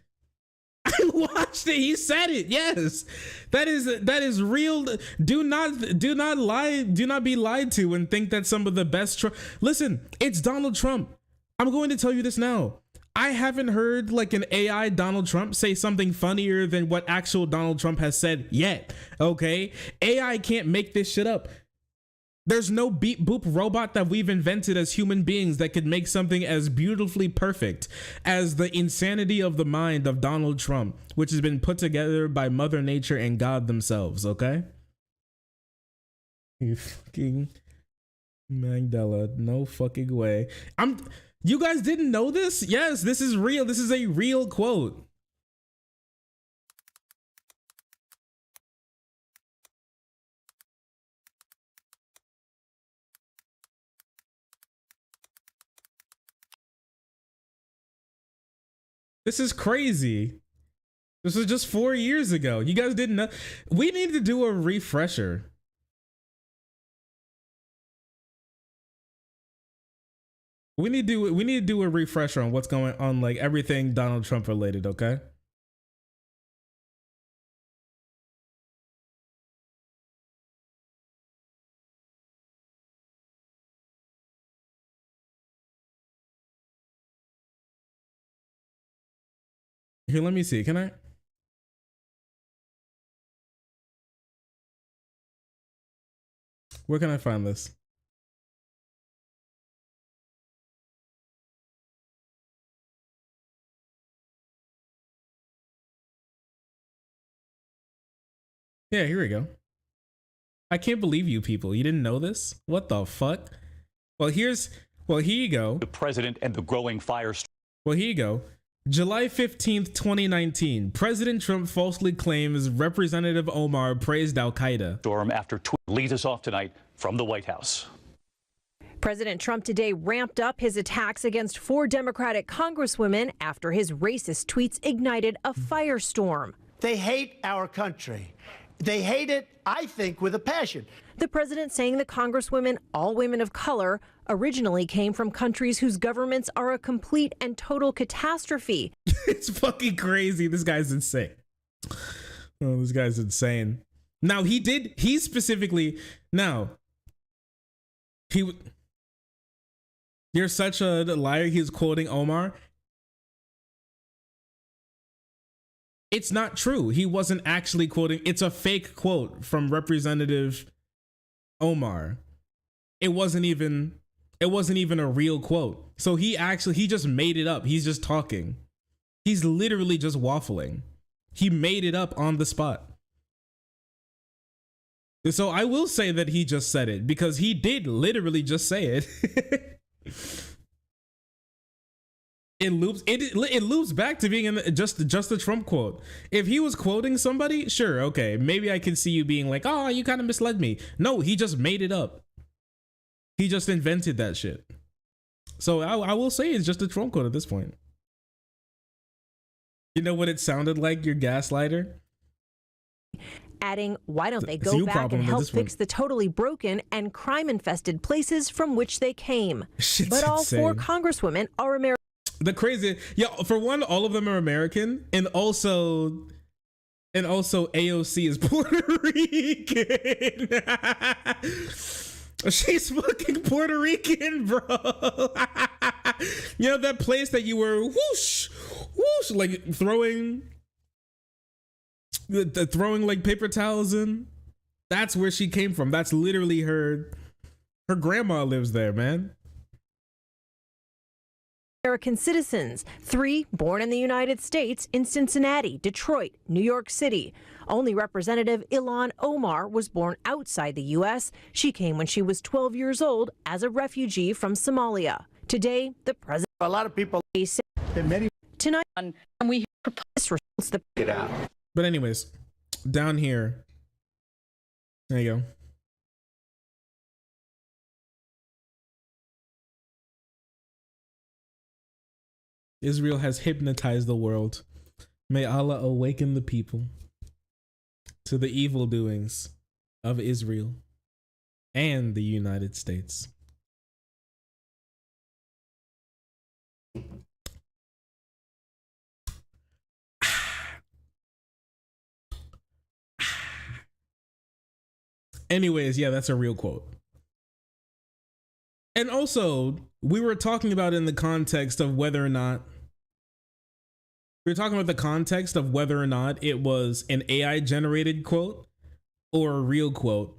[SPEAKER 1] He said it. Yes, that is real. Do not lie. Do not be lied to and think that some of the best. Listen, it's Donald Trump. I'm going to tell you this now. I haven't heard like an AI Donald Trump say something funnier than what actual Donald Trump has said yet. Okay, AI can't make this shit up. There's no beep boop robot that we've invented as human beings that could make something as beautifully perfect as the insanity of the mind of Donald Trump, which has been put together by Mother Nature and God themselves, okay? You fucking Magdala, no fucking way. You guys didn't know this? Yes, this is real. This is a real quote. This is crazy. This was just 4 years ago. You guys didn't know. We need to do a refresher. We need to do a refresher on what's going on, like everything Donald Trump related, okay? Here, let me see. Can I? Where can I find this? Yeah, here we go. I can't believe you people. You didn't know this? What the fuck? Well, here you go.
[SPEAKER 14] The president and the growing firestorm.
[SPEAKER 1] Well, here you go. July 15th, 2019. President Trump falsely claims Representative Omar praised Al-Qaeda.
[SPEAKER 14] Storm after leads us off tonight from the White House.
[SPEAKER 15] President Trump today ramped up his attacks against 4 Democratic congresswomen after his racist tweets ignited a firestorm.
[SPEAKER 13] They hate our country. They hate it, I think, with a passion.
[SPEAKER 15] The president saying the congresswomen, all women of color, originally came from countries whose governments are a complete and total catastrophe.
[SPEAKER 1] It's fucking crazy. This guy's insane. Oh, this guy's insane. Now, he specifically, you're such a liar. He was quoting Omar. It's not true. He wasn't actually quoting. It's a fake quote from Representative Omar. It wasn't even a real quote. So he just made it up. He's just talking. He's literally just waffling. He made it up on the spot. So I will say that he just said it because he did literally just say it. It loops back to being just a Trump quote. If he was quoting somebody, sure, okay, maybe I can see you being like, oh, you kind of misled me. No, he just made it up. He just invented that shit. So I will say it's just a Trump quote at this point. You know what it sounded like, your gaslighter?
[SPEAKER 15] Adding, why don't they go back and help fix the totally broken and crime-infested places from which they came? But all 4 congresswomen are American.
[SPEAKER 1] The crazy, yeah. For one, all of them are American, and also AOC is Puerto Rican. She's fucking Puerto Rican, bro. You know that place that you were whoosh, whoosh, like throwing like paper towels in? That's where she came from. That's literally her grandma lives there, man.
[SPEAKER 15] American citizens, 3 born in the United States in Cincinnati, Detroit, New York City. Only Representative Ilhan Omar was born outside the U.S. She came when she was 12 years old as a refugee from Somalia. Today, the president.
[SPEAKER 13] A lot of people.
[SPEAKER 15] Tonight, and we propose the.
[SPEAKER 13] Get out.
[SPEAKER 1] But anyways, down here. There you go. Israel has hypnotized the world. May Allah awaken the people to the evil doings of Israel and the United States. Anyways, yeah, that's a real quote. And also, we were talking about in the context of whether or not it was an AI generated quote or a real quote.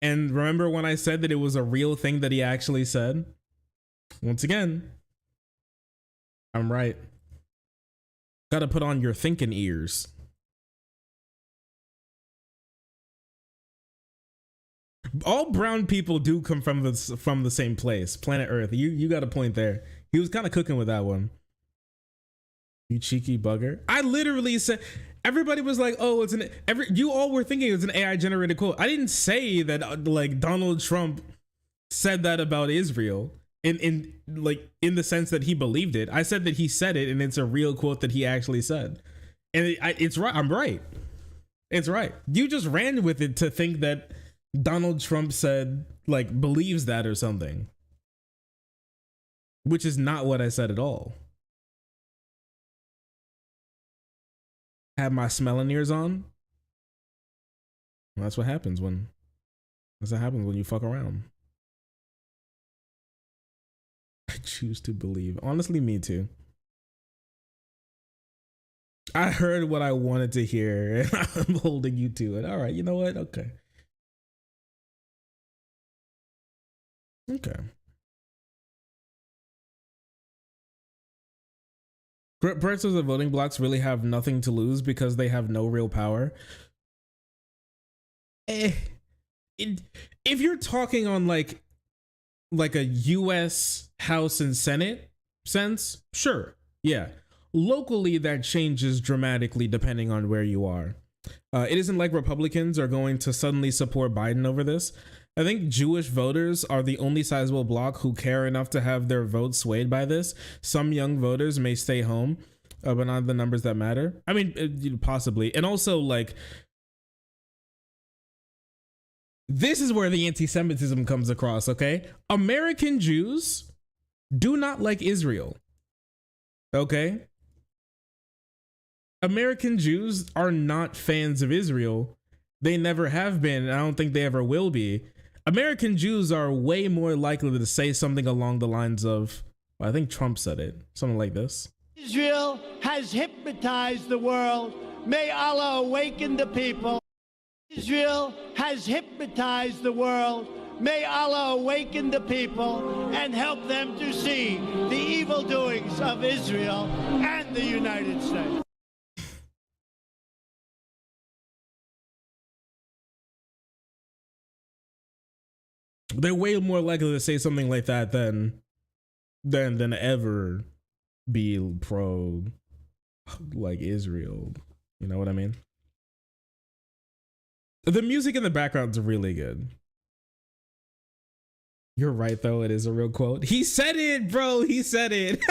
[SPEAKER 1] And remember when I said that it was a real thing that he actually said? Once again, I'm right. Gotta put on your thinking ears. All brown people do come from the same place, planet Earth. You got a point there. He was kind of cooking with that one. You cheeky bugger. I literally said, everybody was like, oh, you all were thinking it was an AI generated quote. I didn't say that like Donald Trump said that about Israel in the sense that he believed it. I said that he said it and it's a real quote that he actually said. And it's right. I'm right. It's right. You just ran with it to think that Donald Trump said, like, believes that or something, which is not what I said at all. Have my smelling ears on. Well, that's what happens when you fuck around. I choose to believe. Honestly, me too. I heard what I wanted to hear and I'm holding you to it. All right, you know what? Okay. Okay. Progressives of voting blocks really have nothing to lose because they have no real power. If you're talking on like a US House and Senate sense, sure, yeah. Locally, that changes dramatically depending on where you are. It isn't like Republicans are going to suddenly support Biden over this. I think Jewish voters are the only sizable bloc who care enough to have their votes swayed by this. Some young voters may stay home, but not the numbers that matter. I mean, possibly. And also, like, this is where the anti-Semitism comes across, okay? American Jews do not like Israel, okay? American Jews are not fans of Israel. They never have been, and I don't think they ever will be. American Jews are way more likely to say something along the lines of, well, I think Trump said it, something like this.
[SPEAKER 13] Israel has hypnotized the world. May Allah awaken the people. Israel has hypnotized the world. May Allah awaken the people and help them to see the evil doings of Israel and the United States.
[SPEAKER 1] They're way more likely to say something like that than ever be pro like Israel. You know what I mean? The music in the background's really good. You're right, though. It is a real quote. He said it, bro. He said it.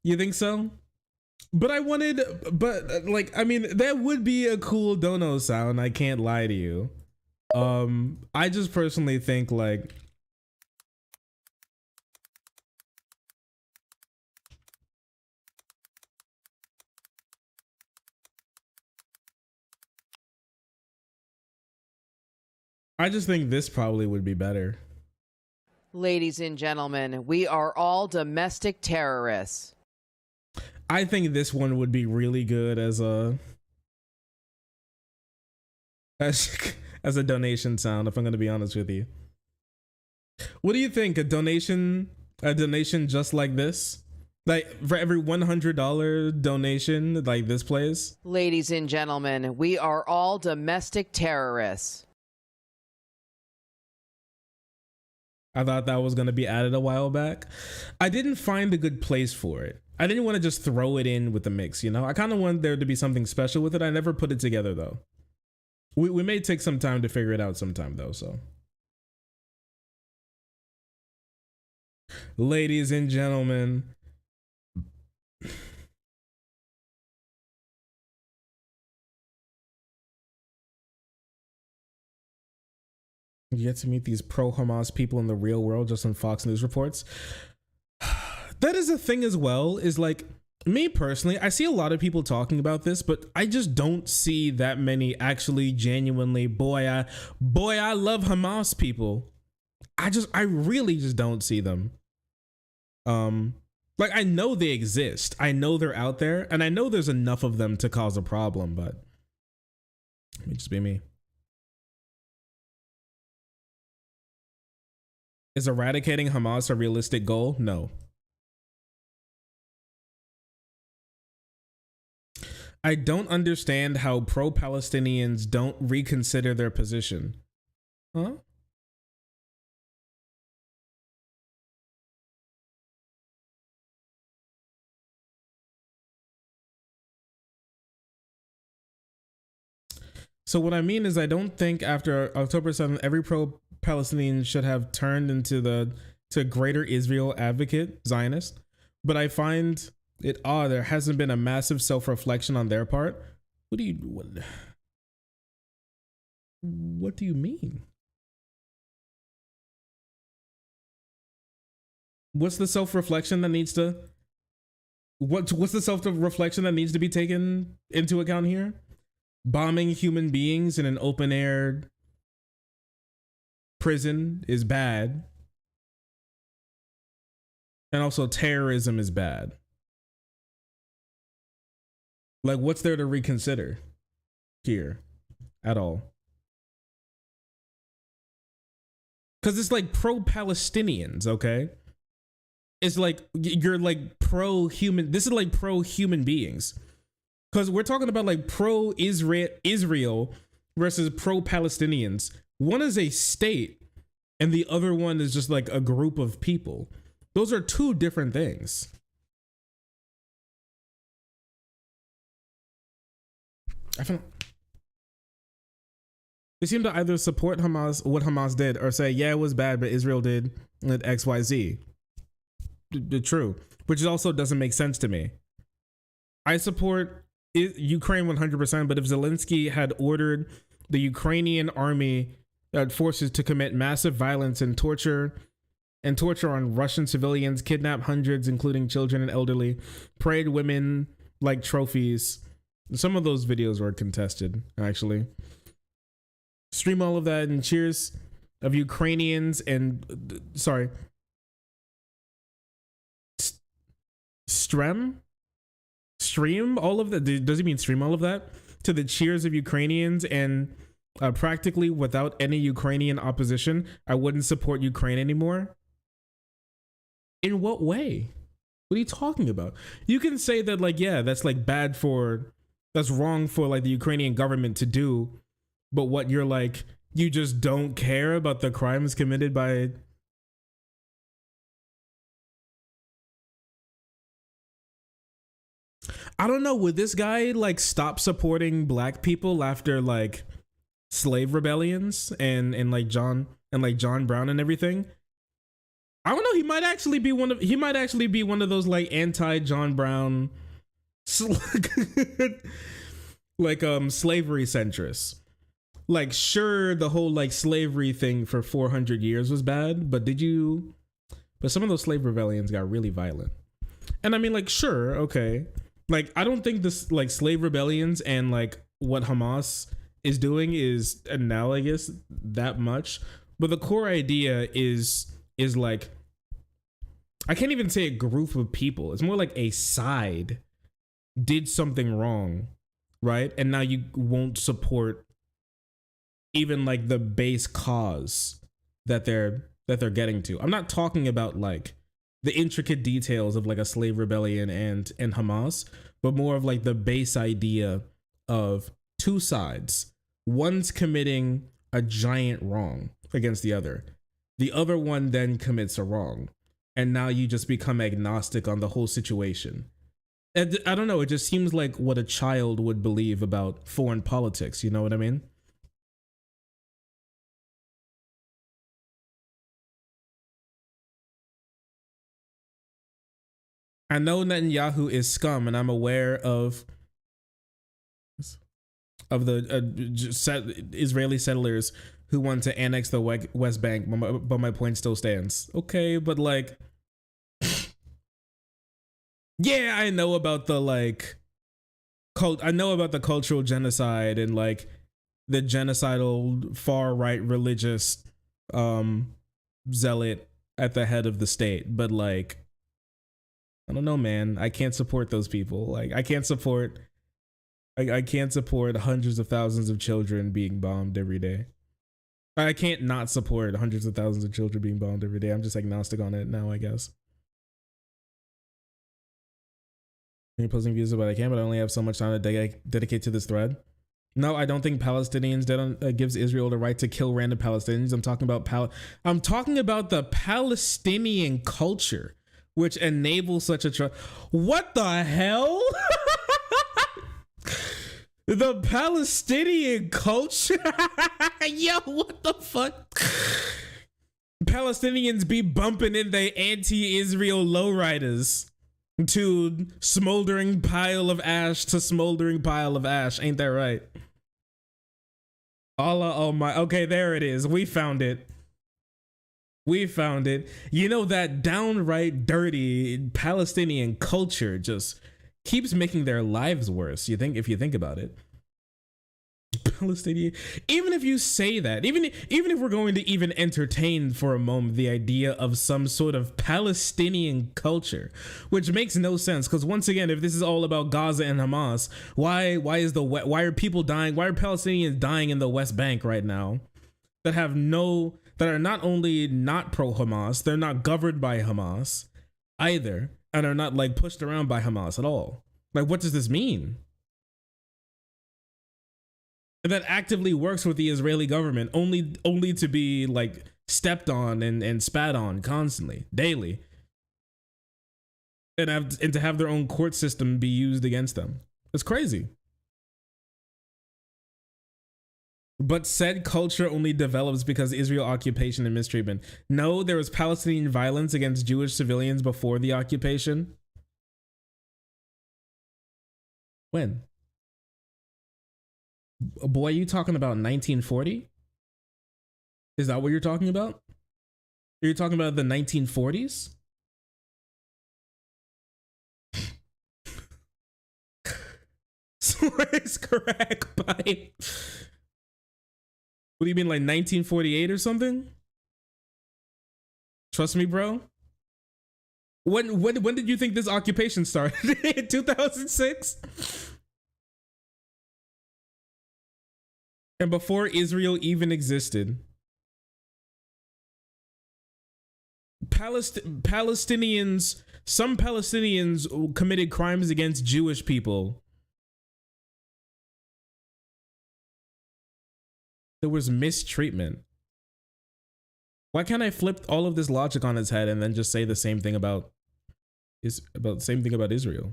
[SPEAKER 1] You think so? But I mean, that would be a cool dono sound. I can't lie to you. I just personally think like, I just think this probably would be better.
[SPEAKER 16] Ladies and gentlemen, we are all domestic terrorists.
[SPEAKER 1] I think this one would be really good as a donation sound, if I'm going to be honest with you. What do you think? A donation just like this? Like for every $100 donation like this plays?
[SPEAKER 16] Ladies and gentlemen, we are all domestic terrorists.
[SPEAKER 1] I thought that was going to be added a while back. I didn't find a good place for it. I didn't want to just throw it in with the mix, you know? I kind of wanted there to be something special with it. I never put it together, though. We may take some time to figure it out sometime, though, so. Ladies and gentlemen. You get to meet these pro-Hamas people in the real world just on Fox News reports. That is a thing as well, is like, me personally, I see a lot of people talking about this, but I just don't see that many actually genuinely, boy, I love Hamas people. I really just don't see them. Like, I know they exist. I know they're out there, and I know there's enough of them to cause a problem, but it may just be me. Is eradicating Hamas a realistic goal? No. I don't understand how pro-Palestinians don't reconsider their position. Huh? So what I mean is I don't think after October 7th, every pro-Palestinian should have turned into to greater Israel advocate, Zionist. But I find it odd there hasn't been a massive self-reflection on their part. What do you mean? What's the self-reflection that needs to what's the self-reflection that needs to be taken into account here? Bombing human beings in an open air prison is bad. And also terrorism is bad. Like, what's there to reconsider here at all? Because it's like pro-Palestinians, okay? It's like you're like pro-human. This is like pro-human beings. Because we're talking about like pro-Israel versus pro-Palestinians. One is a state and the other one is just like a group of people. Those are two different things. I feel they seem to either support Hamas, what Hamas did, or say, yeah, it was bad, but Israel did XYZ. True. Which also doesn't make sense to me. I support Ukraine 100%, but if Zelensky had ordered the Ukrainian army forces to commit massive violence and torture on Russian civilians, kidnap hundreds, including children and elderly, parade women like trophies. Some of those videos were contested, actually. Stream all of that and cheers of Ukrainians and, sorry. Stream all of that? Does he mean stream all of that? To the cheers of Ukrainians and practically without any Ukrainian opposition, I wouldn't support Ukraine anymore. In what way? What are you talking about? You can say that like, yeah, that's like bad for, that's wrong for like the Ukrainian government to do. But what you're like, you just don't care about the crimes committed by. I don't know. Would this guy like stop supporting black people after like slave rebellions and like John Brown and everything? I don't know. He might actually be one of those like anti-John Brown like slavery centrists. Like, sure, the whole like slavery thing for 400 years was bad, but some of those slave rebellions got really violent. And I mean, like, sure, okay. Like, I don't think this like slave rebellions and like what Hamas is doing is analogous that much, but the core idea is like, I can't even say a group of people. It's more like a side did something wrong, right? And now you won't support even like the base cause that they're getting to. I'm not talking about like the intricate details of like a slave rebellion and Hamas, but more of like the base idea of two sides. One's committing a giant wrong against the other. The other one then commits a wrong. And now you just become agnostic on the whole situation. And I don't know, it just seems like what a child would believe about foreign politics, you know what I mean? I know Netanyahu is scum, and I'm aware of the Israeli settlers who want to annex the West Bank, but my point still stands. Okay, but like, yeah, I know about the like I know about the cultural genocide and like the genocidal far right religious zealot at the head of the state, but like, I don't know, man. I can't support those people. Like, I can't support hundreds of thousands of children being bombed every day. I can't not support hundreds of thousands of children being bombed every day. I'm just agnostic on it now, I guess. I'm posting views about I can, but I only have so much time to dedicate to this thread. No, I don't think Palestinians gives Israel the right to kill random Palestinians. I'm talking about the Palestinian culture, which enables such a what the hell? The Palestinian culture? Yo, what the fuck? Palestinians be bumping in the anti-Israel lowriders to smoldering pile of ash to smoldering pile of ash. Ain't that right? Allah, oh my. Okay, there it is. We found it. We found it. You know, that downright dirty Palestinian culture just keeps making their lives worse. If you think about it. Palestinian, even if you say that, even if we're going to even entertain for a moment the idea of some sort of Palestinian culture, which makes no sense, because once again, if this is all about Gaza and Hamas, why are people dying? Why are Palestinians dying in the West Bank right now that are not only not pro Hamas, they're not governed by Hamas either, and are not like pushed around by Hamas at all? Like, what does this mean? That actively works with the Israeli government only to be like stepped on and spat on constantly, daily, and to have their own court system be used against them. It's crazy. But said culture only develops because Israel occupation and mistreatment. No, there was Palestinian violence against Jewish civilians before the occupation. When? Boy, you talking about 1940? Is that what you're talking about? Are you talking about the 1940s? Slice crack pipe. What do you mean, like 1948 or something? Trust me, bro. When did you think this occupation started? In 2006? And before Israel even existed. Palestinians, some Palestinians committed crimes against Jewish people. There was mistreatment. Why can't I flip all of this logic on its head and then just say the same thing about Israel?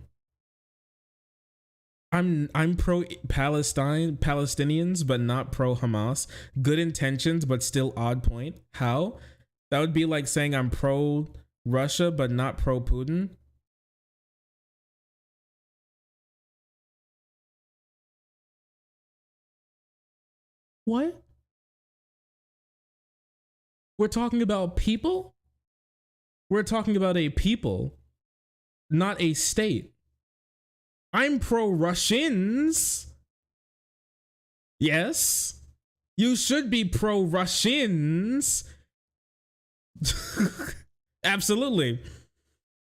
[SPEAKER 1] I'm pro Palestinians, but not pro Hamas. Good intentions, but still odd point. How? That would be like saying I'm pro Russia, but not pro Putin. What? We're talking about people? We're talking about a people, not a state. I'm pro-Russians. Yes. You should be pro-Russians. Absolutely.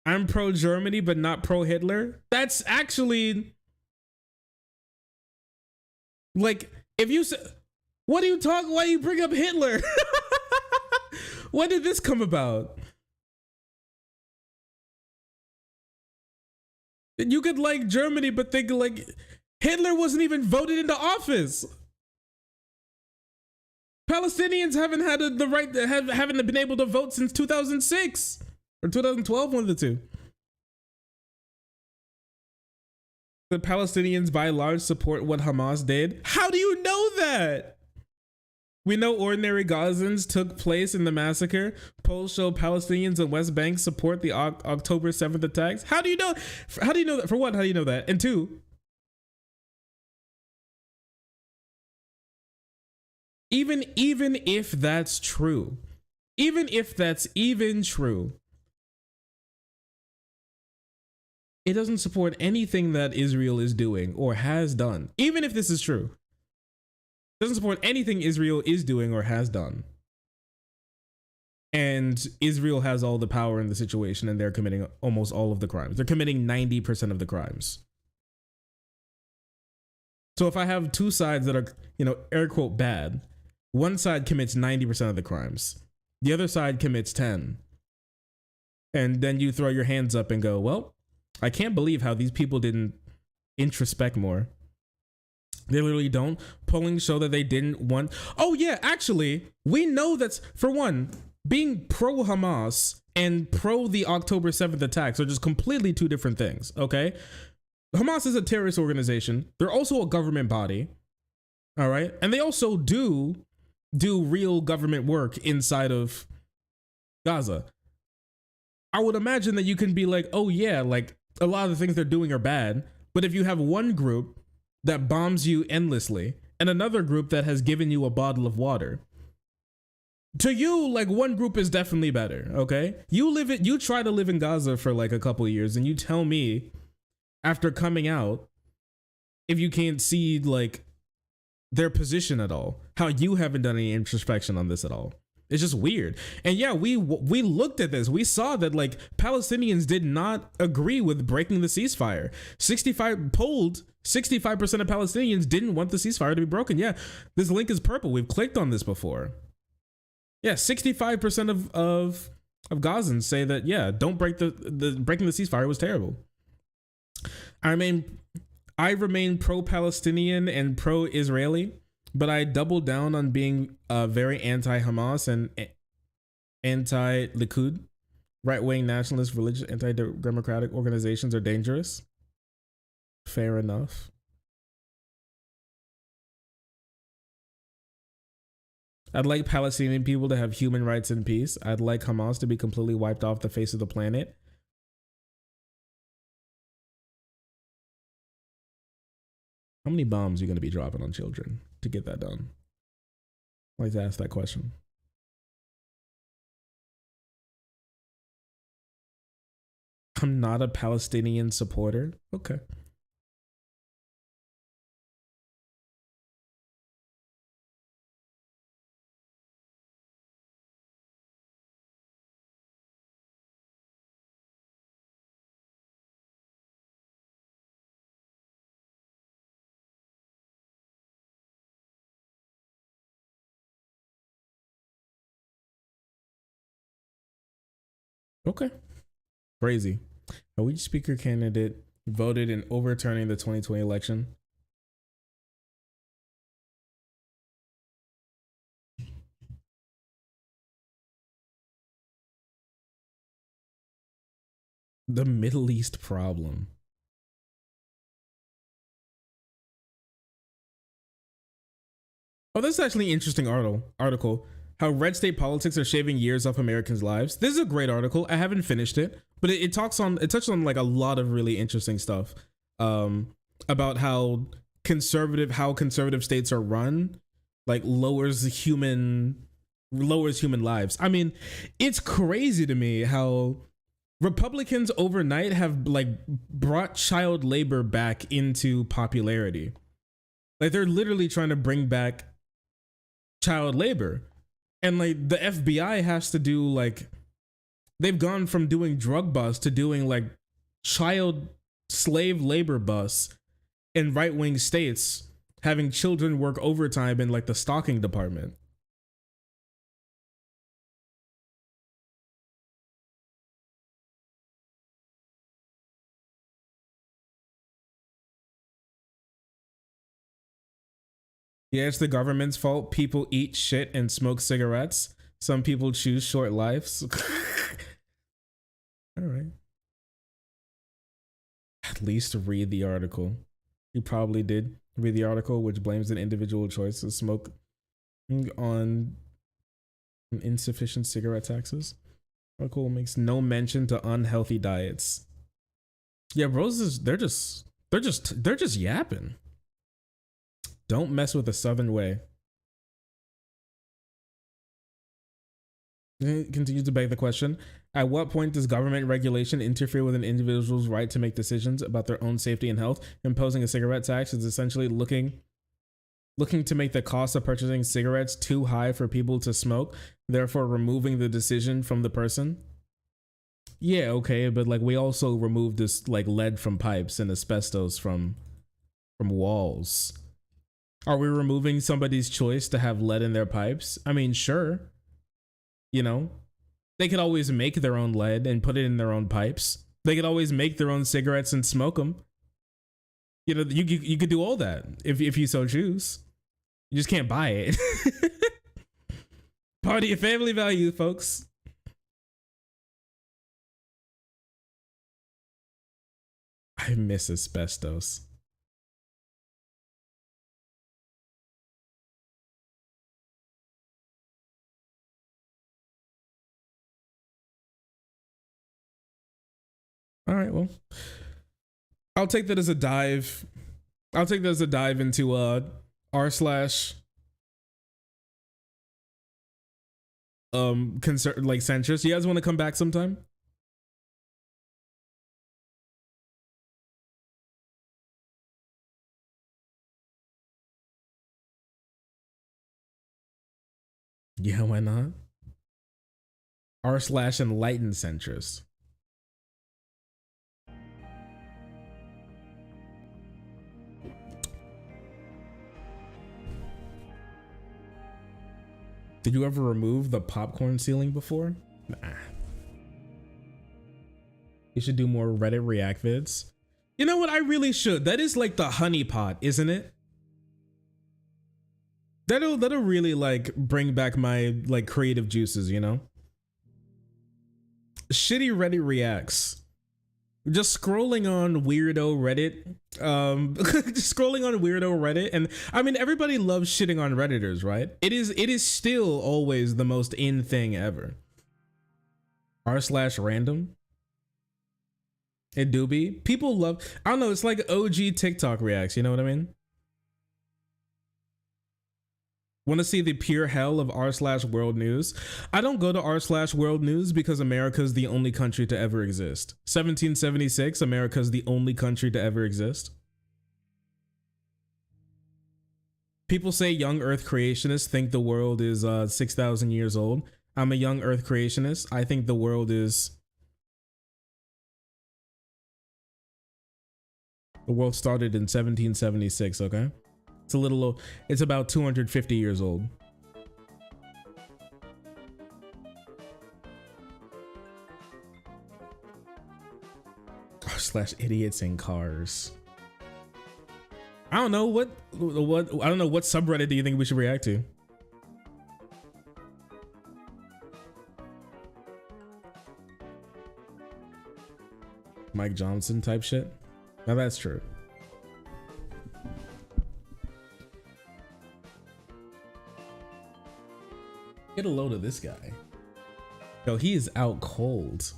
[SPEAKER 1] I'm pro-Germany, but not pro-Hitler. That's actually... like, if you say... What are you talking? Why do you bring up Hitler? When did this come about? You could like Germany, but think like Hitler wasn't even voted into office. Palestinians haven't had the right, haven't been able to vote since 2006 or 2012, one of the two. The Palestinians by and large support what Hamas did. How do you know that? We know ordinary Gazans took place in the massacre. Polls show Palestinians in West Bank support the October 7th attacks. How do you know? How do you know that? For one, how do you know that? And two, even if that's true, even if that's even true, it doesn't support anything that Israel is doing or has done. Even if this is true. Doesn't support anything Israel is doing or has done. And Israel has all the power in the situation, and they're committing almost all of the crimes. They're committing 90% of the crimes. So if I have two sides that are, you know, air quote bad, one side commits 90% of the crimes. The other side commits 10. And then you throw your hands up and go, well, I can't believe how these people didn't introspect more. They literally don't. Pollings show that they didn't want. Oh yeah, actually, we know that's, for one, being pro Hamas and pro the October 7th attacks are just completely two different things. Okay, Hamas is a terrorist organization. They're also a government body. All right, and they also do real government work inside of Gaza. I would imagine that you can be like, oh yeah, like a lot of the things they're doing are bad, but if you have one group that bombs you endlessly and another group that has given you a bottle of water, to you, like, one group is definitely better. Okay, you try to live in Gaza for like a couple of years, and you tell me after coming out, if you can't see like their position at all, how you haven't done any introspection on this at all. It's just weird. And yeah, we looked at this. We saw that like Palestinians did not agree with breaking the ceasefire. 65% of Palestinians didn't want the ceasefire to be broken. Yeah, this link is purple. We've clicked on this before. Yeah, 65% of Gazans say that, yeah, don't break the breaking the ceasefire was terrible. I remain pro-Palestinian and pro-Israeli, but I double down on being very anti-Hamas and anti-Likud. Right-wing nationalist, religious, anti-democratic organizations are dangerous. Fair enough. I'd like Palestinian people to have human rights and peace. I'd like Hamas to be completely wiped off the face of the planet. How many bombs are you going to be dropping on children to get that done? I'd like to ask that question. I'm not a Palestinian supporter. Okay. Okay. Crazy. A weak speaker candidate voted in overturning the 2020 election. The Middle East problem. Oh, this is actually an interesting article. How red state politics are shaving years off Americans' lives. This is a great article. I haven't finished it, but it touched on like a lot of really interesting stuff about how conservative states are run, like lowers human lives. I mean, it's crazy to me how Republicans overnight have like brought child labor back into popularity. Like they're literally trying to bring back child labor. And like the FBI has to do like, they've gone from doing drug busts to doing like child slave labor busts in right-wing states, having children work overtime in like the stocking department. Yeah, it's the government's fault. People eat shit and smoke cigarettes. Some people choose short lives. All right. At least read the article. You probably did read the article, which blames an individual choice to smoke on insufficient cigarette taxes. Article makes no mention to unhealthy diets. Yeah, bros, they're just yapping. Don't mess with the Southern way. It continues to beg the question, at what point does government regulation interfere with an individual's right to make decisions about their own safety and health? Imposing a cigarette tax is essentially looking to make the cost of purchasing cigarettes too high for people to smoke, therefore removing the decision from the person. Yeah, okay, but like we also removed this like lead from pipes and asbestos from walls. Are we removing somebody's choice to have lead in their pipes? I mean, sure. You know, they could always make their own lead and put it in their own pipes. They could always make their own cigarettes and smoke them. You know, you could do all that if you so choose. You just can't buy it. Part of your family value, folks. I miss asbestos. All right, well, I'll take that as a dive. I'll take that as a dive into r/, like centrist. You guys want to come back sometime? Yeah, why not? r/enlightened centrist. Did you ever remove the popcorn ceiling before? Nah. You should do more Reddit react vids. You know what? I really should. That is like the honeypot, isn't it? That'll really like bring back my like creative juices, you know? Shitty Reddit reacts. Just scrolling on weirdo Reddit. Just scrolling on weirdo Reddit. And I mean, everybody loves shitting on Redditors, right? It is still always the most in thing ever. r/random. It do be. People love, I don't know, it's like OG TikTok reacts, you know what I mean? Want to see the pure hell of r/world news? I don't go to r/world news because America's the only country to ever exist. 1776, America's the only country to ever exist. People say young earth creationists think the world is 6,000 years old. I'm a young earth creationist. I think the world is... The world started in 1776, okay? It's a little, it's about 250 years old. /idiots in cars. I don't know what I don't know what subreddit do you think we should react to? Mike Johnson type shit. Now that's true. Get a load of this guy. Yo, he is out cold.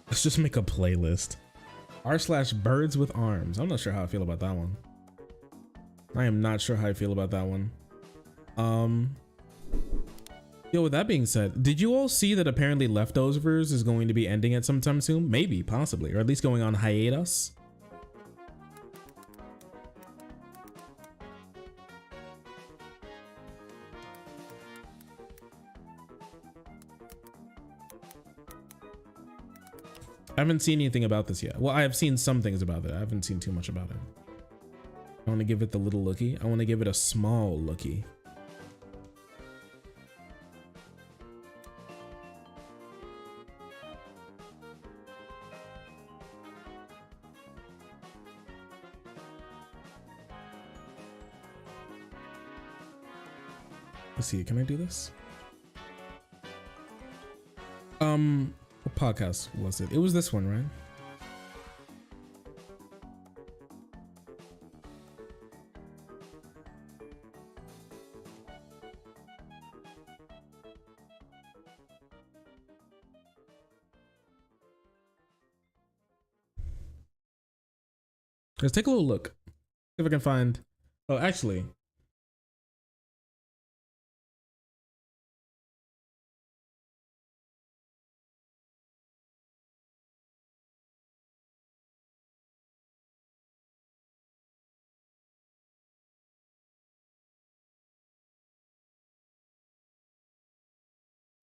[SPEAKER 1] Let's just make a playlist. r/birds with arms. I'm not sure how I feel about that one. I am not sure how I feel about that one. Yo, with that being said, did you all see that apparently Leftovers is going to be ending at some time soon? Maybe, possibly, or at least going on hiatus. I haven't seen anything about this yet. Well, I have seen some things about it. I haven't seen too much about it. I want to give it the little lookie. I want to give it a small lookie. Let's see, can I do this? What podcast was it? It was this one, right? Let's take a little look. See if I can find. Oh, actually.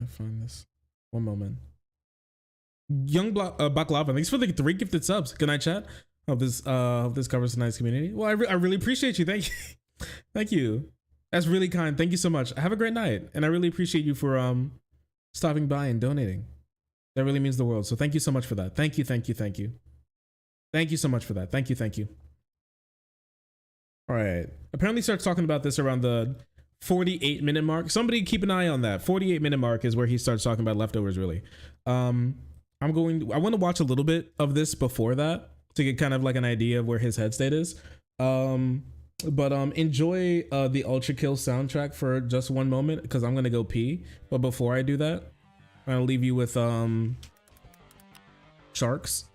[SPEAKER 1] I find this. One moment. Young Baklava, thanks for the 3 gifted subs. Good night, chat. Hope this covers tonight's community. Well, I really appreciate you. Thank you. Thank you. That's really kind. Thank you so much. Have a great night, and I really appreciate you for stopping by and donating. That really means the world. So thank you so much for that. Thank you. Thank you. Thank you. Thank you so much for that. Thank you. Thank you. All right. Apparently starts talking about this around the 48-minute mark. Somebody keep an eye on that. 48-minute mark is where he starts talking about Leftovers, really. I want to watch a little bit of this before that to get kind of like an idea of where his head state is. But enjoy the Ultra Kill soundtrack for just one moment, because I'm gonna go pee. But before I do that, I'm gonna leave you with Sharks.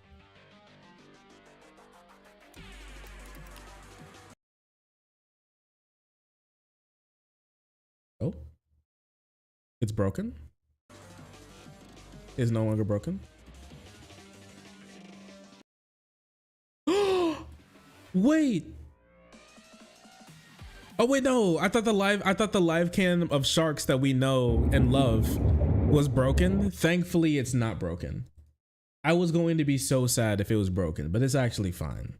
[SPEAKER 1] Oh, it's broken. It's no longer broken. Wait. Oh wait, no. I thought the live cam of sharks that we know and love was broken. Thankfully, it's not broken. I was going to be so sad if it was broken, but it's actually fine.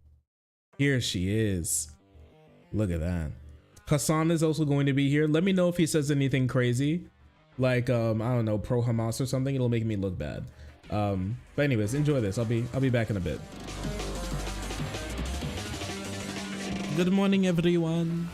[SPEAKER 1] Here she is. Look at that. Hasan is also going to be here. Let me know if he says anything crazy, like I don't know, pro Hamas or something. It'll make me look bad. But anyways, enjoy this. I'll be back in a bit. Good morning, everyone.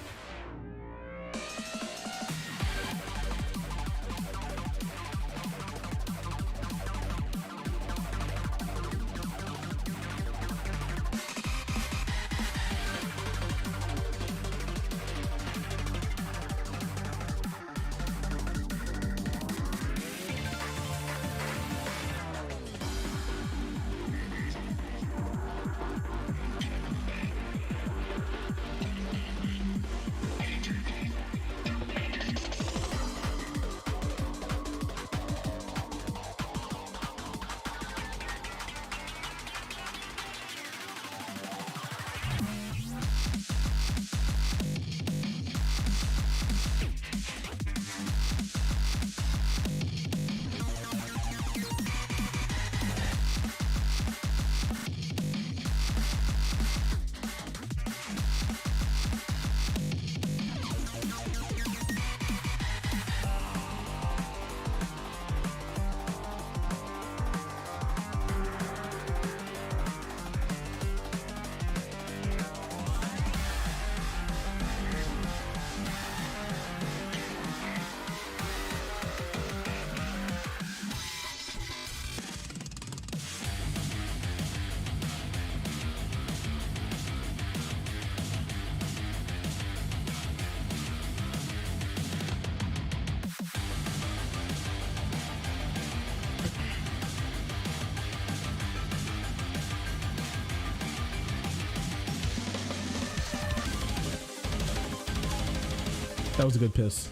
[SPEAKER 1] That was a good piss.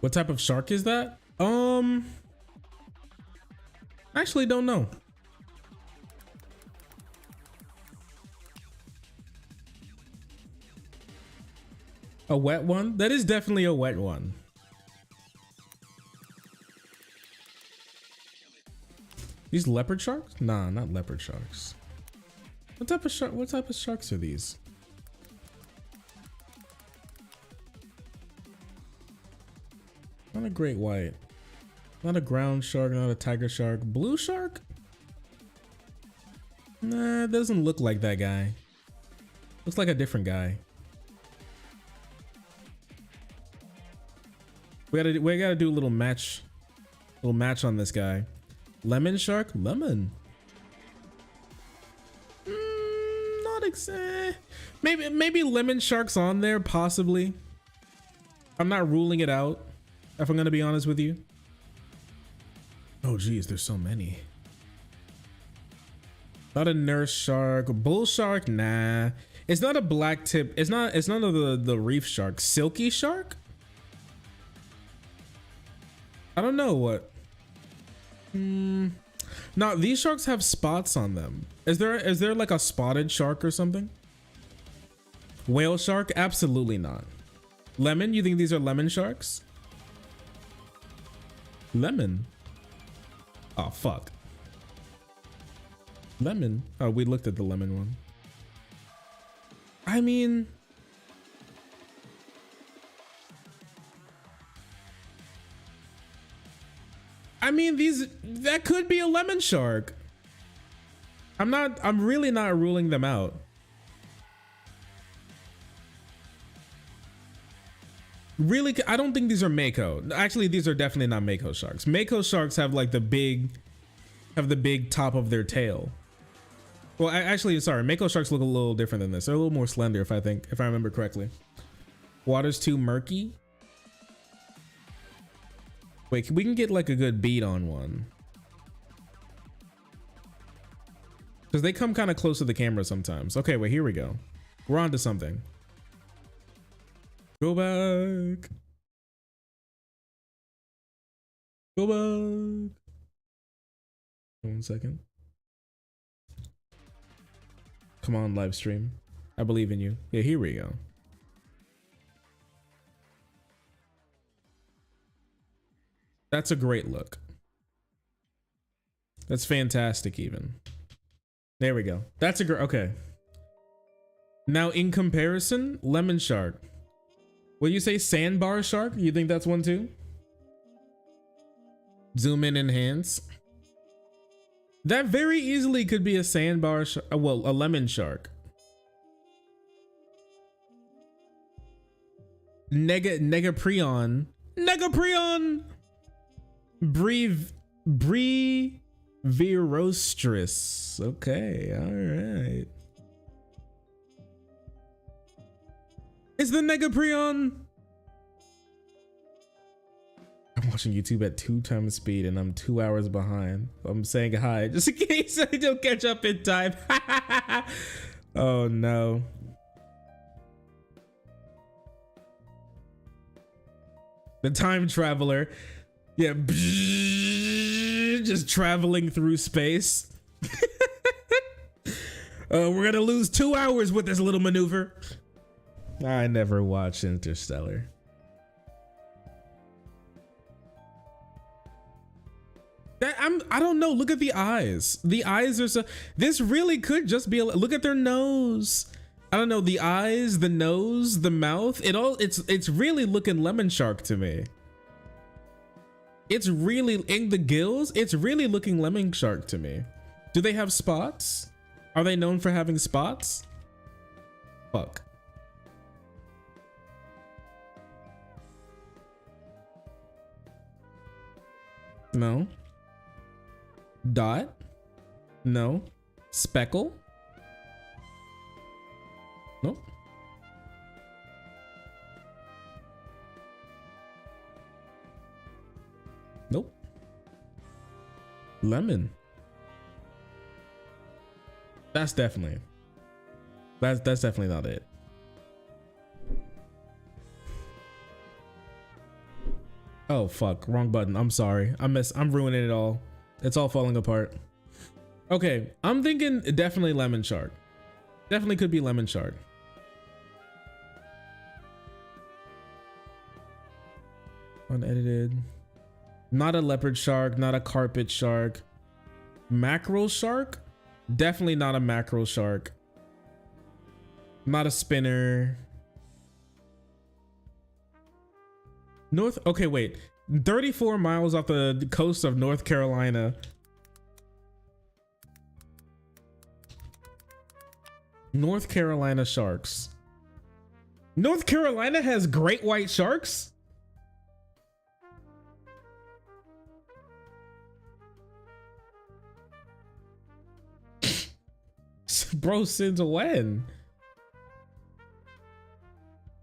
[SPEAKER 1] What type of shark is that? Actually don't know. A wet one? That is definitely a wet one. These leopard sharks? Nah, not leopard sharks. What type of sharks are these? Not a great white. Not a ground shark, not a tiger shark. Blue shark? Nah, it doesn't look like that guy. Looks like a different guy. We gotta do a little match on this guy. Lemon shark? Lemon. Not exact. Maybe lemon shark's on there, possibly. I'm not ruling it out, if I'm gonna be honest with you. Oh geez, there's so many. Not a nurse shark. Bull shark? Nah. It's not a black tip. It's none of the reef shark. Silky shark? I don't know what. No, these sharks have spots on them. Is there like a spotted shark or something? Whale shark? Absolutely not. Lemon? You think these are lemon sharks? Lemon? Oh, fuck. Lemon? Oh, we looked at the lemon one. I mean... that could be a lemon shark. I'm really not ruling them out. Really, I don't think these are Mako. Actually, these are definitely not Mako sharks. Mako sharks have like the big top of their tail. Well, actually, sorry, Mako sharks look a little different than this. They're a little more slender, if I remember correctly. Water's too murky. Wait, we can get like a good beat on one. Because they come kind of close to the camera sometimes. Okay, wait, here we go. We're on to something. Go back. Go back. 1 second. Come on, live stream. I believe in you. Yeah, here we go. That's a great look. That's fantastic even. There we go. That's a great, okay. Now in comparison, lemon shark. Will you say sandbar shark? You think that's one too? Zoom in, enhance. That very easily could be a sandbar shark. Well, a lemon shark. Negaprion. Brevirostris. Okay, alright. It's the Negaprion. I'm watching YouTube at 2 times speed and I'm 2 hours behind. I'm saying hi just in case I don't catch up in time. Oh no. The time traveler. Yeah, just traveling through space. We're gonna lose 2 hours with this little maneuver. I never watched Interstellar. I don't know. Look at the eyes. The eyes are so. This really could just be. Look at their nose. I don't know. The eyes, the nose, the mouth. It's really looking lemon shark to me. It's really in the gills. It's really looking lemon shark to me. Do they have spots? Are they known for having spots? Fuck. No. Dot? No. Speckle? Nope. Nope. Lemon. That's definitely not it. Oh fuck, wrong button. I'm sorry. I'm ruining it all. It's all falling apart. Okay, I'm thinking definitely lemon shark. Definitely could be lemon shark. Unedited. Not a leopard shark, not a carpet shark. Mackerel shark? Definitely not a mackerel shark. Not a spinner. Okay, wait. 34 miles off the coast of North Carolina. North Carolina sharks. North Carolina has great white sharks? Bro, since when?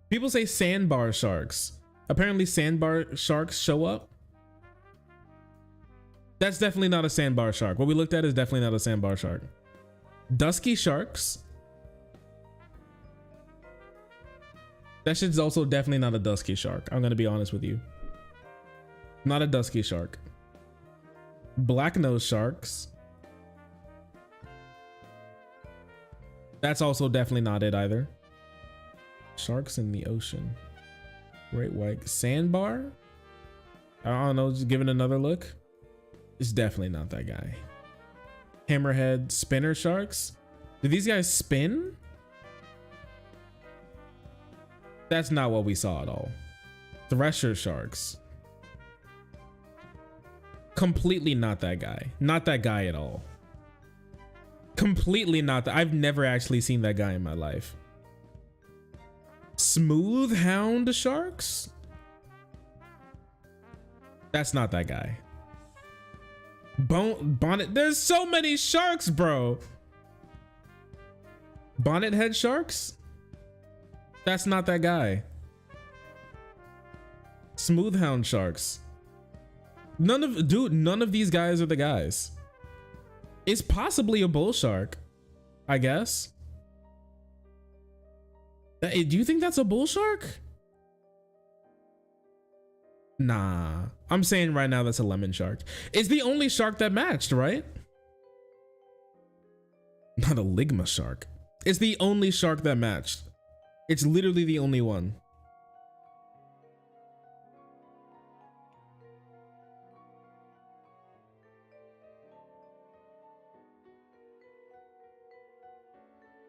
[SPEAKER 1] People say sandbar sharks. Apparently sandbar sharks show up. That's definitely not a sandbar shark. What we looked at is definitely not a sandbar shark. Dusky sharks. That shit's also definitely not a dusky shark. I'm gonna be honest with you. Not a dusky shark. Black nose sharks. That's also definitely not it either. Sharks in the ocean. Great white. Sandbar? I don't know, just give it another look. It's definitely not that guy. Hammerhead spinner sharks? Do these guys spin? That's not what we saw at all. Thresher sharks. Completely not that guy. Not that guy at all. Completely not that. I've never actually seen that guy in my life. Smooth hound sharks? That's not that guy. Bonnet. There's so many sharks, bro. Bonnet head sharks? That's not that guy. Smooth hound sharks. None of these guys are the guys. It's possibly a bull shark. I guess. Hey, do you think that's a bull shark? Nah, I'm saying right now that's a lemon shark. It's the only shark that matched, right? Not a ligma shark. It's the only shark that matched. It's literally the only one.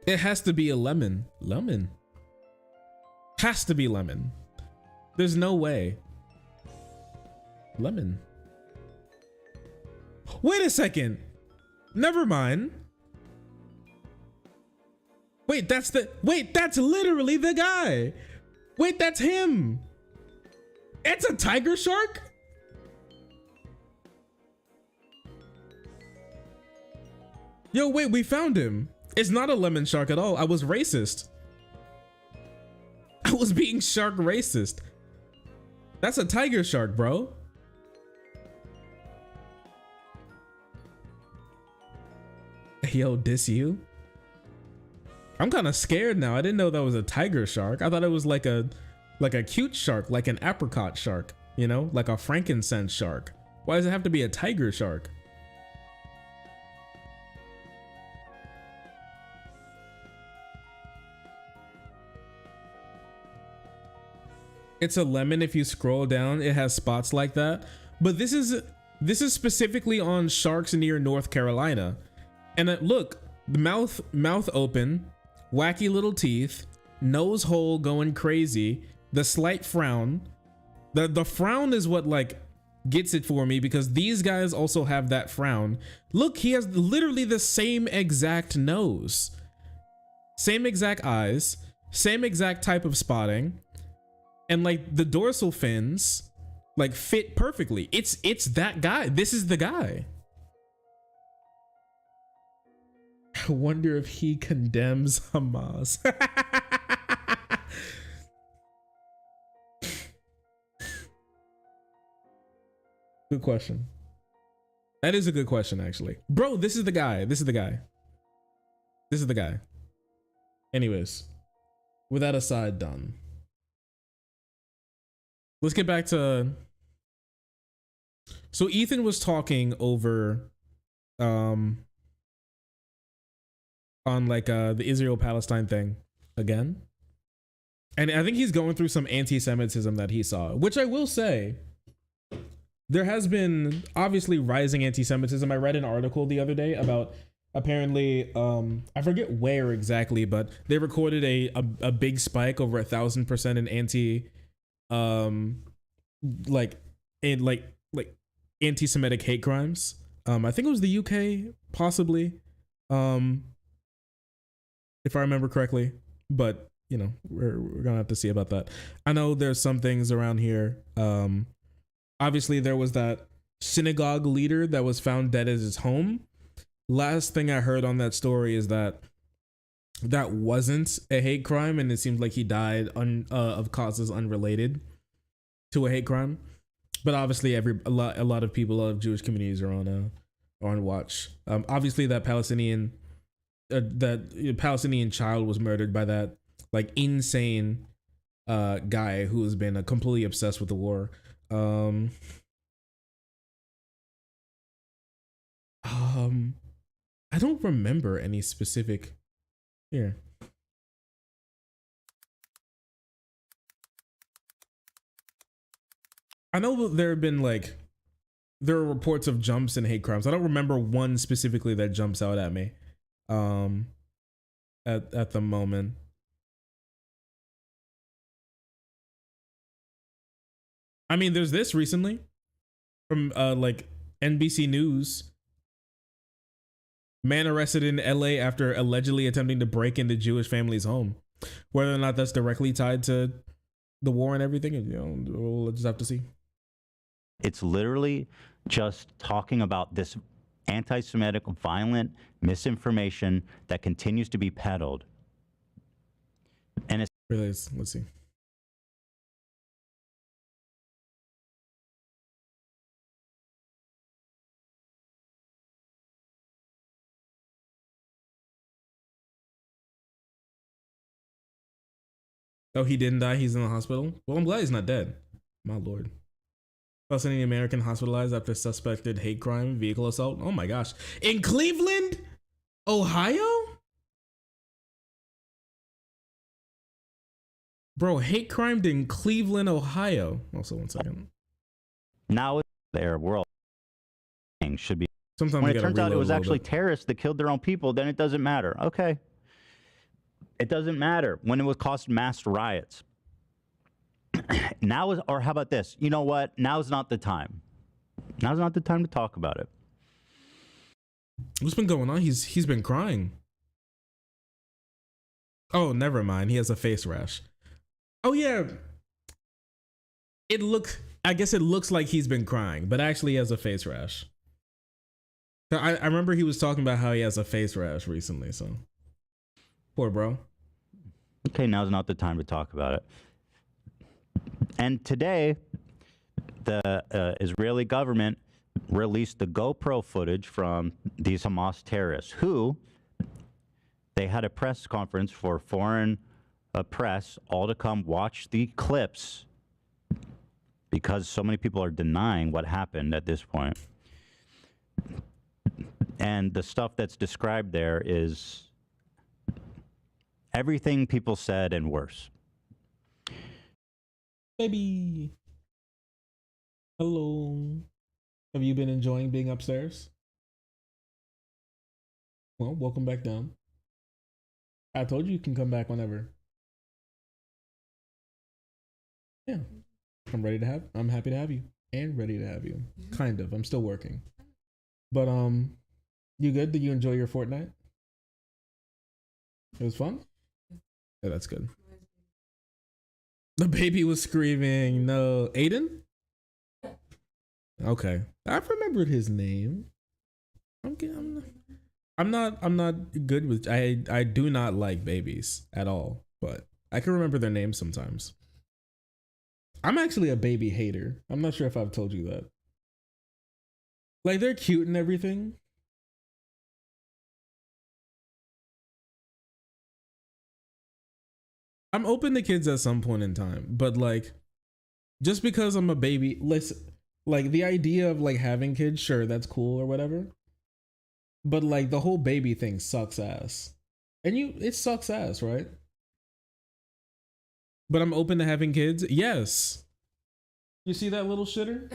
[SPEAKER 1] It has to be a lemon. Lemon. Has to be lemon. There's no way. Lemon. Wait a second. Never mind. Wait, that's literally the guy. Wait, that's him. It's a tiger shark? Yo, wait, we found him. It's not a lemon shark at all. I was racist. I was being shark racist. That's a tiger shark, bro. Yo, diss you? I'm kind of scared now. I didn't know that was a tiger shark. I thought it was like a cute shark, like an apricot shark, you know, like a frankincense shark. Why does it have to be a tiger shark? It's a lemon. If you scroll down, it has spots like that. But this is specifically on sharks near North Carolina. And look, the mouth open, wacky little teeth, nose hole going crazy, the slight frown. The frown is what like gets it for me, because these guys also have that frown. Look, he has literally the same exact nose, same exact eyes, same exact type of spotting. And like the dorsal fins like fit perfectly. It's that guy. This is the guy. I wonder if he condemns Hamas. Good question. That is a good question, actually. Bro, this is the guy. This is the guy. This is the guy. Anyways, with that aside done, let's get back to, so Ethan was talking over on like the Israel-Palestine thing again. And I think he's going through some anti-Semitism that he saw, which I will say, there has been obviously rising anti-Semitism. I read an article the other day about apparently, I forget where exactly, but they recorded a big spike over 1,000% in anti-Semitic hate crimes. I think it was the UK, possibly, if I remember correctly, but you know, we're gonna have to see about that. I know there's some things around here. Obviously there was that synagogue leader that was found dead at his home. Last thing I heard on that story is that that wasn't a hate crime, and it seems like he died of causes unrelated to a hate crime. But obviously a lot of people, a lot of Jewish communities are on watch. Obviously that Palestinian child was murdered by that like insane guy who has been completely obsessed with the war. I don't remember any specific here. I know there have been there are reports of jumps in hate crimes. I don't remember one specifically that jumps out at me at the moment. I mean, there's this recently from NBC News. Man arrested in LA after allegedly attempting to break into Jewish family's home. Whether or not that's directly tied to the war and everything, you know, we'll just have to see.
[SPEAKER 17] It's literally just talking about this anti-Semitic, violent misinformation that continues to be peddled. And it's
[SPEAKER 1] really, let's see. Oh, he didn't die. He's in the hospital. Well, I'm glad he's not dead. My lord. Palestinian American hospitalized after suspected hate crime, vehicle assault. Oh my gosh. In Cleveland, Ohio? Bro, hate crime in Cleveland, Ohio. Also, 1 second.
[SPEAKER 17] Now the Arab world should be.
[SPEAKER 1] Sometimes
[SPEAKER 17] when it turns out it was actually terrorists that killed their own people, then it doesn't matter. Okay. It doesn't matter when it would cause mass riots. Now is, or how about this? You know what? Now's not the time. Now's not the time to talk about it.
[SPEAKER 1] What's been going on? He's been crying. Oh, never mind. He has a face rash. Oh yeah. I guess it looks like he's been crying, but actually he has a face rash. I remember he was talking about how he has a face rash recently, so poor bro.
[SPEAKER 17] Okay, now's not the time to talk about it. And today, the Israeli government released the GoPro footage from these Hamas terrorists who, they had a press conference for foreign press all to come watch the clips because so many people are denying what happened at this point. And the stuff that's described there is everything people said and worse.
[SPEAKER 1] Baby. Hello. Have you been enjoying being upstairs? Well, welcome back down. I told you can come back whenever. Yeah. I'm happy to have you. And ready to have you. Kind of. I'm still working. But you good? Did you enjoy your Fortnite? It was fun? Yeah, that's good. The baby was screaming. No. Aiden? Okay. I've remembered his name. I'm not good with I do not like babies at all, but I can remember their names sometimes. I'm actually a baby hater. I'm not sure if I've told you that. Like, they're cute and everything. I'm open to kids at some point in time, but like, just because I'm a baby, listen, like the idea of like having kids, sure, that's cool or whatever. But like the whole baby thing sucks ass. And it sucks ass, right? But I'm open to having kids. Yes. You see that little shitter?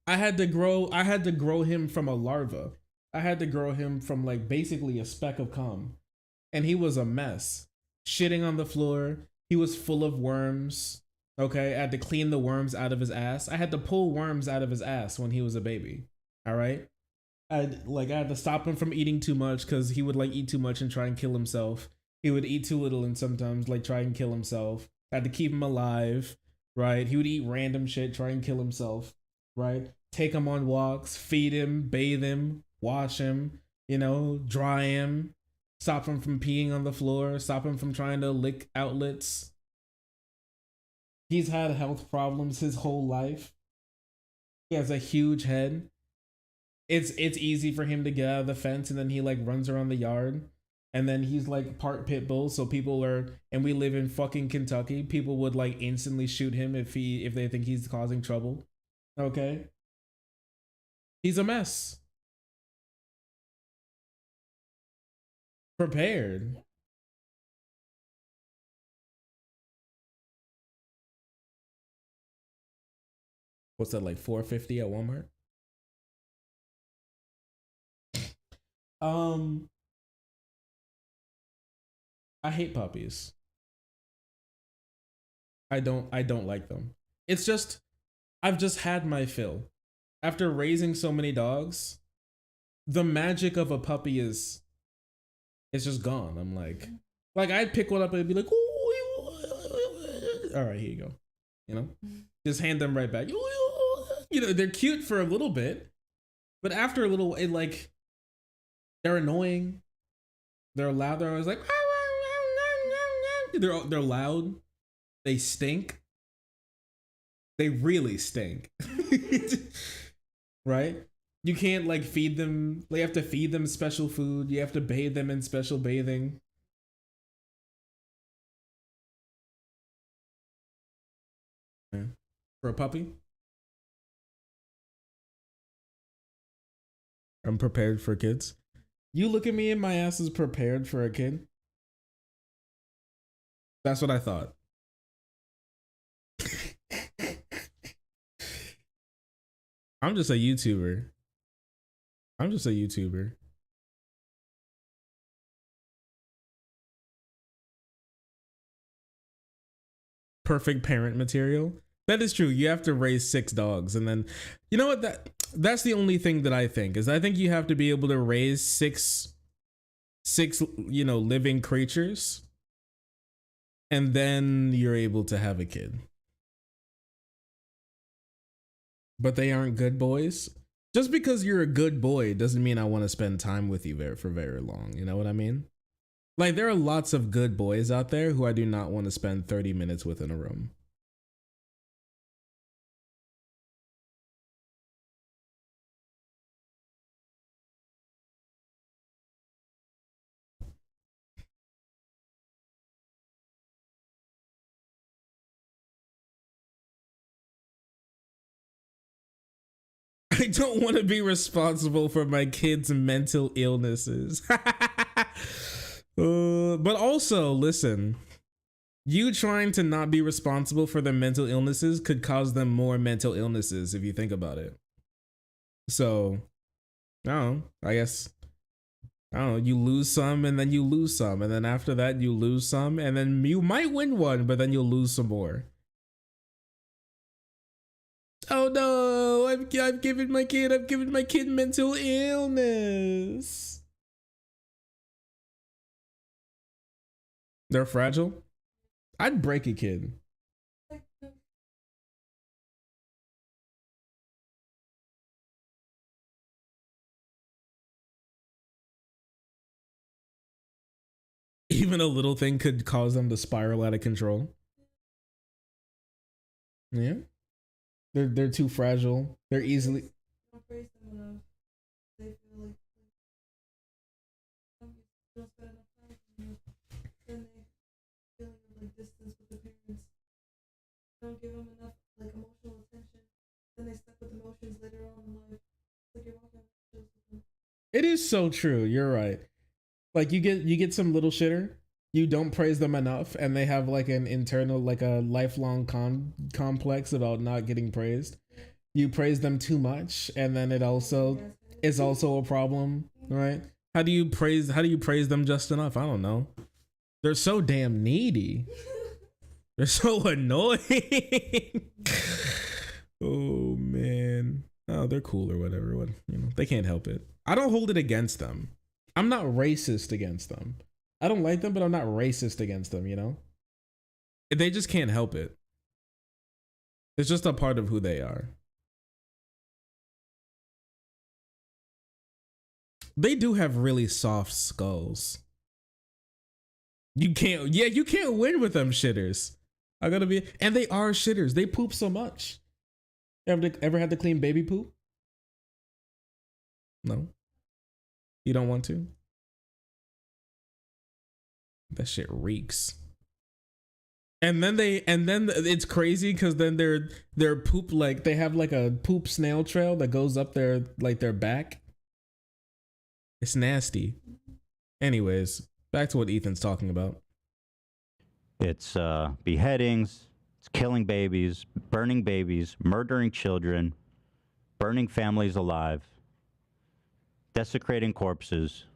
[SPEAKER 1] I had to grow him from a larva. I had to grow him from like basically a speck of cum. And he was a mess. Shitting on the floor. He was full of worms. Okay, I had to clean the worms out of his ass. I had to pull worms out of his ass when he was a baby. All right. I had to stop him from eating too much because he would like eat too much and try and kill himself. He would eat too little and sometimes like try and kill himself. I had to keep him alive, right? He would eat random shit, try and kill himself, right? Take him on walks, feed him, bathe him, wash him, dry him, stop him from peeing on the floor, stop him from trying to lick outlets. He's had health problems his whole life. He has a huge head. It's easy for him to get out of the fence and then he like runs around the yard. And then he's like part pit bull, so and we live in fucking Kentucky. People would like instantly shoot him if they think he's causing trouble. Okay? He's a mess. Prepared. What's that, like $4.50 at Walmart? I hate puppies. I don't like them. It's just, I've just had my fill. After raising so many dogs, the magic of a puppy it's just gone. I'm like I'd pick one up and be like, all right, here you go. Just hand them right back. They're cute for a little bit, but after a little, they're annoying. They're loud. They're always like, they're loud. They stink. They really stink. Right? You can't like feed them. You have to feed them special food. You have to bathe them in special bathing. For a puppy? I'm prepared for kids. You look at me and my ass is prepared for a kid? That's what I thought. I'm just a YouTuber. I'm just a YouTuber. Perfect parent material. That is true. You have to raise 6 dogs, and then you know what, that's the only thing that I think is I think you have to be able to raise six living creatures, and then you're able to have a kid. But they aren't good boys. Just because you're a good boy doesn't mean I want to spend time with you for very long. You know what I mean? Like, there are lots of good boys out there who I do not want to spend 30 minutes with in a room. I don't want to be responsible for my kids' mental illnesses. But also, listen, you trying to not be responsible for their mental illnesses could cause them more mental illnesses if you think about it. So, I don't know, I guess, I don't know, you lose some and then you lose some, and then after that you lose some, and then you might win one, but then you'll lose some more. Oh no, I've given my kid mental illness. They're fragile? I'd break a kid. Even a little thing could cause them to spiral out of control. Yeah. They're too fragile. They're easily.
[SPEAKER 18] Don't give them enough like emotional attention, then they stuck with emotions later on in life. Like you're walking with them.
[SPEAKER 1] It is so true. You're right. Like you get some little shitter, you don't praise them enough, and they have like an internal, like a lifelong complex about not getting praised. You praise them too much, and then it also is also a problem, right? How do you praise them just enough? I don't know. They're so damn needy. They're so annoying. Oh man. Oh, they're cool or whatever. What, you know, they can't help it. I don't hold it against them. I'm not racist against them. I don't like them, but I'm not racist against them, you know? They just can't help it. It's just a part of who they are. They do have really soft skulls. You can't win with them shitters. I gotta be, and they are shitters. They poop so much. Ever had to clean baby poop? No. You don't want to? That shit reeks. And then it's crazy because then their poop, like they have like a poop snail trail that goes up their back. It's nasty. Anyways, back to what Ethan's talking about.
[SPEAKER 17] It's beheadings, it's killing babies, murdering children, burning families alive, desecrating corpses,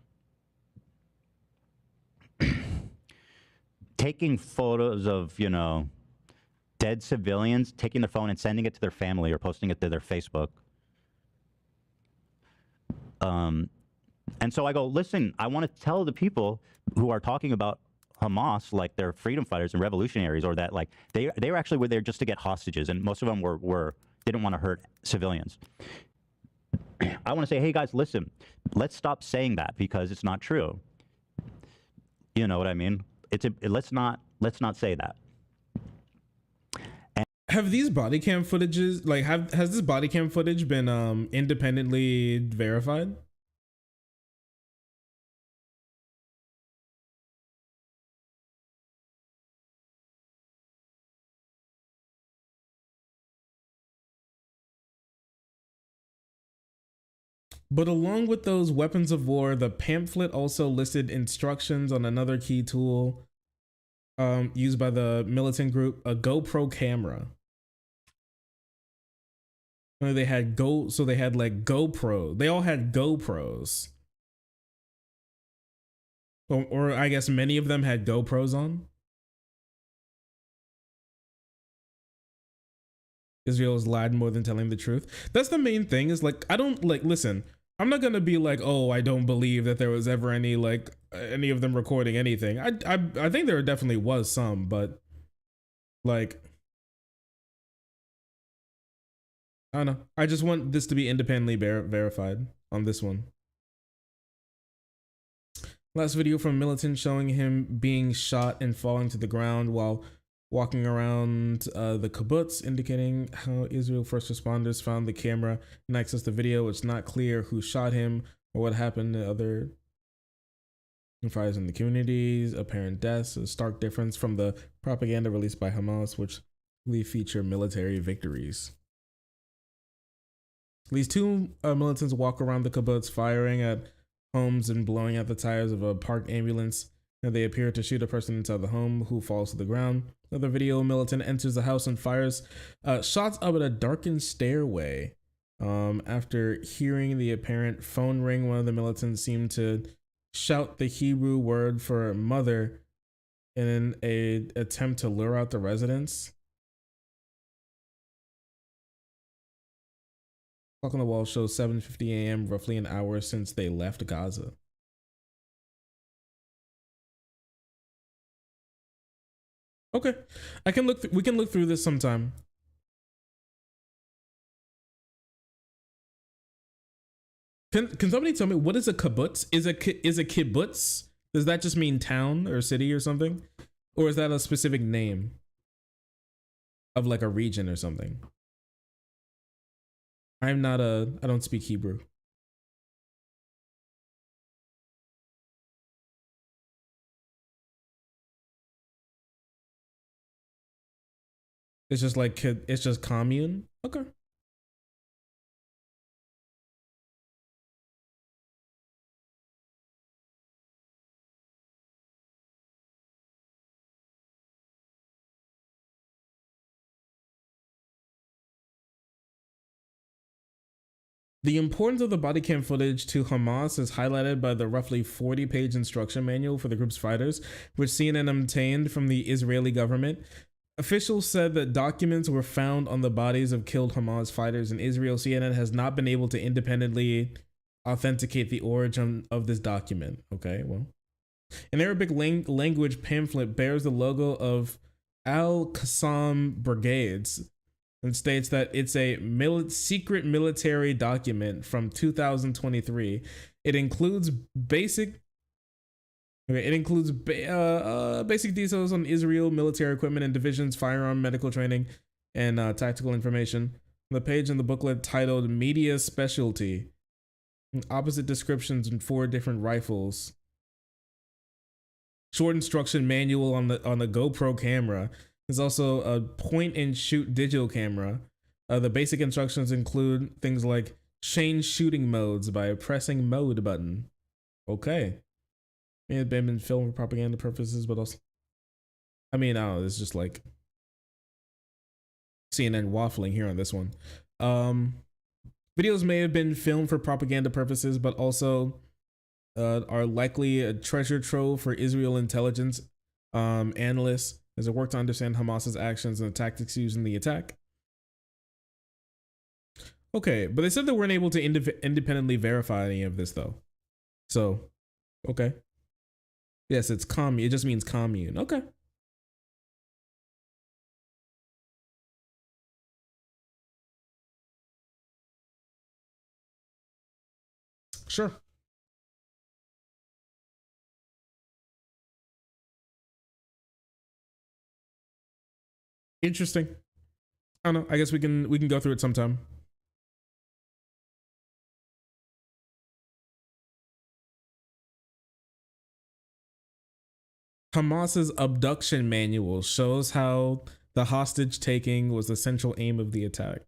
[SPEAKER 17] taking photos of, you know, dead civilians, taking their phone and sending it to their family or posting it to their Facebook. And so I go, listen, I want to tell the people who are talking about Hamas like they're freedom fighters and revolutionaries, or that like they were actually there just to get hostages, and most of them didn't want to hurt civilians. I want to say, hey guys, listen, let's stop saying that because it's not true. You know what I mean? Let's not say that.
[SPEAKER 1] Have these body cam footages, like has this body cam footage been independently verified? But along with those weapons of war, the pamphlet also listed instructions on another key tool used by the militant group, a GoPro camera. They had they had like GoPro. They all had GoPros. Or I guess many of them had GoPros on. Israel's lied more than telling the truth. That's the main thing, is like, I don't like, listen, I'm not gonna be like, oh, I don't believe that there was ever any like any of them recording anything. I think there definitely was some, but like, I don't know. I just want this to be independently verified on this one. Last video from militant showing him being shot and falling to the ground while walking around the kibbutz, indicating how Israel first responders found the camera and accessed the video. It's not clear who shot him or what happened to other fires in the communities. Apparent deaths, a stark difference from the propaganda released by Hamas, which really feature military victories. At least two militants walk around the kibbutz firing at homes and blowing out the tires of a parked ambulance. And they appear to shoot a person inside the home who falls to the ground. Another video, militant enters the house and fires shots up at a darkened stairway. After hearing the apparent phone ring, one of the militants seemed to shout the Hebrew word for mother in an attempt to lure out the residents. Clock on the wall shows 7:50 a.m., roughly an hour since they left Gaza. Okay, I can look. We can look through this sometime. Can somebody tell me what is a kibbutz? Is a kibbutz? Does that just mean town or city or something, or is that a specific name of like a region or something? I don't speak Hebrew. It's just like, it's just commune. Okay. The importance of the body cam footage to Hamas is highlighted by the roughly 40-page instruction manual for the group's fighters, which CNN obtained from the Israeli government. Officials said that documents were found on the bodies of killed Hamas fighters in Israel. CNN has not been able to independently authenticate the origin of this document. Okay, well. An Arabic language pamphlet bears the logo of Al-Qassam Brigades and states that it's a secret military document from 2023. It includes basic basic details on Israel military equipment and divisions, firearm, medical training, and tactical information. The page in the booklet titled Media Specialty, opposite descriptions in 4 different rifles. Short instruction manual on the GoPro camera. There's also a point and shoot digital camera. The basic instructions include things like change shooting modes by pressing mode button. Okay. May have been filmed for propaganda purposes, but also, I mean, I don't know, it's just like CNN waffling here on this one. Videos may have been filmed for propaganda purposes, but also are likely a treasure trove for Israel intelligence analysts as it worked to understand Hamas's actions and the tactics used in the attack. Okay, but they said they weren't able to independently verify any of this though. So, okay. Yes, it's commune. It just means commune. Okay. Sure. Interesting. I don't know. I guess we can go through it sometime. Hamas's abduction manual shows how the hostage taking was the central aim of the attack.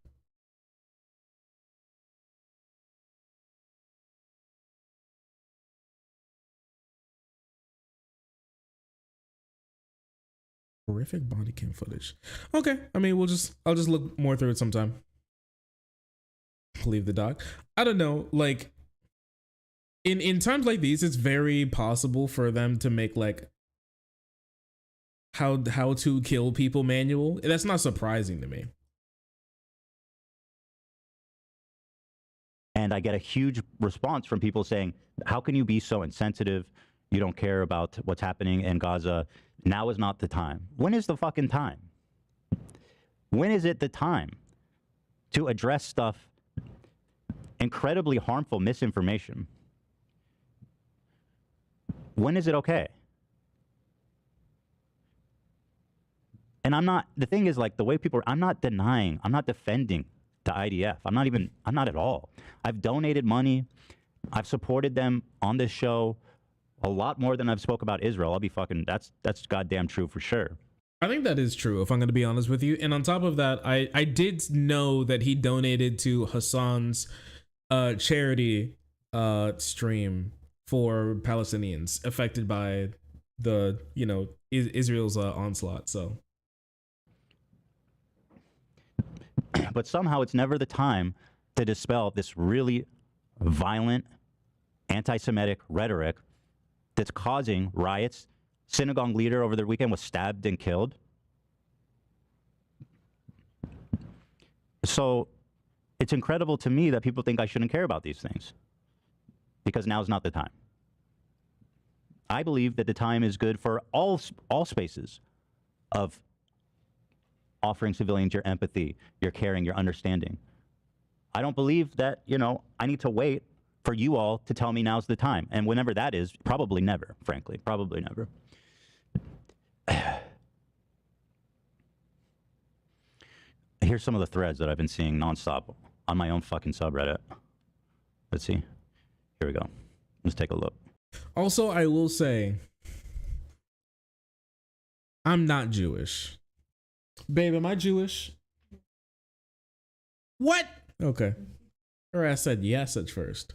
[SPEAKER 1] Horrific body cam footage. Okay, I mean, I'll just look more through it sometime. Leave the doc. I don't know, like in times like these, it's very possible for them to make like how to kill people manual. That's not surprising to me.
[SPEAKER 17] And I get a huge response from people saying, how can you be so insensitive? You don't care about what's happening in Gaza. Now is not the time. When is the fucking time? When is it the time to address stuff, incredibly harmful misinformation? When is it okay? And the thing is, like, the way people, I'm not denying, I'm not defending the IDF. I'm not at all. I've donated money. I've supported them on this show a lot more than I've spoke about Israel. I'll be fucking, that's goddamn true for sure.
[SPEAKER 1] I think that is true, if I'm going to be honest with you. And on top of that, I did know that he donated to Hasan's charity stream for Palestinians affected by the, Israel's onslaught. So,
[SPEAKER 17] but somehow it's never the time to dispel this really violent anti-Semitic rhetoric that's causing riots. Synagogue leader over the weekend was stabbed and killed. So it's incredible to me that people think I shouldn't care about these things, because now's not the time. I believe that the time is good for all spaces of offering civilians your empathy, your caring, your understanding. I don't believe that, I need to wait for you all to tell me now's the time. And whenever that is, probably never, frankly, probably never. Here's some of the threads that I've been seeing nonstop on my own fucking subreddit. Let's see. Here we go. Let's take a look.
[SPEAKER 1] Also, I will say, I'm not Jewish. Babe, am I Jewish? What? Okay. Her ass said yes at first.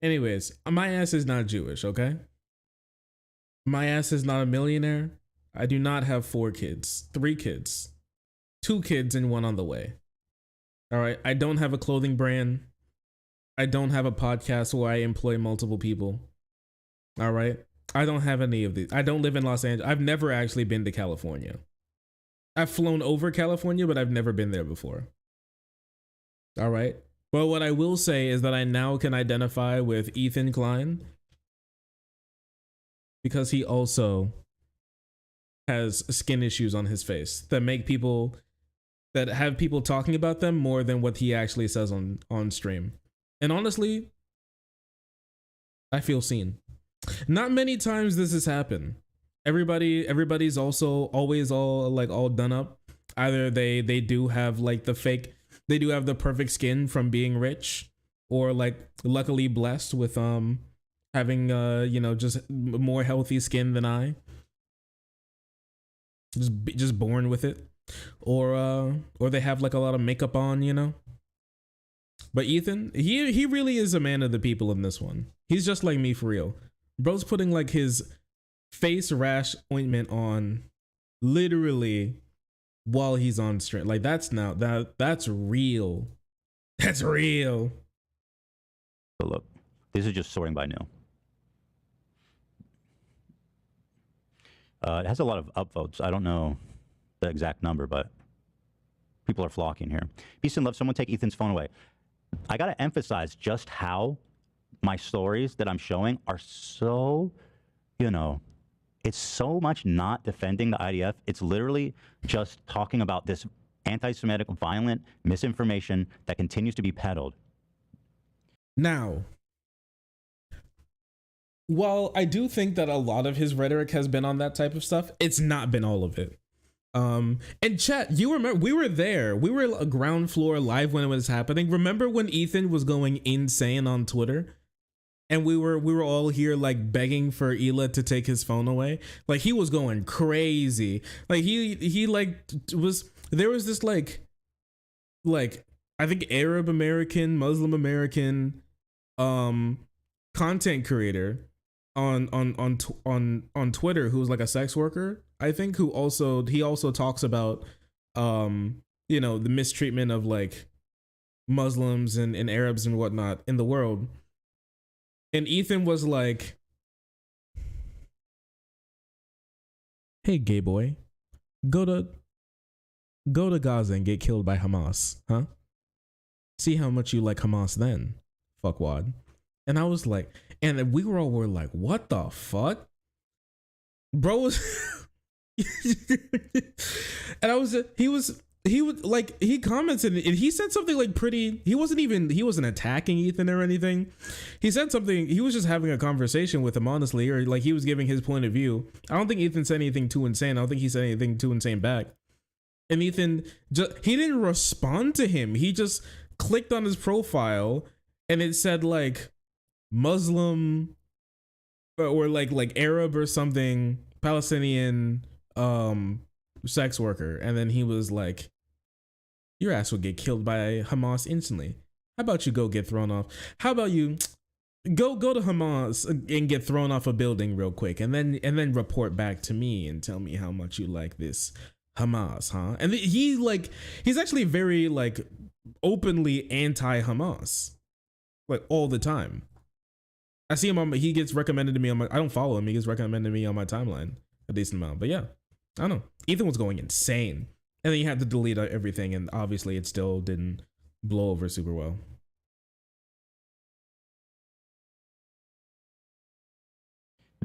[SPEAKER 1] Anyways, my ass is not Jewish, okay? My ass is not a millionaire. I do not have 4 kids, 3 kids, 2 kids and 1 on the way. All right. I don't have a clothing brand. I don't have a podcast where I employ multiple people. All right. I don't have any of these. I don't live in Los Angeles. I've never actually been to California. I've flown over California, but I've never been there before. All right. But what I will say is that I now can identify with Ethan Klein because he also has skin issues on his face that make people, that have people talking about them more than what he actually says on stream. And honestly, I feel seen. Not many times this has happened. Everybody's also always all done up. Either they do have like they do have the perfect skin from being rich, or like luckily blessed with having just more healthy skin than I. Just born with it, or they have like a lot of makeup on, But Ethan, he really is a man of the people in this one. He's just like me for real. Bro's putting like his face rash ointment on literally while he's on stream. Like that's real. That's real.
[SPEAKER 17] So look, this is just sorting by new. It has a lot of upvotes. I don't know the exact number, but people are flocking here. Peace and love. Someone take Ethan's phone away. I got to emphasize just how my stories that I'm showing are so, it's so much not defending the IDF. It's literally just talking about this anti-Semitic, violent misinformation that continues to be peddled.
[SPEAKER 1] Now, while I do think that a lot of his rhetoric has been on that type of stuff, it's not been all of it. And chat, you remember, we were there. We were a ground floor live when it was happening. Remember when Ethan was going insane on Twitter? And we were all here like begging for Ela to take his phone away. Like he was going crazy. Like he like was, there was this like I think Arab American, Muslim American content creator on Twitter who was like a sex worker, I think, who also he also talks about you know, the mistreatment of like Muslims and Arabs and whatnot in the world. And Ethan was like, "Hey, gay boy, go to Gaza and get killed by Hamas, huh? See how much you like Hamas then, fuckwad." And I was like, and we were like, what the fuck? Bro was and he would like, he commented and he said something like pretty, he wasn't attacking Ethan or anything. He said something, he was just having a conversation with him, honestly, or like he was giving his point of view. I don't think Ethan said anything too insane. I don't think he said anything too insane back. And Ethan he didn't respond to him. He just clicked on his profile and it said like Muslim or like Arab or something, Palestinian sex worker. And then he was like, "Your ass will get killed by Hamas instantly. How about you go get thrown off? How about you go to Hamas and get thrown off a building real quick and then report back to me and tell me how much you like this Hamas, huh?" And he's actually very like openly anti-Hamas, like all the time. I see him he gets recommended to me on my, I don't follow him, he gets recommended to me on my timeline a decent amount. But yeah, I don't know. Ethan was going insane. And then you had to delete everything, and obviously it still didn't blow over super well.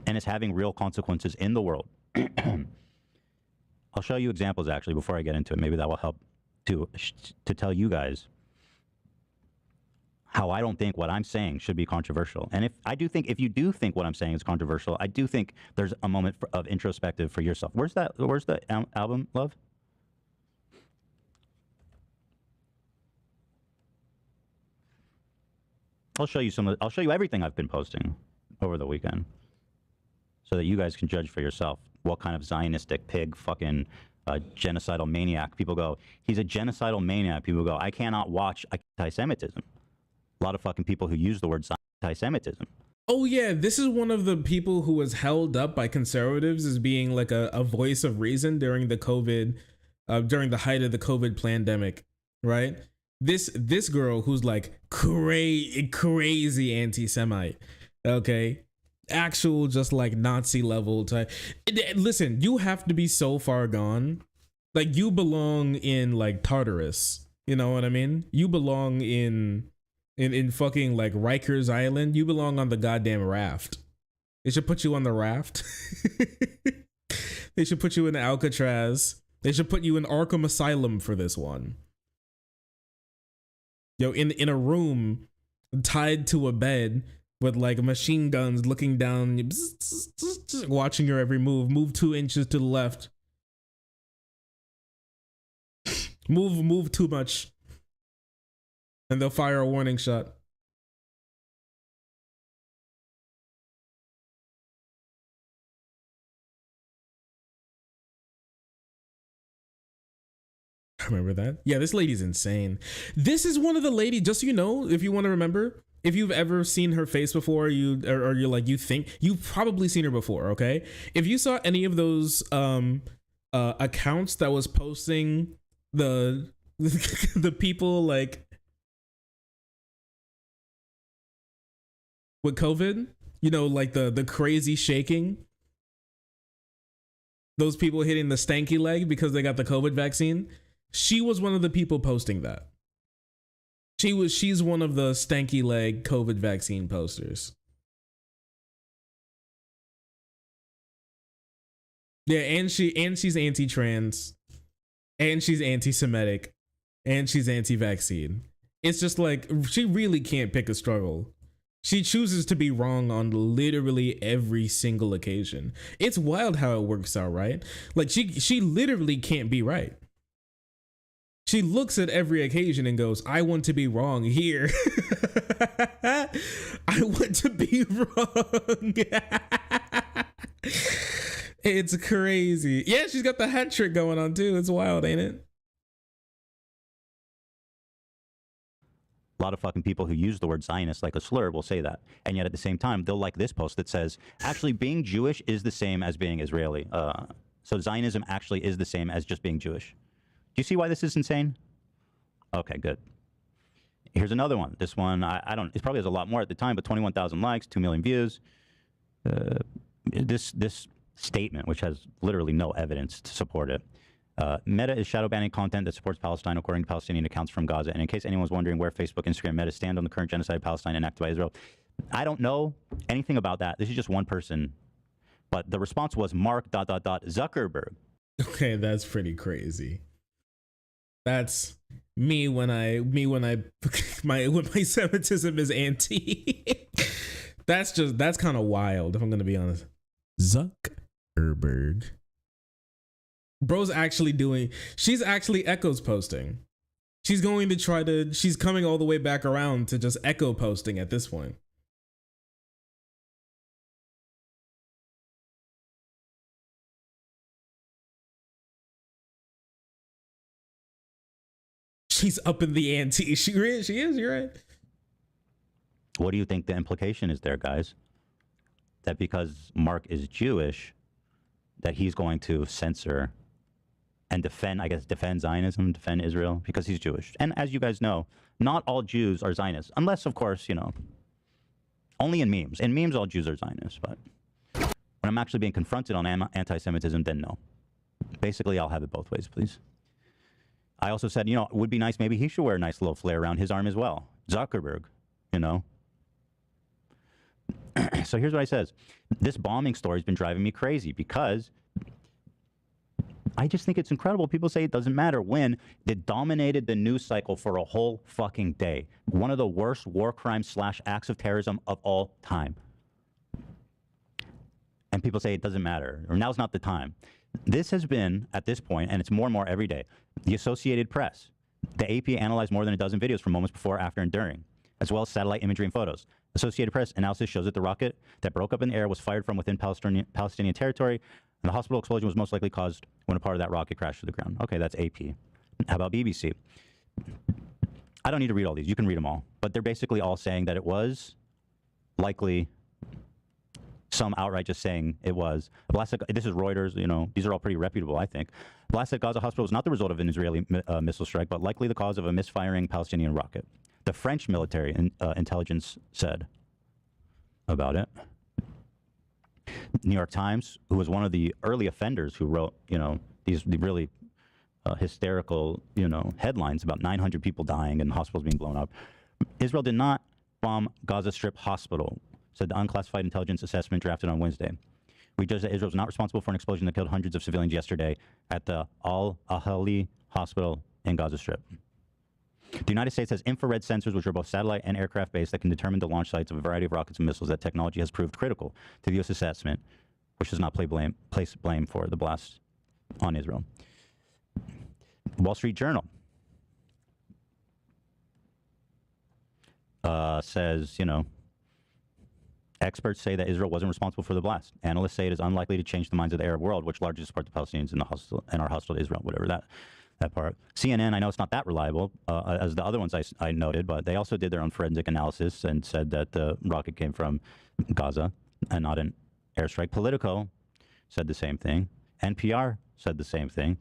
[SPEAKER 17] And it's having real consequences in the world. I'll show you examples actually before I get into it. Maybe that will help to tell you guys how I don't think what I'm saying should be controversial. And if you do think what I'm saying is controversial, I do think there's a moment of introspective for yourself. Where's the album, love? I'll show you everything I've been posting over the weekend so that you guys can judge for yourself what kind of Zionistic pig fucking genocidal maniac. People go, he's a genocidal maniac. People go, I cannot watch anti-Semitism. A lot of fucking people who use the word anti-Semitism.
[SPEAKER 1] Oh yeah, this is one of the people who was held up by conservatives as being like a voice of reason during the COVID, during the height of the COVID pandemic, right? This girl who's like crazy anti-Semite, okay? Actual just like Nazi level type. Listen, you have to be so far gone. Like you belong in like Tartarus, you know what I mean? You belong in fucking like Rikers Island. You belong on the goddamn raft. They should put you on the raft. They should put you in Alcatraz. They should put you in Arkham Asylum for this one. Yo, in a room tied to a bed with like machine guns looking down, watching your every move. Move 2 inches to the left. Move too much, and they'll fire a warning shot. I remember that. Yeah, this lady's insane. This is one of the ladies, just so you know, if you want to remember, if you've ever seen her face before, or you're like, you think you've probably seen her before, okay? If you saw any of those accounts that was posting the people like with COVID, you know, like the crazy shaking, those people hitting the stanky leg because they got the COVID vaccine. She was one of the people posting that. She's one of the stanky leg COVID vaccine posters. Yeah, and she's anti-trans, and she's anti-Semitic, and she's anti-vaccine. It's just like, she really can't pick a struggle. She chooses to be wrong on literally every single occasion. It's wild how it works out, right? Like she literally can't be right. She looks at every occasion and goes, I want to be wrong here. I want to be wrong. It's crazy. Yeah, she's got the hat trick going on too. It's wild, ain't it?
[SPEAKER 17] A lot of fucking people who use the word Zionist like a slur will say that. And yet at the same time, they'll like this post that says, actually being Jewish is the same as being Israeli. So Zionism actually is the same as just being Jewish. Do you see why this is insane? Okay, good. Here's another one. This one, I don't, it probably has a lot more at the time, but 21,000 likes, 2 million views. This statement, which has literally no evidence to support it. Meta is shadow banning content that supports Palestine according to Palestinian accounts from Gaza. And in case anyone's wondering where Facebook, Instagram, Meta stand on the current genocide of Palestine enacted by Israel, I don't know anything about that. This is just one person. But the response was Mark ... Zuckerberg.
[SPEAKER 1] Okay, that's pretty crazy. That's me when my Semitism is anti. that's kind of wild, if I'm gonna be honest. Zuckerberg. Bro's actually she's actually echoes posting. She's coming all the way back around to just echo posting at this point. She's up in the ante. She is, you're right.
[SPEAKER 17] What do you think the implication is there, guys? That because Mark is Jewish, that he's going to censor and defend Zionism, defend Israel, because he's Jewish. And as you guys know, not all Jews are Zionists, unless, of course, only in memes. In memes, all Jews are Zionists, but when I'm actually being confronted on anti-Semitism, then no. Basically, I'll have it both ways, please. I also said, it would be nice, maybe he should wear a nice little flare around his arm as well. Zuckerberg, So here's what I says. This bombing story has been driving me crazy because I just think it's incredible. People say it doesn't matter when it dominated the news cycle for a whole fucking day. One of the worst war crimes / acts of terrorism of all time. And people say it doesn't matter, or now's not the time. This has been, at this point, and it's more and more every day, the Associated Press. The AP analyzed more than a dozen videos from moments before, after, and during, as well as satellite imagery and photos. Associated Press analysis shows that the rocket that broke up in the air was fired from within Palestinian territory, and the hospital explosion was most likely caused when a part of that rocket crashed to the ground. Okay, that's AP. How about BBC? I don't need to read all these. You can read them all. But they're basically all saying that it was likely, some outright just saying it was. This is Reuters, these are all pretty reputable, I think. Blast at Gaza hospital was not the result of an Israeli missile strike, but likely the cause of a misfiring Palestinian rocket. The French military intelligence said about it. New York Times, who was one of the early offenders who wrote, these really hysterical, headlines about 900 people dying and hospitals being blown up. Israel did not bomb Gaza Strip hospital, said the unclassified intelligence assessment drafted on Wednesday. We judge that Israel was not responsible for an explosion that killed hundreds of civilians yesterday at the Al-Ahli hospital in Gaza Strip. The United States has infrared sensors, which are both satellite and aircraft-based, that can determine the launch sites of a variety of rockets and missiles. That technology has proved critical to the U.S. assessment, which does not place blame for the blast on Israel. Wall Street Journal says, experts say that Israel wasn't responsible for the blast. Analysts say it is unlikely to change the minds of the Arab world, which largely support the Palestinians and are hostile to Israel, whatever that part. CNN, I know it's not that reliable as the other ones I noted, but they also did their own forensic analysis and said that the rocket came from Gaza and not an airstrike. Politico said the same thing. NPR said the same thing.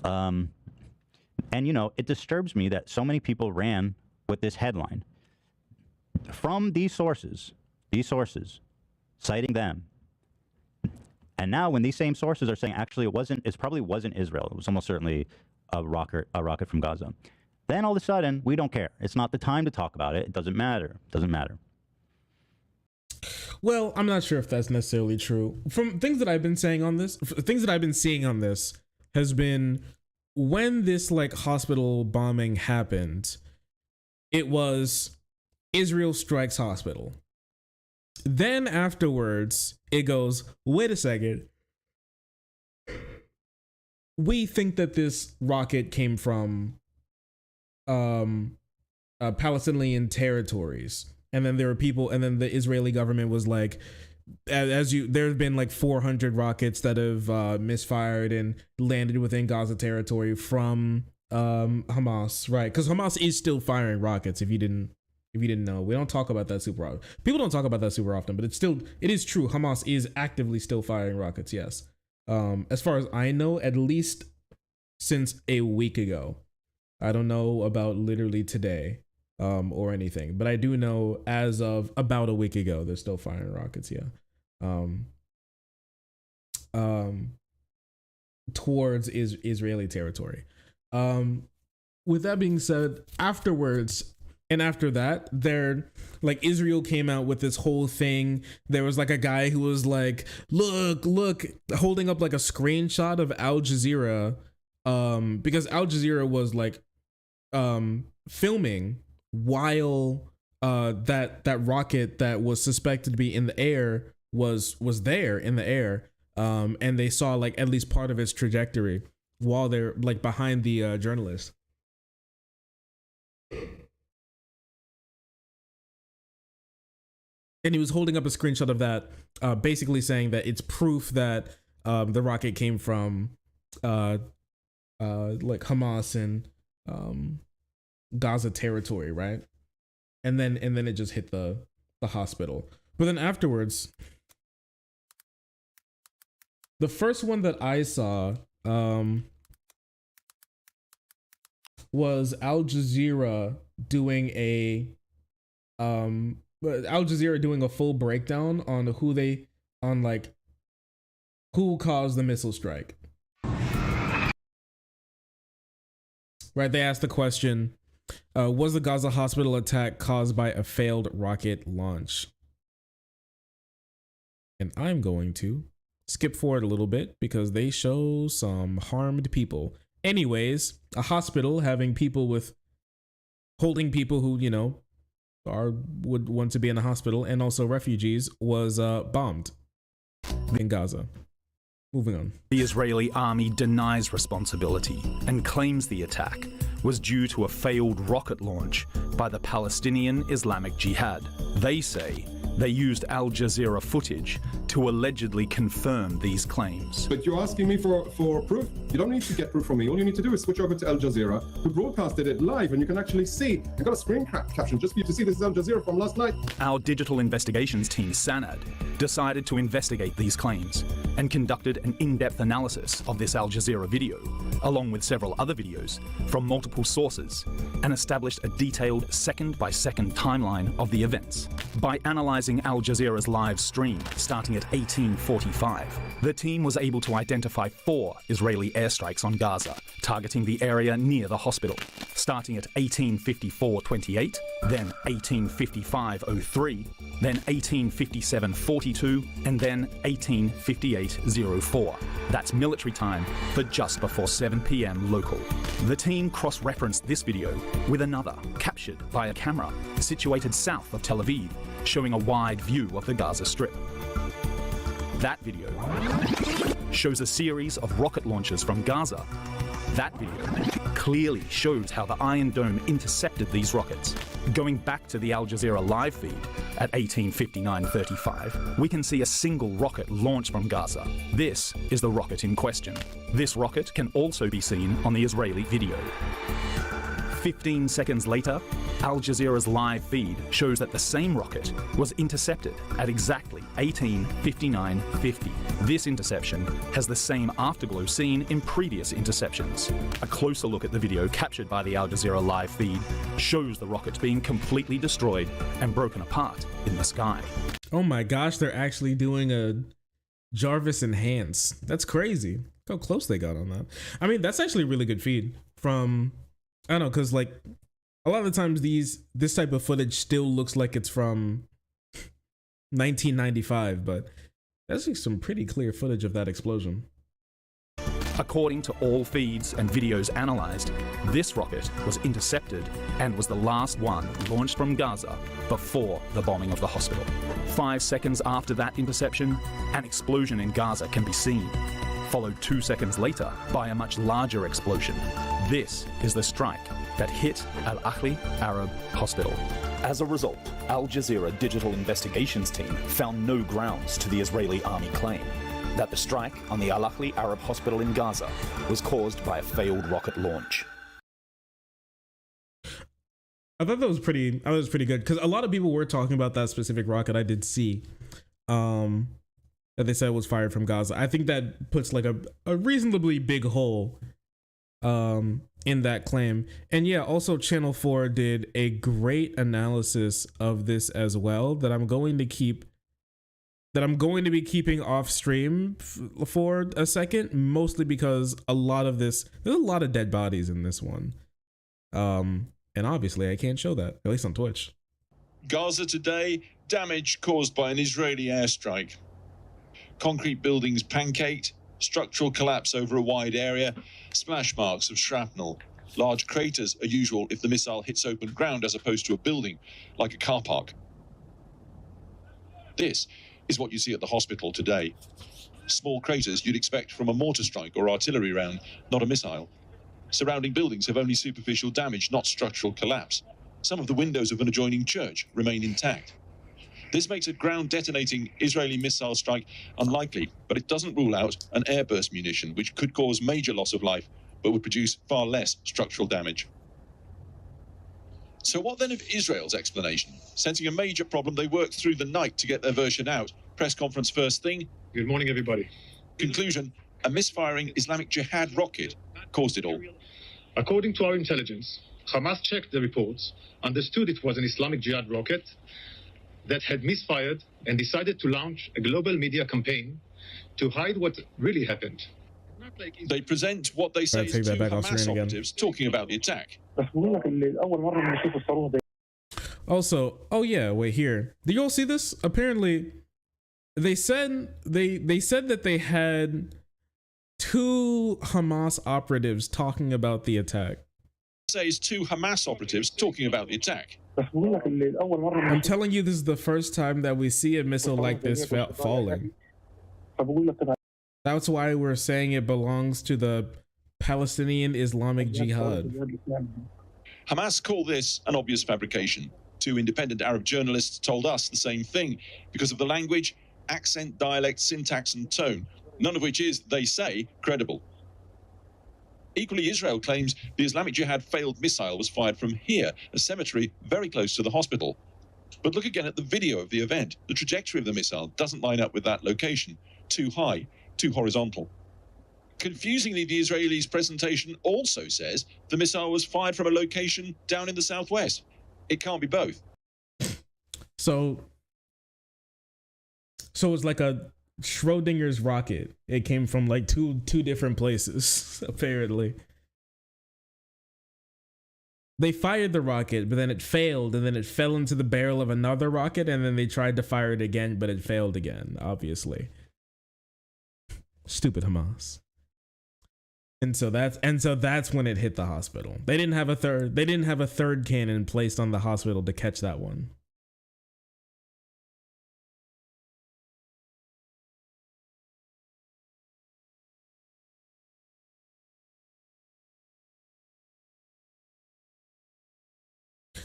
[SPEAKER 17] And, it disturbs me that so many people ran with this headline. From these sources, citing them. And now when these same sources are saying, actually, it probably wasn't Israel. It was almost certainly a rocket from Gaza. Then all of a sudden, we don't care. It's not the time to talk about it. It doesn't matter. It doesn't matter.
[SPEAKER 1] Well, I'm not sure if that's necessarily true. From things that I've been saying on this, things that I've been seeing on this has been when this hospital bombing happened, it was Israel strikes hospital. Then afterwards, it goes, wait a second. We think that this rocket came from Palestinian territories. And then there were people, and then the Israeli government was like, there have been 400 rockets that have misfired and landed within Gaza territory from Hamas, right? Because Hamas is still firing rockets, if you didn't know. We don't talk about that super often. People don't talk about that super often, but it is true. Hamas is actively still firing rockets, yes. as far as I know, at least since a week ago. I don't know about literally today or anything, but I do know as of about a week ago, they're still firing rockets, towards Israeli territory. With that being said, afterwards, and after that, like Israel came out with this whole thing. There was like a guy who was like, look, holding up like a screenshot of Al Jazeera, because Al Jazeera was like filming while that rocket that was suspected to be in the air was there in the air, and they saw like at least part of its trajectory while they're like behind the journalist. And he was holding up a screenshot of that, basically saying that it's proof that the rocket came from like Hamas and Gaza territory, right? And then it just hit the hospital. But then afterwards, the first one that I saw was Al Jazeera doing a full breakdown on who caused the missile strike. Right, they asked the question, was the Gaza hospital attack caused by a failed rocket launch? And I'm going to skip forward a little bit because they show some harmed people. Anyways, a hospital holding people who, would want to be in a hospital, and also refugees, was bombed in Gaza. Moving on.
[SPEAKER 19] The Israeli army denies responsibility and claims the attack was due to a failed rocket launch by the Palestinian Islamic Jihad. They say they used Al Jazeera footage to allegedly confirm these claims.
[SPEAKER 20] But you're asking me for proof? You don't need to get proof from me. All you need to do is switch over to Al Jazeera, who broadcasted it live, and you can actually see. I got a screen caption just for you to see. This is Al Jazeera from last night.
[SPEAKER 19] Our digital investigations team, Sanad, decided to investigate these claims and conducted an in-depth analysis of this Al Jazeera video, along with several other videos from multiple sources, and established a detailed second-by-second timeline of the events. By analyzing Al Jazeera's live stream starting at 1845, the team was able to identify 4 Israeli airstrikes on Gaza, targeting the area near the hospital, starting at 1854-28, then 1855-03, then 1857-42, and then 1858-04. That's military time for just before 7 p.m. local. The team cross-referenced this video with another, captured by a camera, situated south of Tel Aviv, showing a wide view of the Gaza Strip. That video shows a series of rocket launches from Gaza. That video clearly shows how the Iron Dome intercepted these rockets. Going back to the Al Jazeera live feed at 1859-35, we can see a single rocket launched from Gaza. This is the rocket in question. This rocket can also be seen on the Israeli video. 15 seconds later, Al Jazeera's live feed shows that the same rocket was intercepted at exactly 18:59:50. This interception has the same afterglow seen in previous interceptions. A closer look at the video captured by the Al Jazeera live feed shows the rocket being completely destroyed and broken apart in the sky.
[SPEAKER 1] Oh my gosh, they're actually doing a Jarvis enhance. That's crazy. Look how close they got on that. I mean, that's actually a really good feed from, I don't know, because like a lot of the times this type of footage still looks like it's from 1995, but that's like some pretty clear footage of that explosion.
[SPEAKER 19] According to all feeds and videos analyzed, this rocket was intercepted and was the last one launched from Gaza before the bombing of the hospital. 5 seconds after that interception, an explosion in Gaza can be seen, followed 2 seconds later by a much larger explosion. This is the strike that hit Al-Ahli Arab Hospital. As a result, Al Jazeera digital investigations team found no grounds to the Israeli army claim that the strike on the Al-Ahli Arab Hospital in Gaza was caused by a failed rocket launch.
[SPEAKER 1] I thought that was pretty good because a lot of people were talking about that specific rocket. I did see, that they said was fired from Gaza. I think that puts like a reasonably big hole in that claim. And yeah, also Channel 4 did a great analysis of this as well that I'm going to be keeping off stream for a second, mostly because there's a lot of dead bodies in this one. And obviously I can't show that, at least on Twitch.
[SPEAKER 21] Gaza today, damage caused by an Israeli airstrike. Concrete buildings pancaked, structural collapse over a wide area, splash marks of shrapnel. Large craters are usual if the missile hits open ground as opposed to a building, like a car park. This is what you see at the hospital today. Small craters you'd expect from a mortar strike or artillery round, not a missile. Surrounding buildings have only superficial damage, not structural collapse. Some of the windows of an adjoining church remain intact. This makes a ground-detonating Israeli missile strike unlikely, but it doesn't rule out an airburst munition, which could cause major loss of life, but would produce far less structural damage. So what then of Israel's explanation? Sensing a major problem, they worked through the night to get their version out. Press conference first thing.
[SPEAKER 22] Good morning, everybody.
[SPEAKER 21] Conclusion, a misfiring Islamic Jihad rocket caused it all.
[SPEAKER 22] According to our intelligence, Hamas checked the reports, understood it was an Islamic Jihad rocket that had misfired and decided to launch a global media campaign to hide what really happened.
[SPEAKER 21] They present what they say is two Hamas operatives talking about the attack.
[SPEAKER 1] Also, oh yeah, wait here. Did you all see this? Apparently, they said that they had 2 Hamas operatives talking about the attack.
[SPEAKER 21] Says 2 Hamas operatives talking about the attack.
[SPEAKER 1] I'm telling you, this is the first time that we see a missile like this falling. That's why we're saying it belongs to the Palestinian Islamic Jihad.
[SPEAKER 21] Hamas call this an obvious fabrication. 2 independent Arab journalists told us the same thing because of the language, accent, dialect, syntax, and tone, none of which is, they say, credible. Equally, Israel claims the Islamic Jihad failed missile was fired from here, a cemetery very close to the hospital. But look again at the video of the event. The trajectory of the missile doesn't line up with that location. Too high, too horizontal. Confusingly, the Israelis' presentation also says the missile was fired from a location down in the southwest. It can't be both.
[SPEAKER 1] So it's like a Schrodinger's rocket. It came from like two different places, apparently. They fired the rocket, but then it failed, and then it fell into the barrel of another rocket, and then they tried to fire it again, but it failed again, obviously. Stupid Hamas. And so that's when it hit the hospital. They didn't have a third cannon placed on the hospital to catch that one.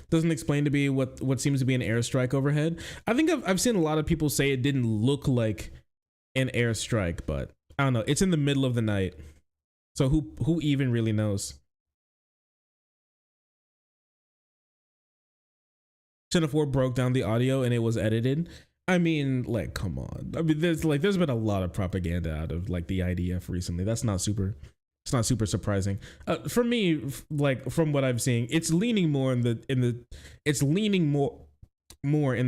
[SPEAKER 1] Doesn't explain to me what seems to be an airstrike overhead. I think I've seen a lot of people say it didn't look like an airstrike, but I don't know. It's in the middle of the night. So who even really knows? Channel 4 broke down the audio and it was edited. I mean, like, come on. I mean, there's been a lot of propaganda out of like the IDF recently. It's not super surprising. For me, like from what I'm seeing, it's leaning more in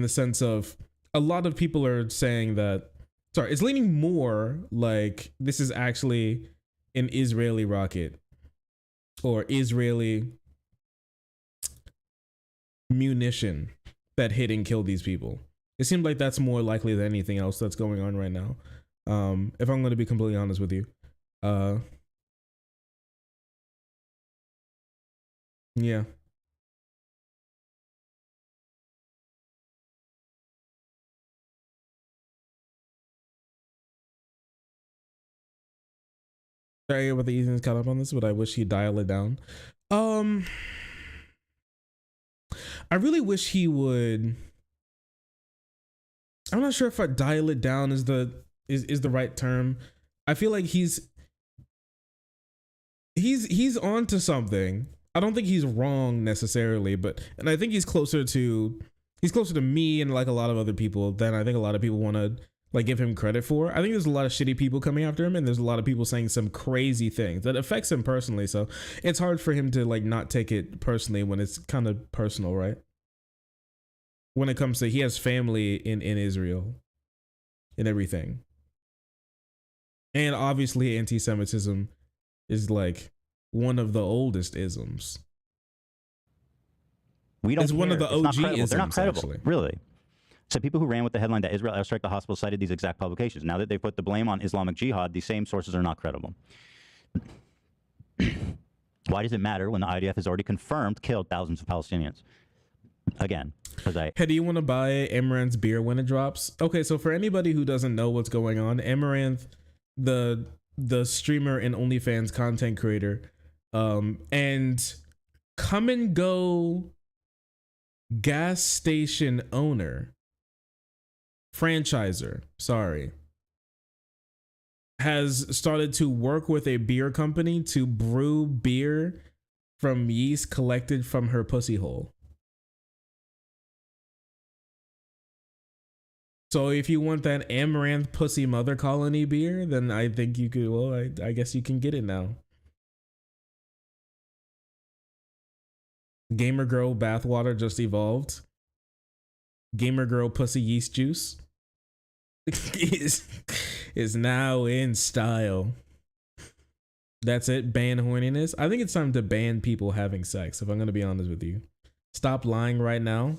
[SPEAKER 1] the sense of a lot of people are saying that. Sorry, it's leaning more like this is actually an Israeli rocket or Israeli munition that hit and killed these people. It seems like that's more likely than anything else that's going on right now. If I'm going to be completely honest with you. Yeah. Sorry about the Ethan's caught up on this, but I wish he'd dial it down. I really wish he would. I'm not sure if dial it down is the right term. I feel like he's onto something. I don't think he's wrong necessarily, and I think he's closer to me and like a lot of other people than I think a lot of people want to like give him credit for. I think there's a lot of shitty people coming after him, and there's a lot of people saying some crazy things that affects him personally. So it's hard for him to like not take it personally when it's kind of personal, right? When it comes to, he has family in Israel and everything. And obviously anti-Semitism is like one of the oldest isms.
[SPEAKER 17] We don't
[SPEAKER 1] It's
[SPEAKER 17] care.
[SPEAKER 1] one of the
[SPEAKER 17] It's not
[SPEAKER 1] OG
[SPEAKER 17] credible.
[SPEAKER 1] isms,
[SPEAKER 17] They're not credible,
[SPEAKER 1] actually.
[SPEAKER 17] really. So people who ran with the headline that Israel airstrike the hospital cited these exact publications. Now that they put the blame on Islamic Jihad, these same sources are not credible. Why does it matter when the IDF has already confirmed killed thousands of Palestinians? Again, because
[SPEAKER 1] Hey, do you want to buy Amouranth's beer when it drops? Okay, so for anybody who doesn't know what's going on, Amouranth, the streamer and OnlyFans content creator, and come and go gas station owner, franchiser, sorry, has started to work with a beer company to brew beer from yeast collected from her pussy hole. So if you want that Amouranth Pussy Mother Colony beer, then I think you could, well, I guess you can get it now. Gamer Girl bathwater just evolved. Gamer Girl Pussy Yeast Juice is now in style. That's it. Ban horniness. I think it's time to ban people having sex, if I'm going to be honest with you. Stop lying right now.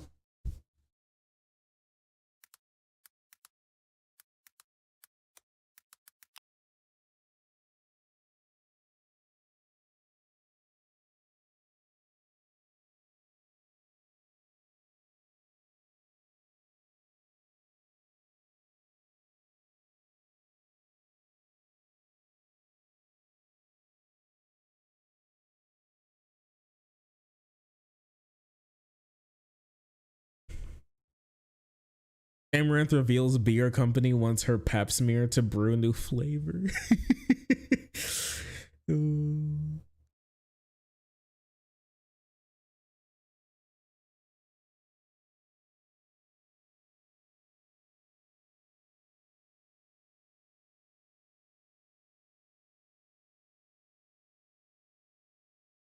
[SPEAKER 1] Amouranth reveals beer company wants her pap smear to brew new flavor. Ooh.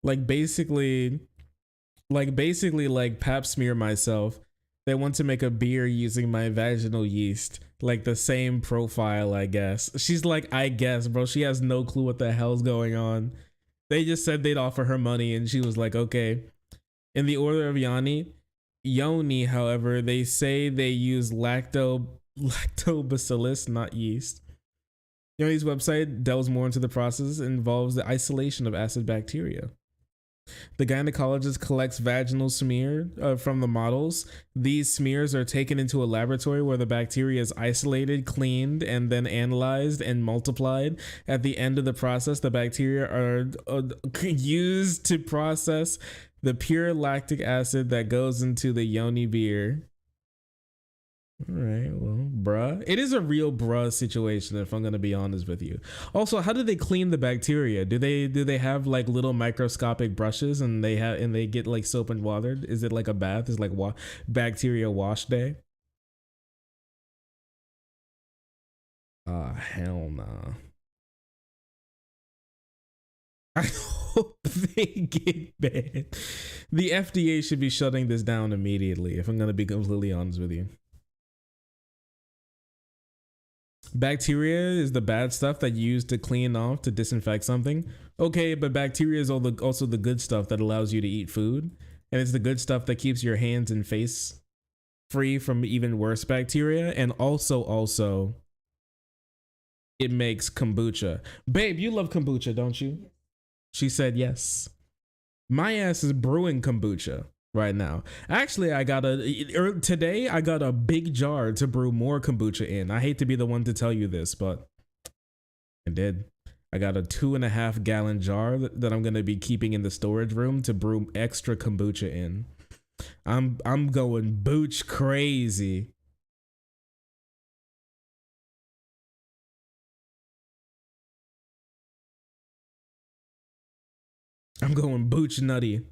[SPEAKER 1] Like basically like pap smear myself. They want to make a beer using my vaginal yeast, like the same profile, I guess. She's like, I guess, bro. She has no clue what the hell's going on. They just said they'd offer her money, and she was like, okay. In the order of Yoni, however, they say they use lactobacillus, not yeast. Yoni's website delves more into the process and involves the isolation of acid bacteria. The gynecologist collects vaginal smear from the models. These smears are taken into a laboratory where the bacteria is isolated, cleaned, and then analyzed and multiplied. At the end of the process, the bacteria are used to process the pure lactic acid that goes into the yoni beer. All right, well, bruh. It is a real bruh situation, if I'm gonna be honest with you. Also, how do they clean the bacteria? Do they have like little microscopic brushes and they get like soap and water? Is it like a bath? Is like bacteria wash day? Hell nah. I hope they get banned. The FDA should be shutting this down immediately, if I'm gonna be completely honest with you. Bacteria is the bad stuff that you use to clean off, to disinfect something. Okay, but bacteria is also the good stuff that allows you to eat food. And it's the good stuff that keeps your hands and face free from even worse bacteria. And also, it makes kombucha. Babe, you love kombucha, don't you? She said yes. My ass is brewing kombucha right now. Actually, today I got a big jar to brew more kombucha in. I hate to be the one to tell you this, but I did. I got a 2.5 gallon jar that I'm gonna be keeping in the storage room to brew extra kombucha in. I'm going booch crazy. I'm going booch nutty.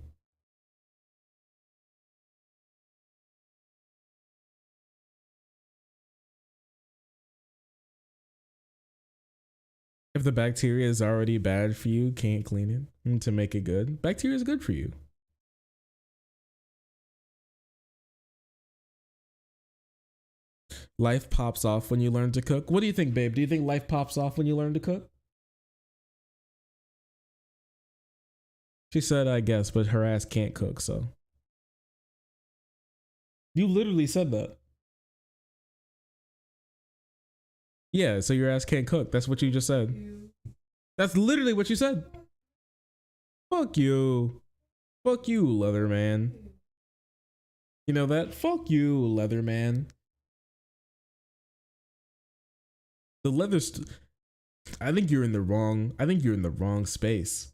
[SPEAKER 1] If the bacteria is already bad for you, can't clean it to make it good. Bacteria is good for you. Life pops off when you learn to cook. What do you think, babe? Do you think life pops off when you learn to cook? She said, I guess, but her ass can't cook, so. You literally said that. Yeah, so your ass can't cook. That's what you just said. That's literally what you said. Fuck you. Fuck you, Leatherman. You know that? Fuck you, Leatherman. The leather I think you're in the wrong space.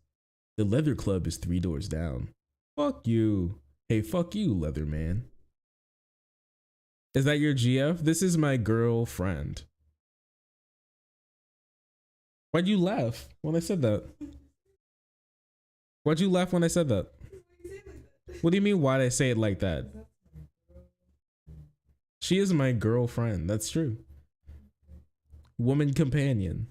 [SPEAKER 1] The leather club is 3 doors down. Fuck you. Hey, fuck you, Leatherman. Is that your GF? This is my girlfriend. Why'd you laugh when I said that? Why'd you laugh when I said that? What do you mean, why'd I say it like that? She is my girlfriend. That's true. Woman companion.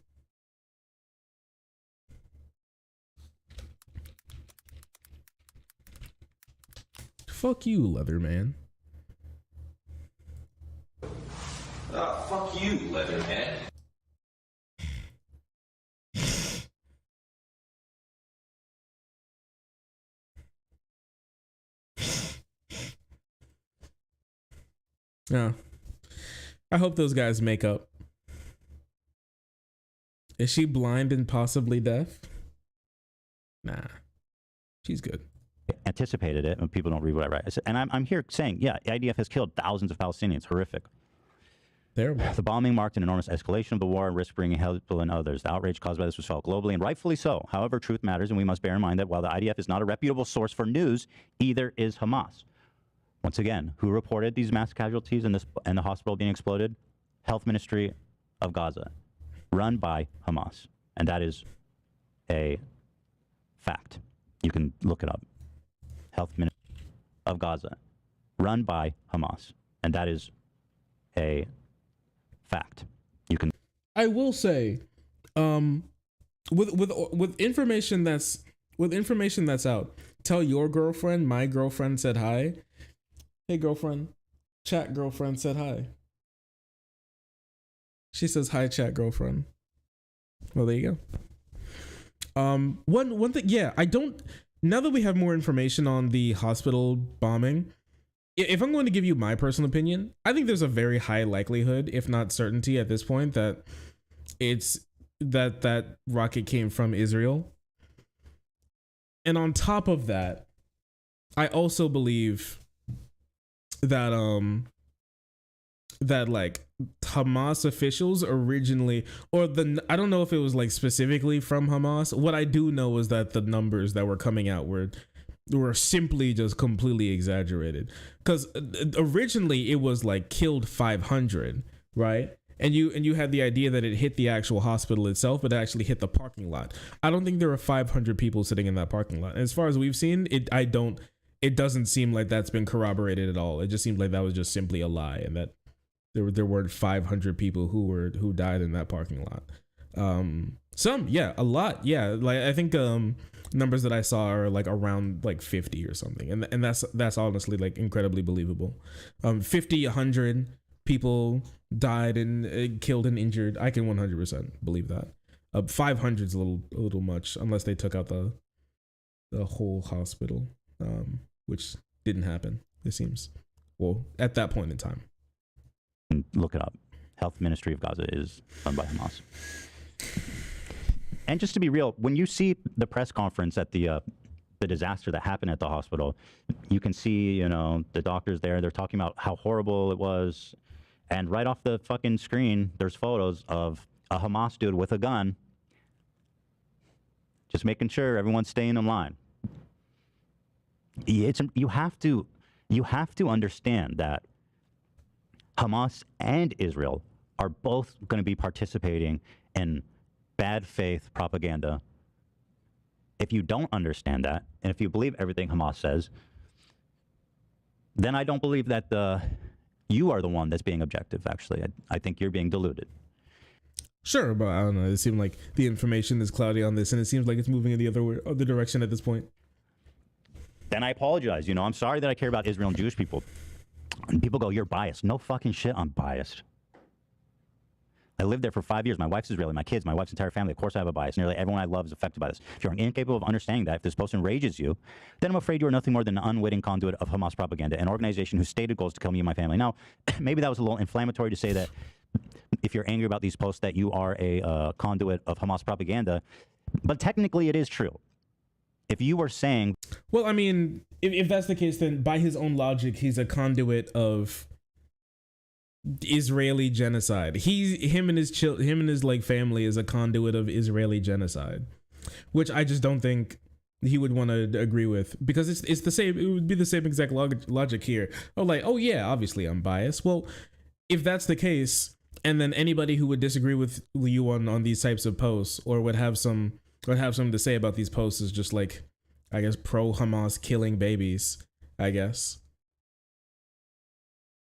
[SPEAKER 1] Fuck you, Leatherman.
[SPEAKER 12] Fuck you, Leatherhead.
[SPEAKER 1] Yeah. I hope those guys make up. Is she blind and possibly deaf? Nah. She's good.
[SPEAKER 17] Anticipated it, and people don't read what I write. And I'm here saying, yeah, the IDF has killed thousands of Palestinians. Horrific.
[SPEAKER 1] Terrible.
[SPEAKER 17] The bombing marked an enormous escalation of the war and risk bringing Hezbollah and others. The outrage caused by this was felt globally, and rightfully so. However, truth matters, and we must bear in mind that while the IDF is not a reputable source for news, either is Hamas. Once again, who reported these mass casualties and the hospital being exploded? Health Ministry of Gaza, run by Hamas. And that is a fact. You can look it up. Health Ministry of Gaza, run by Hamas. And that is a fact. You can.
[SPEAKER 1] I will say, with information that's out, tell your girlfriend my girlfriend said hi. Hey girlfriend, chat girlfriend said hi. She says hi, chat girlfriend. Well, there you go. One thing, yeah, I don't. Now that we have more information on the hospital bombing, if I'm going to give you my personal opinion, I think there's a very high likelihood, if not certainty at this point, that it's that rocket came from Israel. And on top of that, I also believe that that like Hamas officials originally, or I don't know if it was like specifically from Hamas. What I do know is that the numbers that were coming out were simply just completely exaggerated, because originally it was like killed 500, right? And you had the idea that it hit the actual hospital itself, but it actually hit the parking lot. I don't think there were 500 people sitting in that parking lot. And as far as we've seen, it doesn't seem like that's been corroborated at all. It just seemed like that was just simply a lie, and that there weren't 500 people who died in that parking lot. A lot, yeah. Like I think numbers that I saw are like around like 50 or something, and that's honestly like incredibly believable. 50, 100 people died and killed and injured. I can 100% believe that. 500 is a little much, unless they took out the whole hospital, which didn't happen, it seems. Well, at that point in time.
[SPEAKER 17] Look it up. Health Ministry of Gaza is run by Hamas. And just to be real, when you see the press conference at the disaster that happened at the hospital, you can see, the doctors there, they're talking about how horrible it was. And right off the fucking screen, there's photos of a Hamas dude with a gun, just making sure everyone's staying in line. You have to understand that Hamas and Israel are both going to be participating in bad faith propaganda. If you don't understand that, and if you believe everything Hamas says, then I don't believe that you are the one that's being objective, actually. I think you're being deluded.
[SPEAKER 1] Sure, but I don't know. It seemed like the information is cloudy on this, and it seems like it's moving in the other direction at this point.
[SPEAKER 17] Then I apologize. You know, I'm sorry that I care about Israel and Jewish people. And people go, you're biased. No fucking shit, I'm biased. I lived there for 5 years. My wife's Israeli, my kids, my wife's entire family. Of course I have a bias. Nearly everyone I love is affected by this. If you're incapable of understanding that, if this post enrages you, then I'm afraid you are nothing more than an unwitting conduit of Hamas propaganda, an organization whose stated goal is to kill me and my family. Now, maybe that was a little inflammatory to say that if you're angry about these posts that you are a conduit of Hamas propaganda, but technically it is true. If you were saying...
[SPEAKER 1] Well, I mean, if that's the case, then by his own logic, he's a conduit of Israeli genocide. Him and his like family is a conduit of Israeli genocide, which I just don't think he would want to agree with, because it's the same. It would be the same exact logic here. Oh, like, oh yeah, obviously I'm biased. Well, if that's the case, and then anybody who would disagree with you on these types of posts, or would have something to say about these posts, is just like, I guess, pro Hamas killing babies, I guess.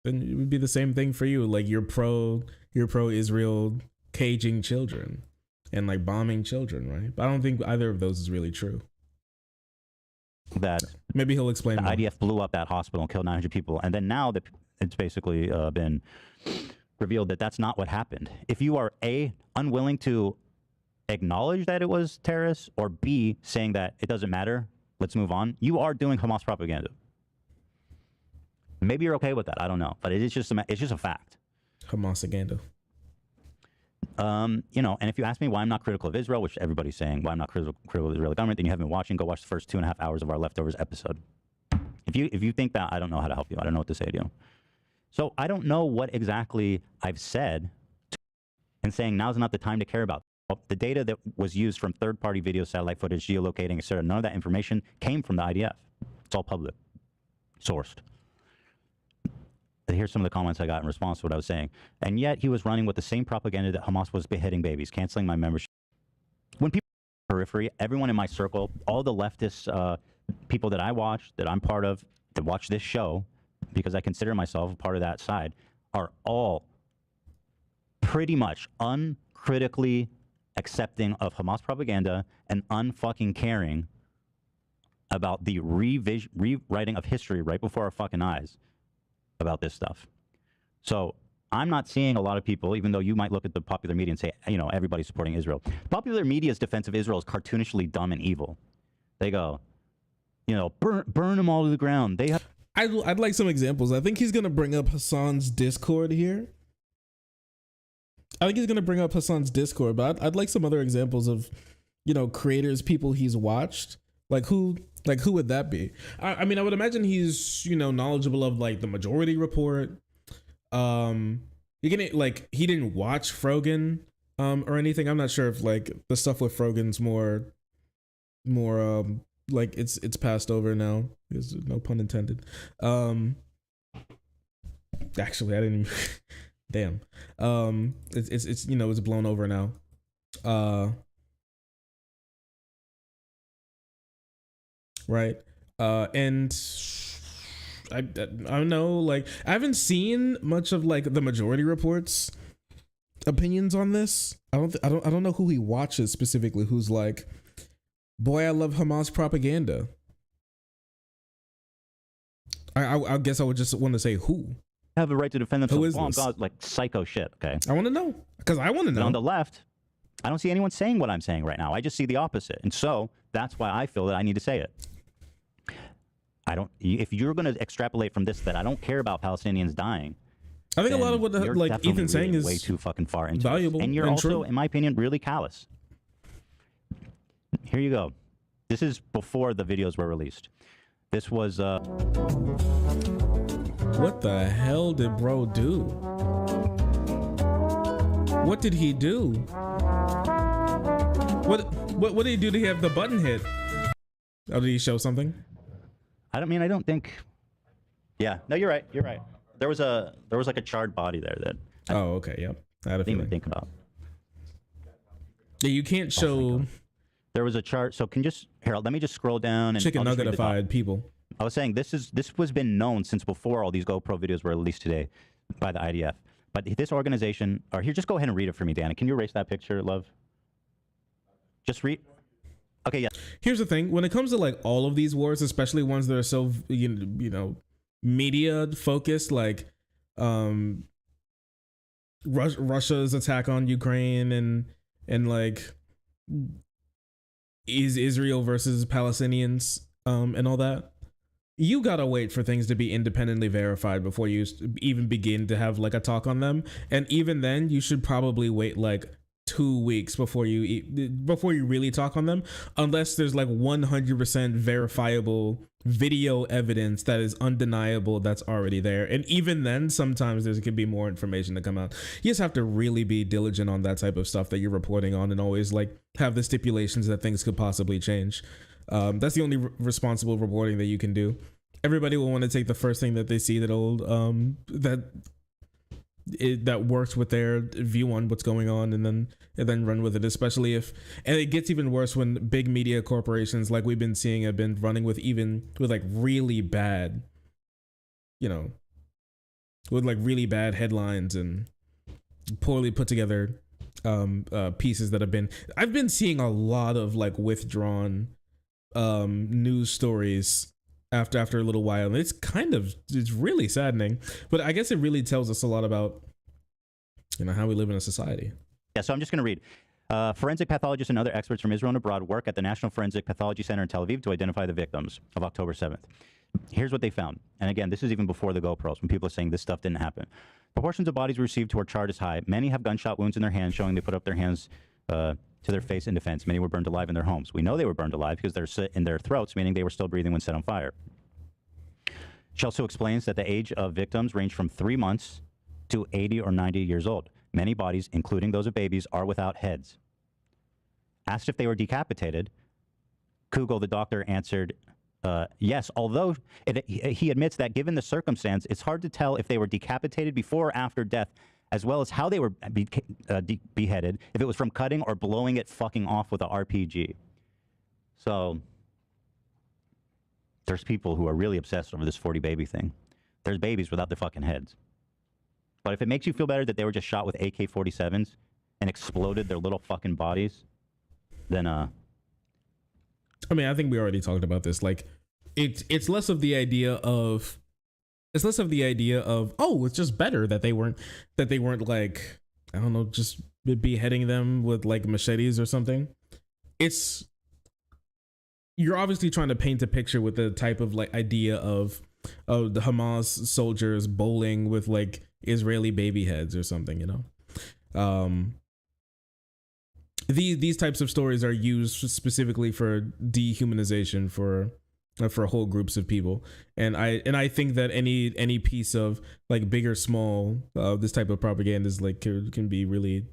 [SPEAKER 1] Then it would be the same thing for you. Like, you're pro Israel caging children and like bombing children, right? But I don't think either of those is really true.
[SPEAKER 17] That
[SPEAKER 1] maybe he'll explain.
[SPEAKER 17] The IDF blew up that hospital and killed 900 people, and then now that it's basically been revealed that that's not what happened. If you are A, unwilling to acknowledge that it was terrorists, or B, saying that it doesn't matter, let's move on, you are doing Hamas propaganda. Maybe you're okay with that. I don't know, but it's just a fact.
[SPEAKER 1] Hamas-aganda.
[SPEAKER 17] You know, and if you ask me why I'm not critical of Israel, which everybody's saying, why I'm not critical of the Israeli government, then you haven't been watching. Go watch the first 2.5 hours of our Leftovers episode. If you think that, I don't know how to help you. I don't know what to say to you. So I don't know what exactly I've said and saying now's not the time to care about. The data that was used from third-party video, satellite footage, geolocating, etc., none of that information came from the IDF. It's all public, sourced. Here's some of the comments I got in response to what I was saying. And yet he was running with the same propaganda that Hamas was beheading babies, canceling my membership. When people in the periphery, everyone in my circle, all the leftist people that I watch, that I'm part of, that watch this show, because I consider myself a part of that side, are all pretty much uncritically accepting of Hamas propaganda and unfucking caring about the rewriting of history right before our fucking eyes about this stuff. So I'm not seeing a lot of people, even though you might look at the popular media and say, you know, everybody's supporting Israel. Popular media's defense of Israel is cartoonishly dumb and evil. They go, you know, burn them all to the ground. They have.
[SPEAKER 1] I'd like some examples. I think he's going to bring up Hasan's Discord here. I think he's going to bring up Hasan's Discord, but I'd like some other examples of, you know, creators, people he's watched. Like who would that be? I mean, I would imagine he's, you know, knowledgeable of like the Majority Report. You can, like, he didn't watch Frogan or anything. I'm not sure if like the stuff with Frogan's more like it's passed over now. There's no pun intended. Actually, I didn't. Damn. It's you know, it's blown over now. Right. And I don't know, like, I haven't seen much of like the Majority Report's opinions on this. I don't know who he watches specifically, who's like, boy, I love Hamas propaganda. I guess I would just want to say who.
[SPEAKER 17] Have a right to defend themselves.
[SPEAKER 1] Who is
[SPEAKER 17] this? God, like psycho shit, okay?
[SPEAKER 1] I want to know, because I want to know.
[SPEAKER 17] On the left, I don't see anyone saying what I'm saying right now. I just see the opposite. And so that's why I feel that I need to say it. If you're going to extrapolate from this that I don't care about Palestinians dying,
[SPEAKER 1] I think a lot of what like Ethan's saying is
[SPEAKER 17] way too fucking far into
[SPEAKER 1] valuable,
[SPEAKER 17] this. And you're also, true, in my opinion, really callous. Here you go. This is before the videos were released. This was
[SPEAKER 1] what the hell did bro do? What did he do? What did he do to have the button hit? Oh, did he show something?
[SPEAKER 17] I don't think. Yeah, no, you're right. You're right. There was like a charred body there that.
[SPEAKER 1] Oh, okay. Yep. I had a
[SPEAKER 17] didn't even
[SPEAKER 1] feeling.
[SPEAKER 17] think about.
[SPEAKER 1] Yeah, you can't show.
[SPEAKER 17] There was a chart. So can just Harold, let me just scroll down and
[SPEAKER 1] chicken nuggetified people.
[SPEAKER 17] I was saying this was been known since before all these GoPro videos were released today by the IDF. But this organization, or here, just go ahead and read it for me, Dana. Can you erase that picture, love? Just read. Okay, yeah.
[SPEAKER 1] Here's the thing: when it comes to like all of these wars, especially ones that are so you know media focused, like Russia's attack on Ukraine and like is Israel versus Palestinians and all that. You gotta wait for things to be independently verified before you even begin to have like a talk on them, and even then, you should probably wait like 2 weeks before you really talk on them, unless there's like 100% verifiable video evidence that is undeniable that's already there. And even then, sometimes there could be more information to come out. You just have to really be diligent on that type of stuff that you're reporting on, and always like have the stipulations that things could possibly change. That's the only responsible reporting that you can do. Everybody will want to take the first thing that they see that'll that works with their view on what's going on, and then run with it. Especially if, and it gets even worse when big media corporations like we've been seeing have been running with like really bad, with like really bad headlines and poorly put together pieces that I've been seeing a lot of like withdrawn news stories after a little while, and it's really saddening, but I guess it really tells us a lot about how we live in a society.
[SPEAKER 17] Yeah, so I'm just going to read. Forensic pathologists and other experts from Israel and abroad work at the National Forensic Pathology Center in Tel Aviv to identify the victims of October 7th. Here's what they found. And again, this is even before the GoPros, when people are saying this stuff didn't happen. Proportions of bodies received were charred as high. Many have gunshot wounds in their hands, showing they put up their hands to their face in defense. Many were burned alive in their homes. We know they were burned alive because they're slit in their throats, meaning they were still breathing when set on fire. She also explains that the age of victims ranged from 3 months to 80 or 90 years old. Many bodies, including those of babies, are without heads. Asked if they were decapitated, Kugel, the doctor, answered yes, although he admits that given the circumstance, it's hard to tell if they were decapitated before or after death, as well as how they were beheaded, if it was from cutting or blowing it fucking off with an RPG. So there's people who are really obsessed over this 40 baby thing. There's babies without their fucking heads. But if it makes you feel better that they were just shot with AK-47s and exploded their little fucking bodies, then I
[SPEAKER 1] mean, I think we already talked about this. Like, it's less of the idea of oh, it's just better that they weren't like, I don't know, just beheading them with like machetes or something. You're obviously trying to paint a picture with the type of like idea of the Hamas soldiers bowling with like Israeli baby heads or something, These types of stories are used specifically for dehumanization for whole groups of people, and I think that any piece of like big or small this type of propaganda is like can be really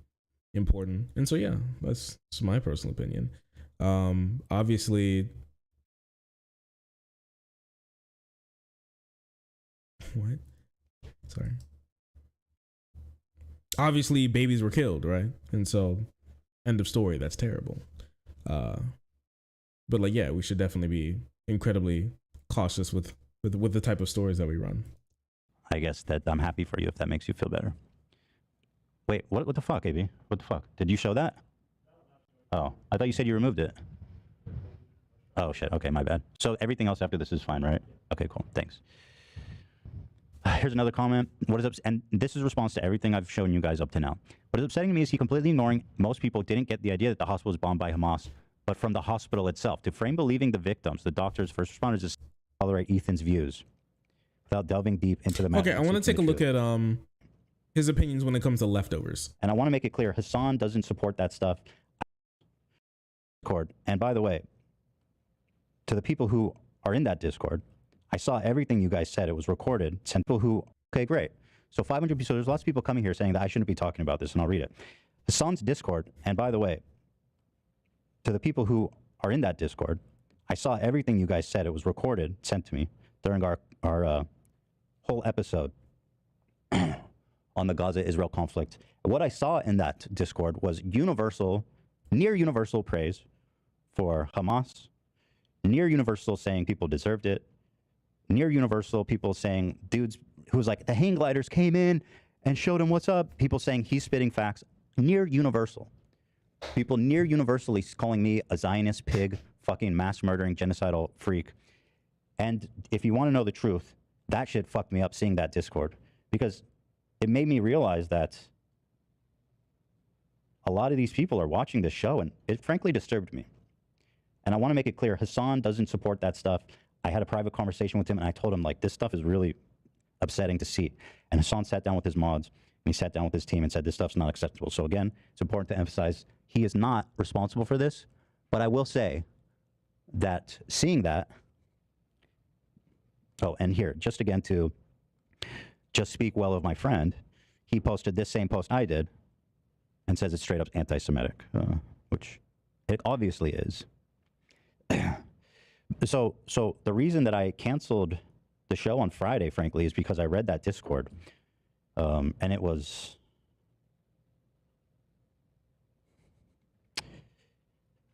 [SPEAKER 1] important. And so yeah, that's my personal opinion. Obviously, what? Sorry. Obviously, babies were killed, right? And so, end of story. That's terrible. But like, yeah, we should definitely be incredibly cautious with the type of stories that we run.
[SPEAKER 17] I guess that I'm happy for you if that makes you feel better. Wait, what the fuck, AB? What the fuck? Did you show that? Oh, I thought you said you removed it. Oh shit. Okay, my bad. So everything else after this is fine, right? Okay, cool. Thanks. Here's another comment. And this is a response to everything I've shown you guys up to now. What is upsetting to me is he completely ignoring most people didn't get the idea that the hospital was bombed by Hamas, but from the hospital itself. To frame believing the victims, the doctors, first responders, is to tolerate Ethan's views without delving deep into the matter.
[SPEAKER 1] Okay, I want to take a look at his opinions when it comes to leftovers.
[SPEAKER 17] And I want to make it clear, Hasan doesn't support that stuff. Discord. And by the way, to the people who are in that Discord, I saw everything you guys said. It was recorded. Sent people who, okay, great. So 500 people, so there's lots of people coming here saying that I shouldn't be talking about this, and I'll read it. Hasan's Discord, and by the way, to the people who are in that Discord, I saw everything you guys said. It was recorded, sent to me during our whole episode on the Gaza-Israel conflict. What I saw in that Discord was near universal praise for Hamas, near universal saying people deserved it, near universal people saying dudes who was like, the hang gliders came in and showed him what's up. People saying he's spitting facts, near universal. People near universally calling me a Zionist pig, fucking mass murdering genocidal freak. And if you want to know the truth, that shit fucked me up seeing that Discord, because it made me realize that a lot of these people are watching this show, and it frankly disturbed me. And I want to make it clear, Hasan doesn't support that stuff. I had a private conversation with him, and I told him, like, this stuff is really upsetting to see. And Hasan sat down with his mods, and he sat down with his team and said, this stuff's not acceptable. So again, it's important to emphasize he is not responsible for this, but I will say that seeing that, oh, and here, just again to just speak well of my friend, he posted this same post I did and says it's straight up anti-Semitic, which it obviously is. So the reason that I canceled the show on Friday, frankly, is because I read that Discord, and it was,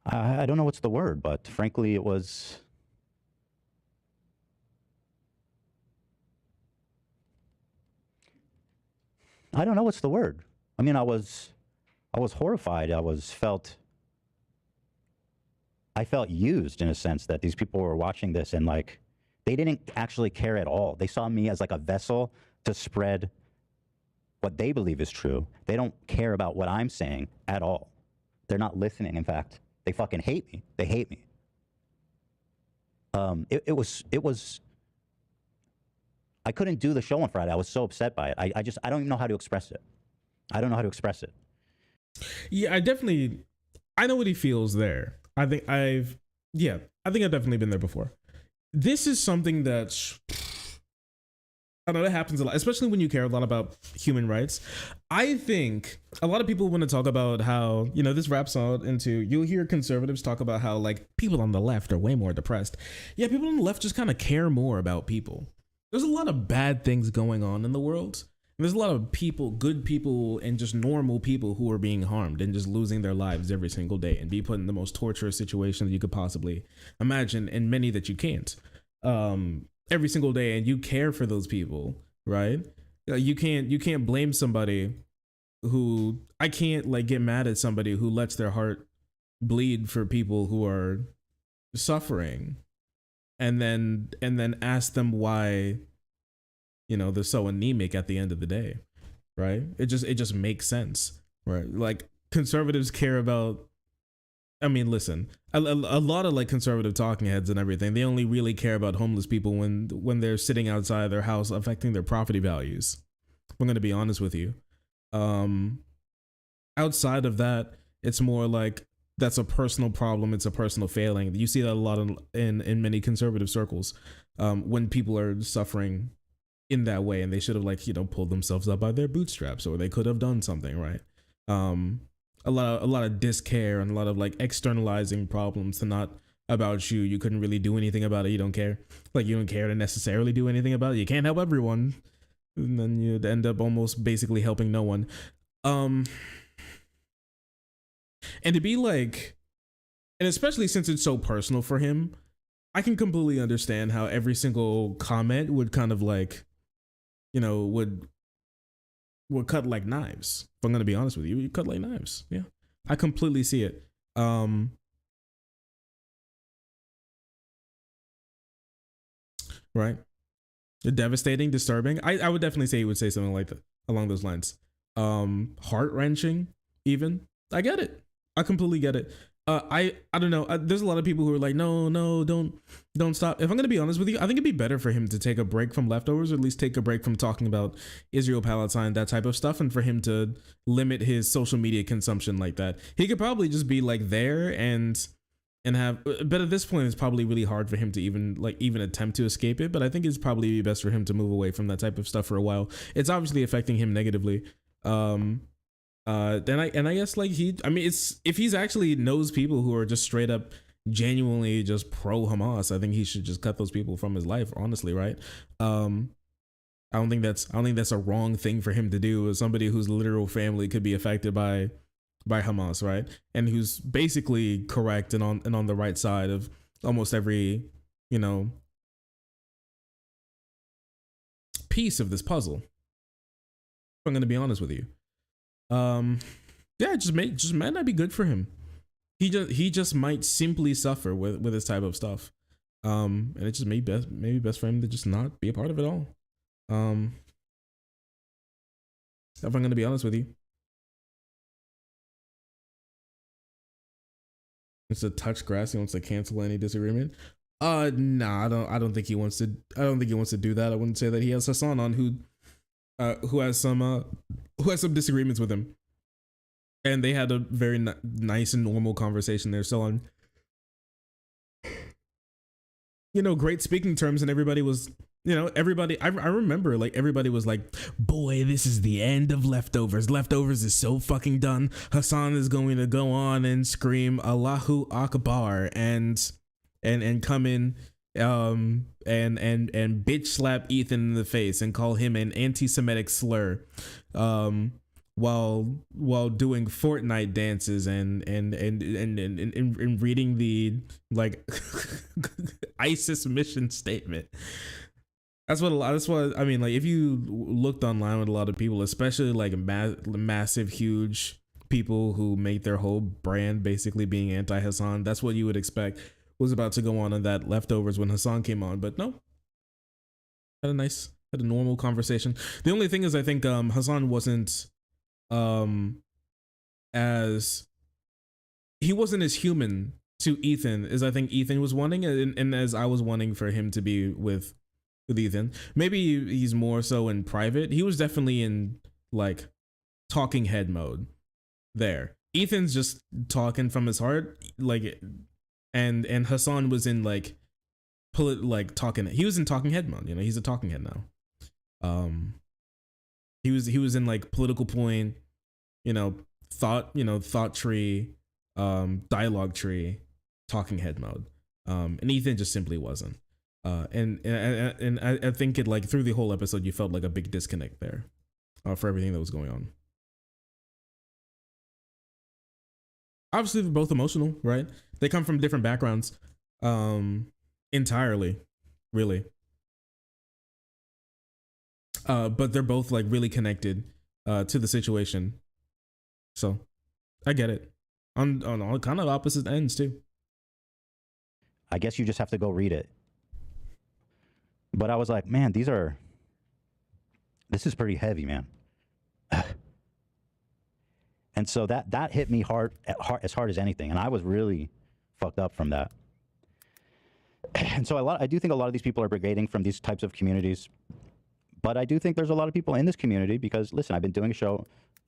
[SPEAKER 17] I don't know what's the word, but frankly, it was, I don't know what's the word. I mean, I was horrified. I felt used in a sense that these people were watching this and like, they didn't actually care at all. They saw me as like a vessel to spread what they believe is true. They don't care about what I'm saying at all. They're not listening. In fact, they fucking hate me. They hate me. It was, I couldn't do the show on Friday. I was so upset by it. I don't even know how to express it. I don't know how to express it.
[SPEAKER 1] Yeah, I know what he feels there. I think I've definitely been there before. This is something that's, I know that happens a lot, especially when you care a lot about human rights. I think a lot of people want to talk about how, you know, this wraps out into, you'll hear conservatives talk about how like people on the left are way more depressed. Yeah, people on the left just kind of care more about people. There's a lot of bad things going on in the world. And there's a lot of people, good people, and just normal people who are being harmed and just losing their lives every single day and be put in the most torturous situations you could possibly imagine, and many that you can't, every single day. And you care for those people, right? You can't blame somebody who, I can't like get mad at somebody who lets their heart bleed for people who are suffering, and then ask them why, you know, they're so anemic at the end of the day, right? It just makes sense, right? Like conservatives care about, I mean, listen, a lot of like conservative talking heads and everything, they only really care about homeless people when they're sitting outside their house affecting their property values. I'm going to be honest with you. Outside of that, it's more like that's a personal problem. It's a personal failing. You see that a lot in many conservative circles, when people are suffering in that way, and they should have, like, you know, pulled themselves up by their bootstraps, or they could have done something, right? A lot of discare and a lot of like externalizing problems to not about you. You couldn't really do anything about it. You don't care. Like, you don't care to necessarily do anything about it. You can't help everyone, and then you'd end up almost basically helping no one. And to be like, and especially since it's so personal for him, I can completely understand how every single comment would kind of like, you know, would cut like knives. If I'm gonna be honest with you, you cut like knives. Yeah, I completely see it. Right, devastating, disturbing. I would definitely say he would say something like that along those lines. Heart-wrenching, even. I get it. I completely get it. I don't know. There's a lot of people who are like, no, don't stop. If I'm going to be honest with you, I think it'd be better for him to take a break from leftovers, or at least take a break from talking about Israel-Palestine, that type of stuff, and for him to limit his social media consumption like that. He could probably just be like there and have, but at this point, it's probably really hard for him to even attempt to escape it. But I think it's probably best for him to move away from that type of stuff for a while. It's obviously affecting him negatively. Then I guess like it's, if he's actually knows people who are just straight up genuinely just pro Hamas, I think he should just cut those people from his life, honestly, right? I don't think that's a wrong thing for him to do, as somebody whose literal family could be affected by Hamas, right? And who's basically correct and on the right side of almost every, you know, piece of this puzzle. I'm gonna be honest with you. Yeah, it just might not be good for him. He just might simply suffer with this type of stuff. And it just maybe best for him to just not be a part of it all. If I'm gonna be honest with you. It's to touch grass. He wants to cancel any disagreement. Nah, I don't think he wants to. I don't think he wants to do that. I wouldn't say that he has Hasan on who has some disagreements with him, and they had a very nice and normal conversation there. So on, great speaking terms, and everybody was, everybody. I remember like everybody was like, "Boy, this is the end of Leftovers. Leftovers is so fucking done. Hasan is going to go on and scream Allahu Akbar and come in and bitch slap Ethan in the face and call him an anti-Semitic slur while doing Fortnite dances and reading the like ISIS mission statement. That's what I mean. Like, if you looked online with a lot of people, especially like massive, huge people who make their whole brand basically being anti-Hasan, that's what you would expect was about to go on in that Leftovers when Hasan came on. But no, had a normal conversation. The only thing is, I think Hasan wasn't as human to Ethan as I think Ethan was wanting, and as I was wanting for him to be with Ethan. Maybe he's more so in private. He was definitely in like talking head mode there. Ethan's just talking from his heart, like, and Hasan was in like talking. He was in talking head mode. He's a talking head now. He was in like political point, thought tree, dialogue tree, talking head mode. And Ethan just simply wasn't. And I think it, like, through the whole episode, you felt like a big disconnect there for everything that was going on. Obviously, they're both emotional, right? They come from different backgrounds, entirely, really. But they're both like really connected to the situation. So I get it. On all kind of opposite ends too.
[SPEAKER 17] I guess you just have to go read it. But I was like, man, this is pretty heavy, man. And so that hit me as hard as anything. And I was really fucked up from that. And so I do think a lot of these people are brigading from these types of communities. But I do think there's a lot of people in this community because, listen, I've been doing a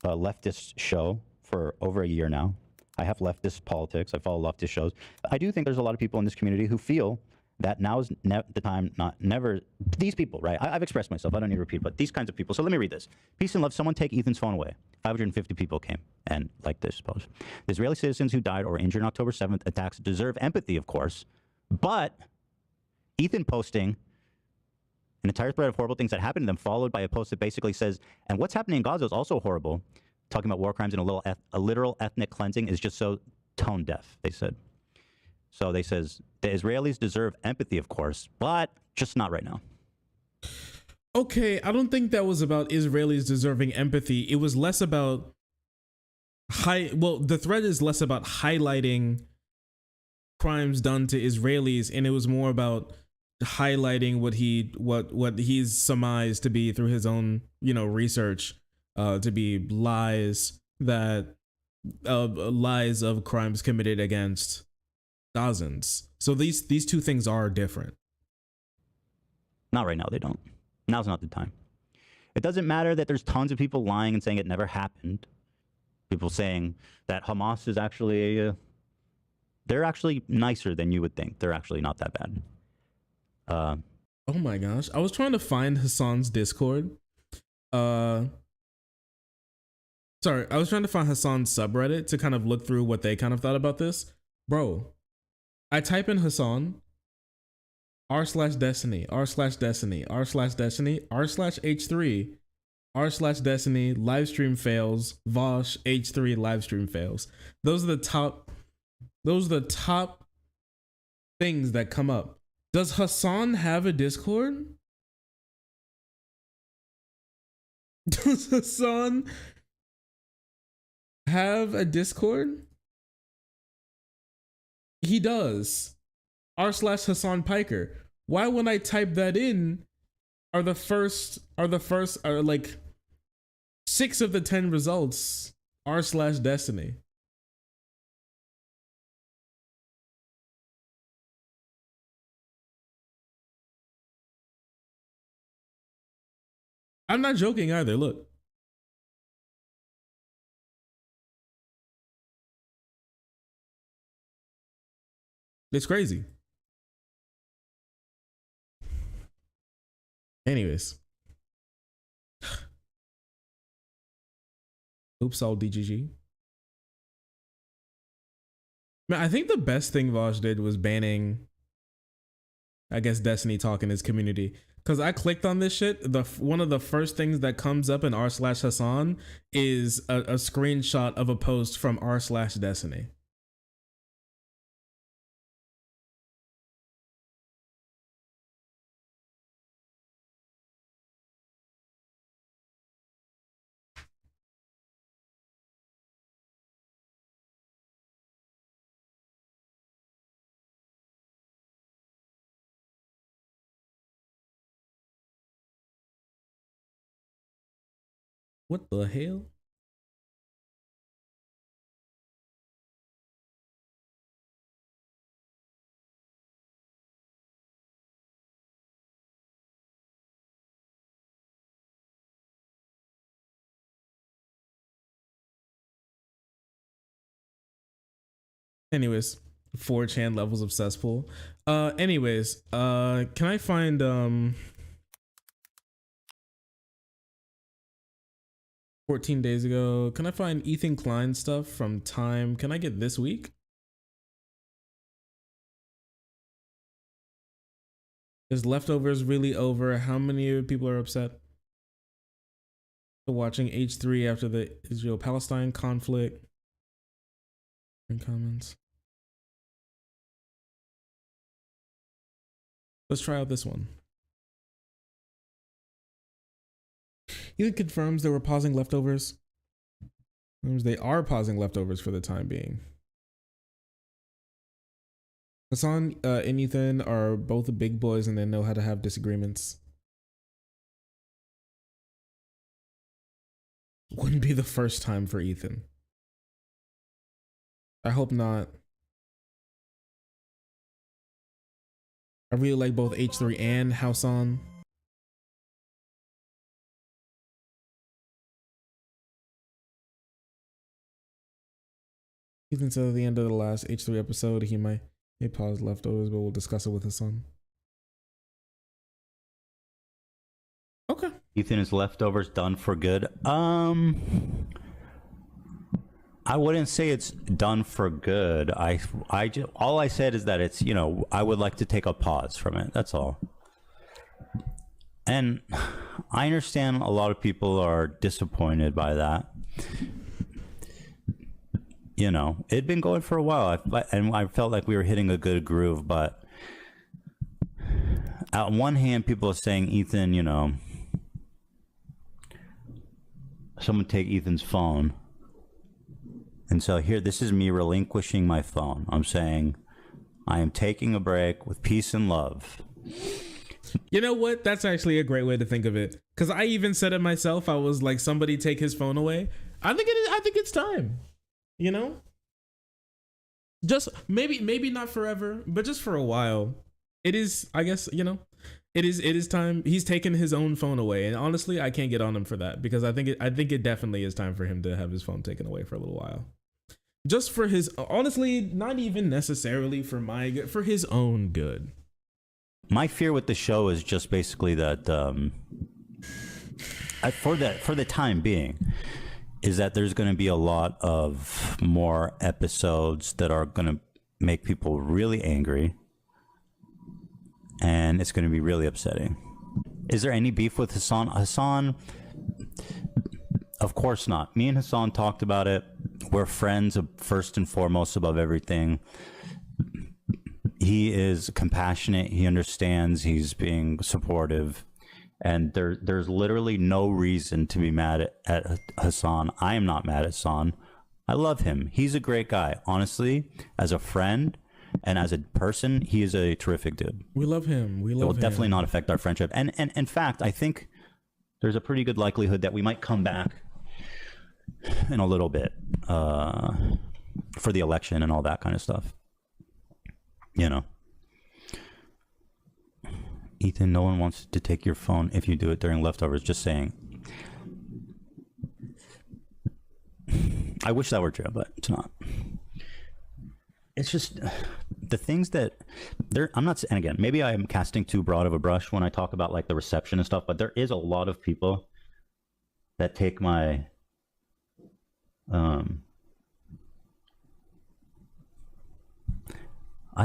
[SPEAKER 17] leftist show for over a year now. I have leftist politics. I follow leftist shows. I do think there's a lot of people in this community who feel that now is the time, never, these people, right? I've expressed myself. I don't need to repeat, but these kinds of people. So let me read this. Peace and love. Someone take Ethan's phone away. 550 people came and liked this post. The Israeli citizens who died or injured in October 7th attacks deserve empathy, of course. But Ethan posting an entire thread of horrible things that happened to them, followed by a post that basically says, and what's happening in Gaza is also horrible. Talking about war crimes and a literal ethnic cleansing is just so tone deaf, they said. So they says, the Israelis deserve empathy, of course, but just not right now.
[SPEAKER 1] Okay, I don't think that was about Israelis deserving empathy. It was less about the thread is less about highlighting crimes done to Israelis, and it was more about highlighting what he's surmised to be through his own, research, to be lies of crimes committed against Gazans. So these two things are different.
[SPEAKER 17] Not right now, they don't. Now's not the time. It doesn't matter that there's tons of people lying and saying it never happened. People saying that Hamas is actually they're actually nicer than you would think. They're actually not that bad.
[SPEAKER 1] Oh my gosh. I was trying to find Hasan's Discord. I was trying to find Hasan's subreddit to kind of look through what they kind of thought about this. Bro, I type in Hasan, r/destiny, r/destiny, r/destiny, r/h3, r/destiny, livestream fails, Vosh, h3, livestream fails. Those are the top things that come up. Does Hasan have a Discord? Does Hasan have a Discord? He does. r/Hasan Piker. Why when I type that in are like 6 of the 10 results r/Destiny? I'm not joking either. Look. It's crazy. Anyways. Oops, all DGG. Man, I think the best thing Vaj did was banning, I guess, Destiny Talk in his community. Because I clicked on this shit, one of the first things that comes up in r/Hasan is a screenshot of a post from r/Destiny. What the hell? Anyways, 4chan levels of cesspool. Anyways, can I find 14 days ago, can I find Ethan Klein stuff from Time? Can I get this week? Is Leftovers really over? How many people are upset for watching H3 after the Israel-Palestine conflict? In comments. Let's try out this one. Ethan confirms they were pausing Leftovers. They are pausing Leftovers for the time being. Hasan and Ethan are both the big boys and they know how to have disagreements. Wouldn't be the first time for Ethan. I hope not. I really like both H3 and Hasan. Ethan said at the end of the last H3 episode he may pause Leftovers, but we'll discuss it with his son. Okay.
[SPEAKER 17] Ethan, is Leftovers done for good? I wouldn't say it's done for good. All I said is that it's, you know, I would like to take a pause from it. That's all. And I understand a lot of people are disappointed by that. You know, it'd been going for a while, and I felt like we were hitting a good groove, but on one hand, people are saying, Ethan, you know, someone take Ethan's phone. And so here, this is me relinquishing my phone. I'm saying, I am taking a break with peace and love.
[SPEAKER 1] You know what? That's actually a great way to think of it. Because I even said it myself. I was like, somebody take his phone away. I think it's time. You know, just maybe not forever, but just for a while. It is, I guess, you know, it is time. He's taken his own phone away, and honestly, I can't get on him for that, because I think it definitely is time for him to have his phone taken away for a little while. Just for his, honestly, not even necessarily for my good, for his own good.
[SPEAKER 17] My fear with the show is just basically that for the time being, is that there's going to be a lot of more episodes that are going to make people really angry, and it's going to be really upsetting. Is there any beef with Hasan? Hasan, of course not. Me and Hasan talked about it. We're friends first and foremost above everything. He is compassionate. He understands. He's being supportive. And there's literally no reason to be mad at Hasan. I am not mad at Hasan. I love him. He's a great guy. Honestly, as a friend and as a person, he is a terrific dude.
[SPEAKER 1] We love him. We love him.
[SPEAKER 17] It will definitely not affect our friendship. And in fact, I think there's a pretty good likelihood that we might come back in a little bit for the election and all that kind of stuff. You know. Ethan, no one wants to take your phone if you do it during leftovers. Just saying. I wish that were true, but it's not. It's just the things that I'm not, and again, maybe I am casting too broad of a brush when I talk about like the reception and stuff, but there is a lot of people that take my I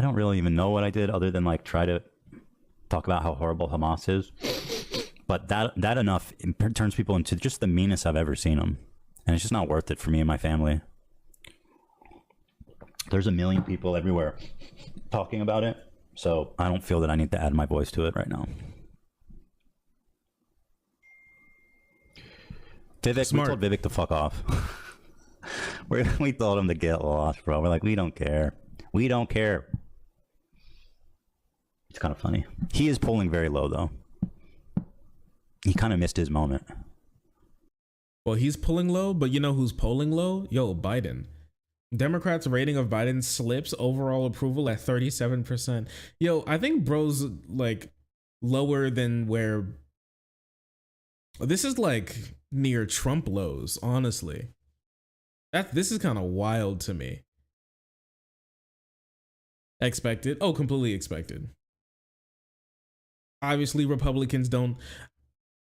[SPEAKER 17] don't really even know what I did other than like try to talk about how horrible Hamas is, but that enough turns people into just the meanest I've ever seen them, and it's just not worth it for me and my family. There's a million people everywhere talking about it, so I don't feel that I need to add my voice to it right now. Vivek, we told Vivek to fuck off. We told him to get lost, bro. We're like, we don't care. We don't care. It's kind of funny. He is polling very low, though. He kind of missed his moment.
[SPEAKER 1] Well, he's pulling low, but you know who's polling low? Yo, Biden. Democrats' rating of Biden slips overall approval at 37%. Yo, I think bro's like lower than where... This is like near Trump lows, honestly. This is kind of wild to me. Expected? Oh, completely expected. Obviously, Republicans don't...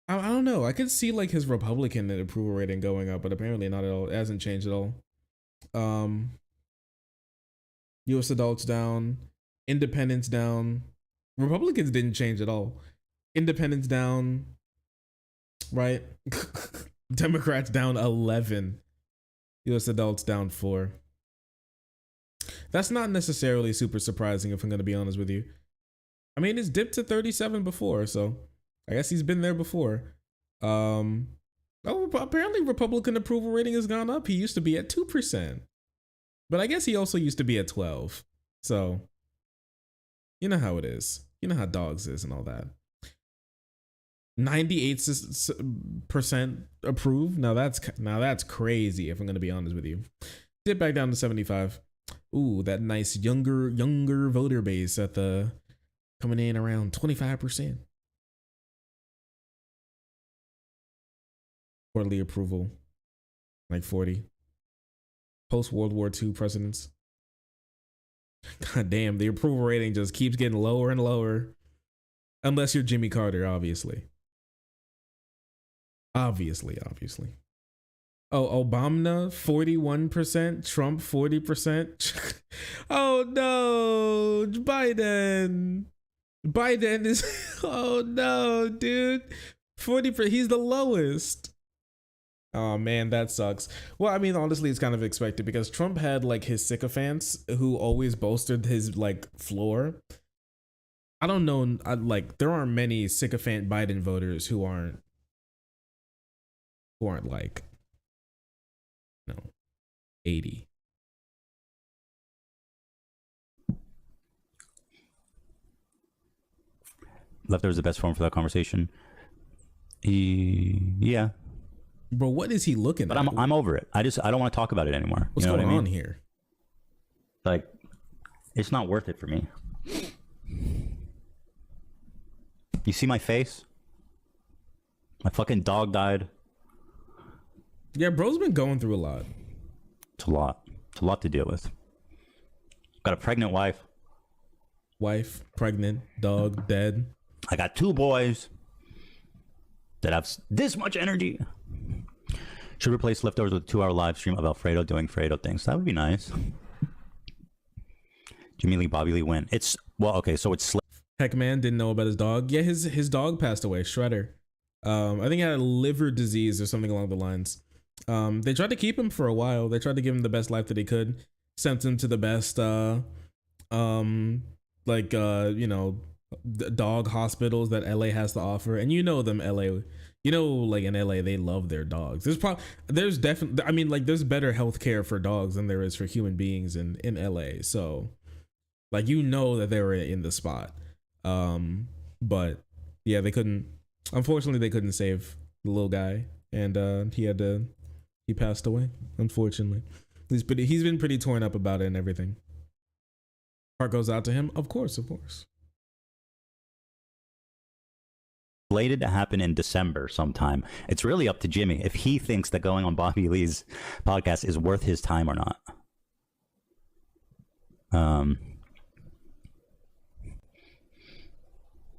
[SPEAKER 1] I don't know. I could see like his Republican approval rating going up, but apparently not at all. It hasn't changed at all. U.S. adults down. Independents down. Republicans didn't change at all. Independents down. Right? Democrats down 11. U.S. adults down 4. That's not necessarily super surprising if I'm going to be honest with you. I mean, it's dipped to 37 before, so I guess he's been there before. Apparently Republican approval rating has gone up. He used to be at 2%. But I guess he also used to be at 12. So, you know how it is. You know how dogs is and all that. 98% approve. Now that's crazy if I'm going to be honest with you. Dip back down to 75. Ooh, that nice younger voter base at the coming in around 25%. Quarterly approval, like 40. Post World War II presidents. God damn, the approval rating just keeps getting lower and lower. Unless you're Jimmy Carter, obviously. Obviously. Oh, Obama, 41%. Trump, 40%. Oh no, Biden is, oh no, dude. 40%, he's the lowest. Oh man, that sucks. Well, I mean, honestly, it's kind of expected because Trump had like his sycophants who always bolstered his like floor. I don't know, there aren't many sycophant Biden voters who aren't like, 80.
[SPEAKER 17] Leftovers is the best form for that conversation. Yeah.
[SPEAKER 1] Bro, what is he looking at?
[SPEAKER 17] But I'm over it. I don't want to talk about it anymore.
[SPEAKER 1] What's going on here?
[SPEAKER 17] Like, it's not worth it for me. You see my face? My fucking dog died.
[SPEAKER 1] Yeah, bro's been going through a lot.
[SPEAKER 17] It's a lot. It's a lot to deal with. Got a pregnant wife.
[SPEAKER 1] Pregnant, dog, dead.
[SPEAKER 17] I got 2 boys that have this much energy. Should replace leftovers with a 2-hour live stream of Alfredo doing Fredo things. That would be nice. Jimmy Lee, Bobby Lee win. It's, well, okay, so it's...
[SPEAKER 1] Heck man, didn't know about his dog. Yeah, his dog passed away, Shredder. I think he had a liver disease or something along the lines. They tried to keep him for a while. They tried to give him the best life that he could. Sent him to the best, dog hospitals that LA has to offer. And you know them, LA, you know, like in LA, they love their dogs. There's definitely, I mean, like there's better healthcare for dogs than there is for human beings in LA. So like, you know that they were in the spot. But yeah, unfortunately they couldn't save the little guy, and he passed away, unfortunately. He's been pretty torn up about it and everything. Heart goes out to him, of course.
[SPEAKER 17] Slated to happen in December sometime. It's really up to Jimmy if he thinks that going on Bobby Lee's podcast is worth his time or not.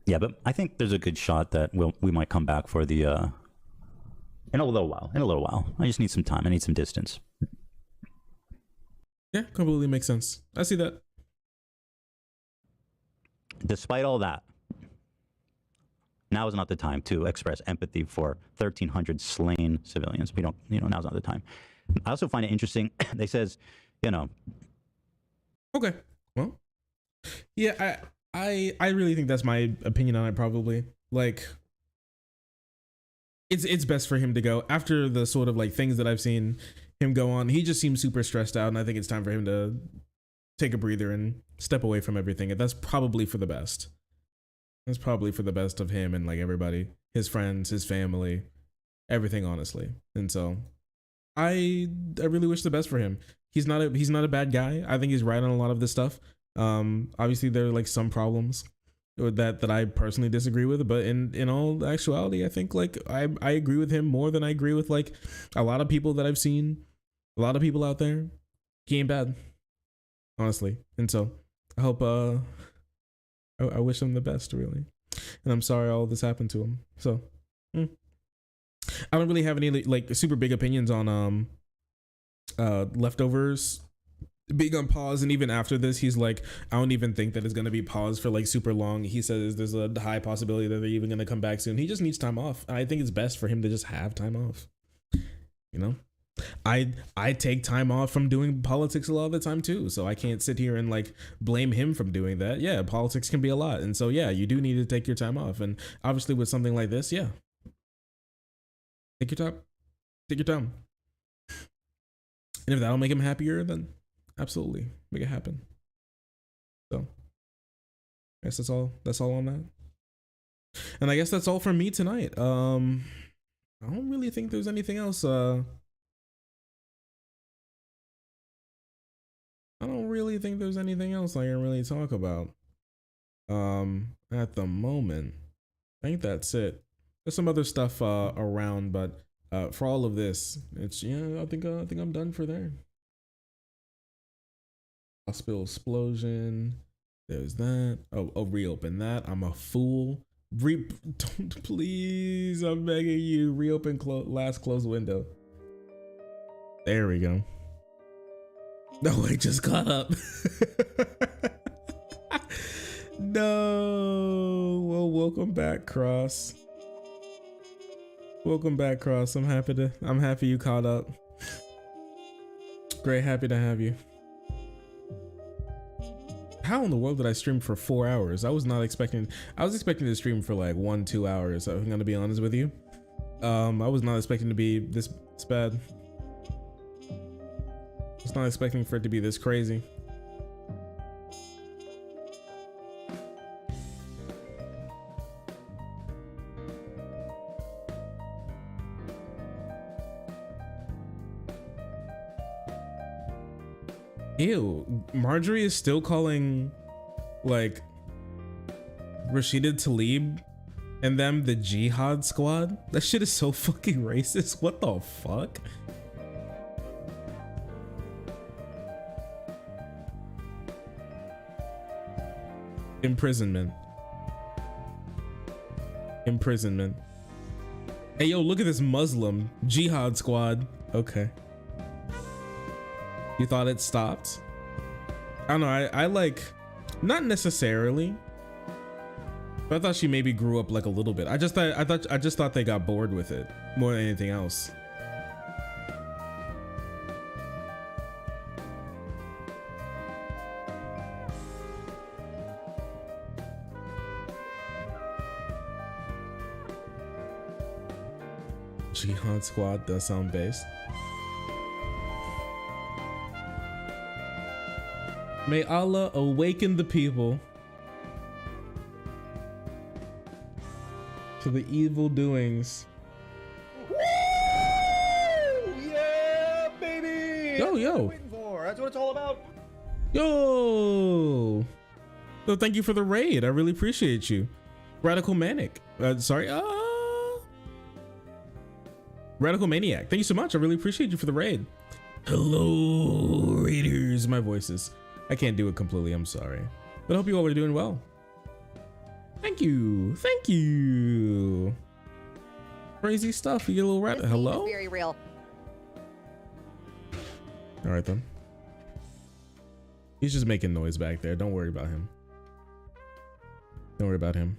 [SPEAKER 17] Yeah, but I think there's a good shot that we might come back for the in a little while. I just need some time. I need some distance.
[SPEAKER 1] Yeah, completely makes sense. I see that.
[SPEAKER 17] Despite all that, now is not the time to express empathy for 1,300 slain civilians. We don't, now's not the time. I also find it interesting. They says,
[SPEAKER 1] Okay, well, yeah, I really think that's my opinion on it. Probably, like, it's best for him to go after the sort of like things that I've seen him go on. He just seems super stressed out, and I think it's time for him to take a breather and step away from everything. And that's probably for the best. That's probably for the best of him and like everybody, his friends, his family, everything, honestly. And so I really wish the best for him. He's not a bad guy. I think he's right on a lot of this stuff. Obviously there are like some problems that I personally disagree with, but in all actuality, I think like I agree with him more than I agree with like a lot of people that I've seen, a lot of people out there. He ain't bad, honestly. And so I hope I wish him the best, really. And I'm sorry all this happened to him. So I don't really have any like super big opinions on Leftovers being on pause. And even after this, he's like, I don't even think that it's going to be paused for like super long. He says there's a high possibility that they're even going to come back soon. He just needs time off. I think it's best for him to just have time off. I take time off from doing politics a lot of the time too, so I can't sit here and like blame him from doing that. Yeah, politics can be a lot, and so yeah, you do need to take your time off. And obviously with something like this, yeah, take your time. And if that'll make him happier, then absolutely make it happen. So I guess that's all on that. And I guess that's all from me tonight. I don't really think there's anything else I don't really think there's anything else I can really talk about at the moment. I think that's it. There's some other stuff around, but for all of this, it's I think I'm done for there. Hospital explosion. There's that. Oh, reopen that. I'm a fool. Don't, please, I'm begging you, reopen last closed window. There we go. No, I just got up. No. Well, welcome back, Cross. Welcome back, Cross. I'm happy you caught up. Great, happy to have you. How in the world did I stream for 4 hours? I was expecting to stream for like 1-2 hours. I'm gonna be honest with you. I was not expecting to be this bad. I was not expecting for it to be this crazy. Ew, Marjorie is still calling like Rashida Tlaib and them the Jihad Squad. That shit is so fucking racist. What the fuck? Imprisonment. Hey, yo, look at this Muslim Jihad Squad. Okay. You thought it stopped? I don't know. I like, not necessarily, but I thought she maybe grew up like a little bit. I just thought they got bored with it more than anything else. Jihad Squad does sound based. May Allah awaken the people to the evil doings.
[SPEAKER 11] Woo! Yeah, baby!
[SPEAKER 1] Yo, yo.
[SPEAKER 11] That's what it's all about.
[SPEAKER 1] Yo! So thank you for the raid. I really appreciate you. Radical Manic. Radical Maniac. Thank you so much. I really appreciate you for the raid. Hello, raiders. My voices. I can't do it completely. I'm sorry. But I hope you all are doing well. Thank you. Thank you. Crazy stuff. You get a little rat. Hello?
[SPEAKER 2] Very real.
[SPEAKER 1] All right, then. He's just making noise back there. Don't worry about him. Don't worry about him.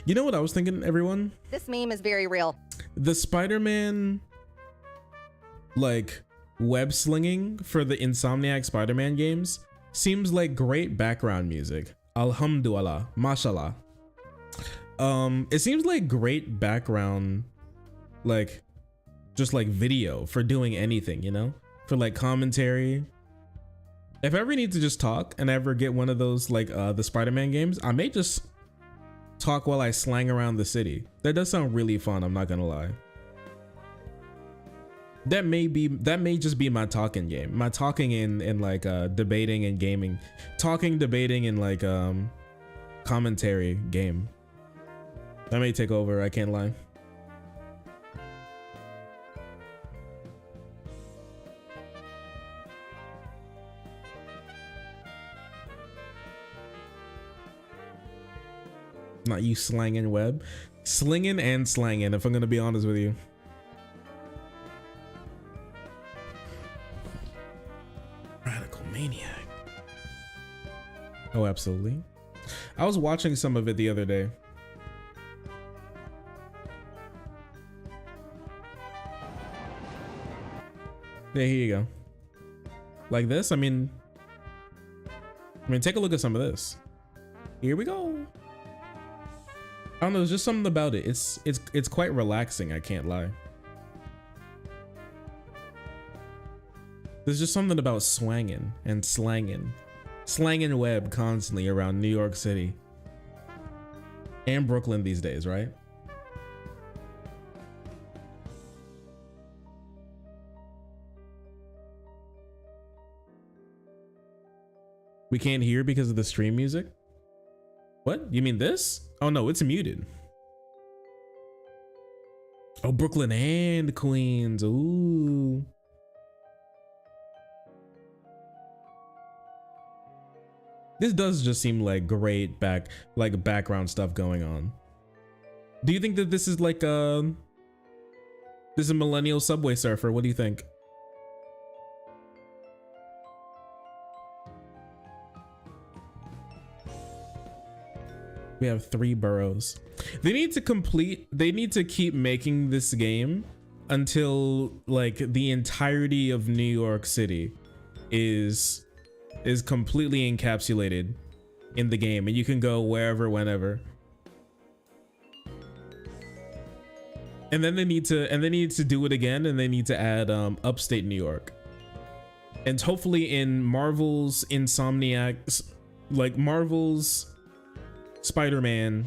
[SPEAKER 1] You know what I was thinking, everyone?
[SPEAKER 2] This meme is very real.
[SPEAKER 1] The Spider-Man, like, web slinging for the Insomniac Spider-Man games seems like great background music. Alhamdulillah, mashallah. It seems like great background, like, just like video for doing anything, you know? For like commentary. If I ever need to just talk and ever get one of those like the Spider-Man games, I may just talk while I slang around the city. That does sound really fun, I'm not gonna lie. That may just be my talking game. My talking in like debating and gaming. Talking, debating, and like commentary game. That may take over, I can't lie. Not you slanging web. Slinging and slanging, if I'm gonna be honest with you. Radical Maniac. Oh, absolutely. I was watching some of it the other day. Yeah, here you go. Like this, I mean, take a look at some of this. Here we go. I don't know, there's just something about it. It's quite relaxing, I can't lie. There's just something about swanging and slanging. Slanging web constantly around New York City. And Brooklyn these days, right? We can't hear because of the stream music? What? You mean this? Oh no, it's muted. Oh, Brooklyn and Queens. Ooh. This does just seem like great background stuff going on. Do you think that this is like this is a millennial Subway Surfer? What do you think? We have 3 boroughs. They need to keep making this game until like the entirety of New York City is completely encapsulated in the game and you can go wherever, whenever. And then they need to do it again, and they need to add upstate New York. And hopefully in Marvel's Insomniacs, like Marvel's Spider-Man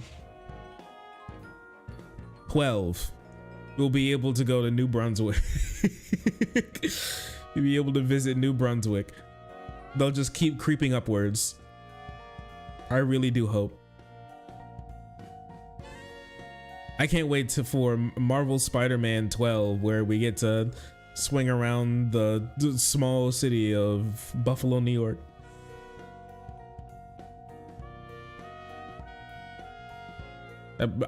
[SPEAKER 1] 12, we'll be able to go to New Brunswick. You'll be able to visit New Brunswick. They'll just keep creeping upwards. I really do hope. I can't wait for Marvel Spider-Man 12, where we get to swing around the small city of Buffalo, New York.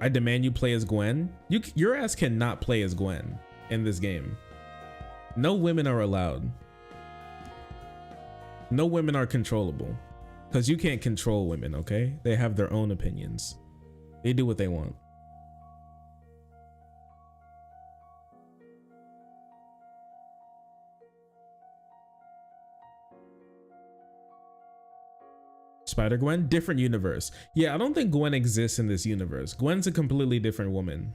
[SPEAKER 1] I demand you play as Gwen. Your ass cannot play as Gwen in this game. No women are allowed. No women are controllable, because you can't control women, okay? They have their own opinions. They do what they want. Spider-Gwen, different universe. Yeah, I don't think Gwen exists in this universe. Gwen's a completely different woman.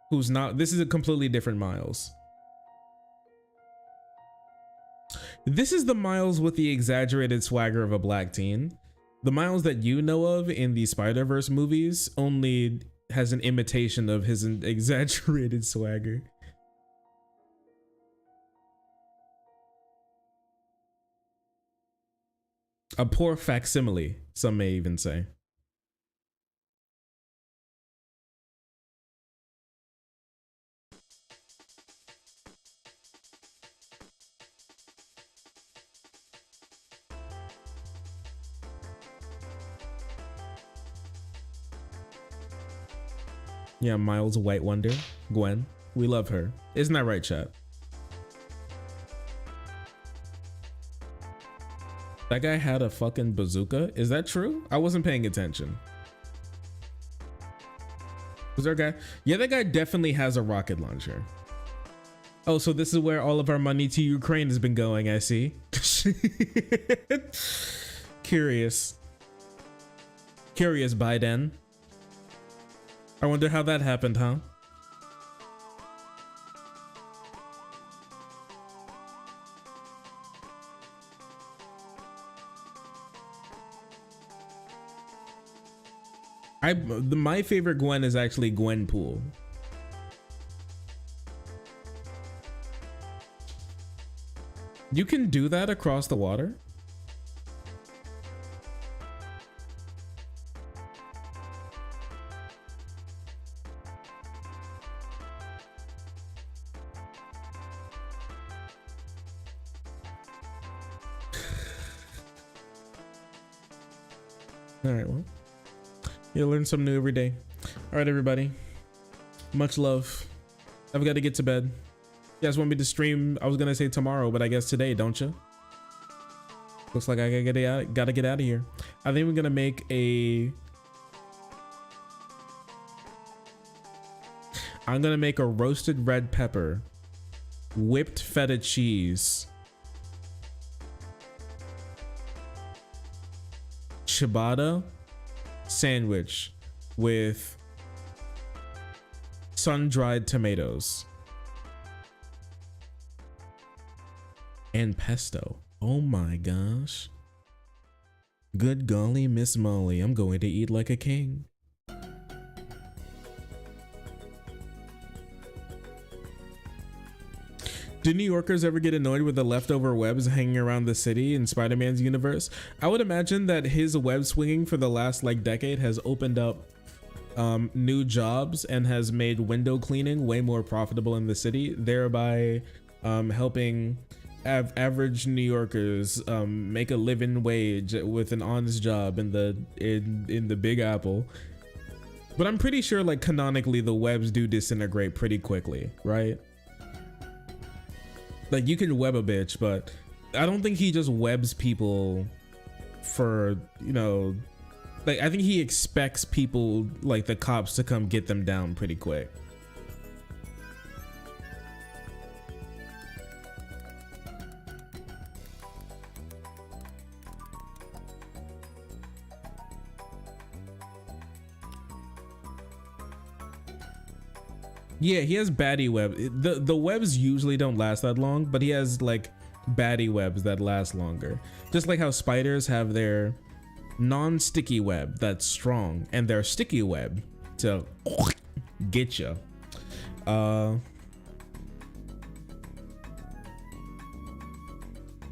[SPEAKER 1] who's not. This is a completely different Miles. This is the Miles with the exaggerated swagger of a black teen. The Miles that you know of in the Spider-Verse movies only has an imitation of his exaggerated swagger. A poor facsimile, some may even say. Yeah, Miles White Wonder, Gwen. We love her. Isn't that right, chat? That guy had a fucking bazooka? Is that true? I wasn't paying attention. Was there a guy? Yeah, that guy definitely has a rocket launcher. Oh, so this is where all of our money to Ukraine has been going, I see. Curious. Curious, Biden. I wonder how that happened, huh? My favorite Gwen is actually Gwenpool. You can do that across the water? All right, well, you learn something new every day. All right, everybody. Much love. I've got to get to bed. You guys want me to stream? I was gonna say tomorrow, but I guess today, don't you? Looks like I gotta get out of here. I think we're gonna make a. I'm gonna make a roasted red pepper, whipped feta cheese, ciabatta sandwich with sun-dried tomatoes and pesto. Oh my gosh. Good golly, Miss Molly, I'm going to eat like a king. Do New Yorkers ever get annoyed with the leftover webs hanging around the city in Spider-Man's universe? I would imagine that his web swinging for the last decade has opened up new jobs and has made window cleaning way more profitable in the city, thereby helping average New Yorkers make a living wage with an honest job in the Big Apple. But I'm pretty sure canonically the webs do disintegrate pretty quickly, right? You can web a bitch, but I don't think he just webs people for, I think he expects people the cops to come get them down pretty quick. Yeah, he has baddie web. The webs usually don't last that long, but he has baddie webs that last longer. Just like how spiders have their non-sticky web that's strong and their sticky web to get you.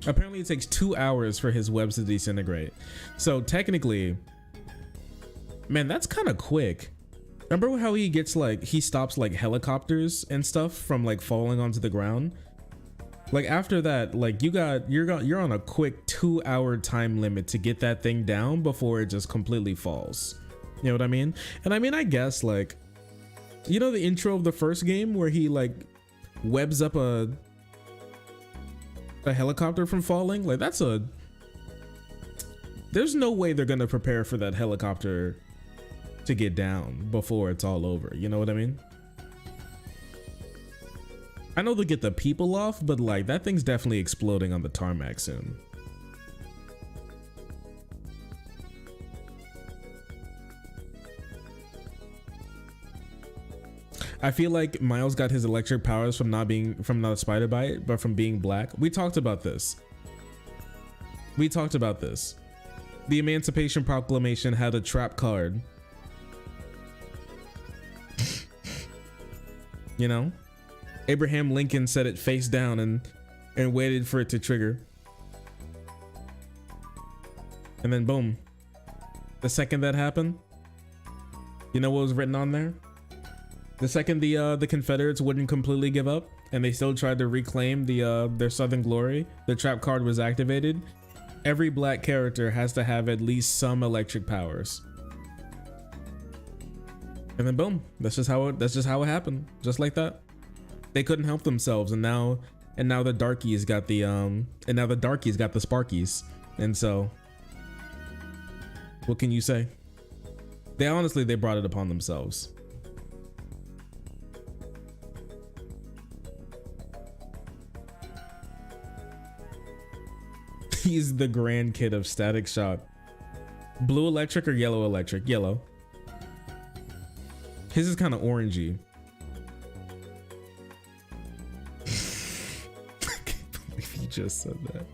[SPEAKER 1] Apparently it takes 2 hours for his webs to disintegrate. So technically, man, that's kind of quick. Remember how he gets he stops helicopters and stuff from falling onto the ground? After that, you're on a quick 2-hour time limit to get that thing down before it just completely falls. You know what I mean? And I mean, I guess the intro of the first game where he webs up a helicopter from falling, there's no way they're gonna prepare for that helicopter to get down before it's all over. You know what I mean? I know they'll get the people off, but that thing's definitely exploding on the tarmac soon. I feel like Miles got his electric powers from not spider by it, but from being black. We talked about this. The Emancipation Proclamation had a trap card. You know? Abraham Lincoln set it face down and waited for it to trigger. And then boom. The second that happened, you know what was written on there? The second the Confederates wouldn't completely give up and they still tried to reclaim their Southern glory, the trap card was activated. Every black character has to have at least some electric powers. And then boom, that's just how it happened. Just like that. They couldn't help themselves, and now the darkies got the sparkies. And so what can you say? They brought it upon themselves. He's the grandkid of Static Shock. Blue electric or yellow electric? Yellow. His is kind of orangey. I can't believe you just said that.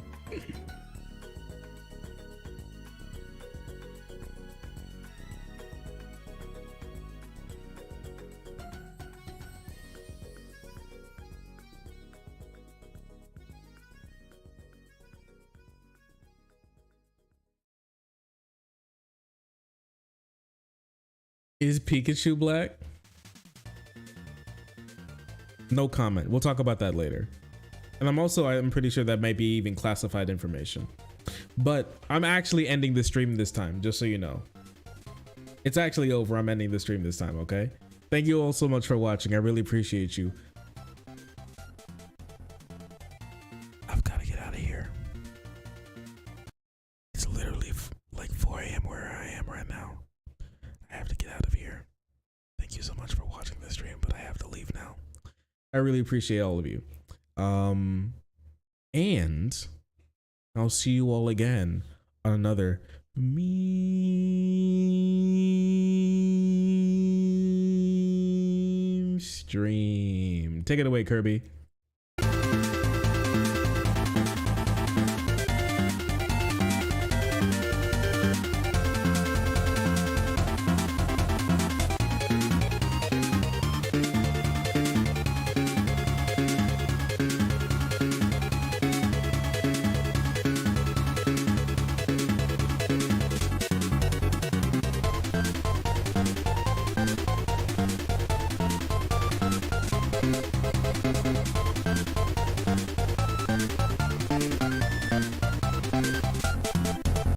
[SPEAKER 1] Is Pikachu black? No comment. We'll talk about that later. And I'm pretty sure that might be even classified information. But I'm actually ending the stream this time, just so you know. It's actually over. I'm ending the stream this time, okay? Thank you all so much for watching. I really appreciate you. I've got to get out of here. It's literally like 4 a.m. where I am right now. I have to get out of here. Thank you so much for watching this stream, but I have to leave now. I really appreciate all of you. And I'll see you all again on another meme stream. Take it away, Kirby.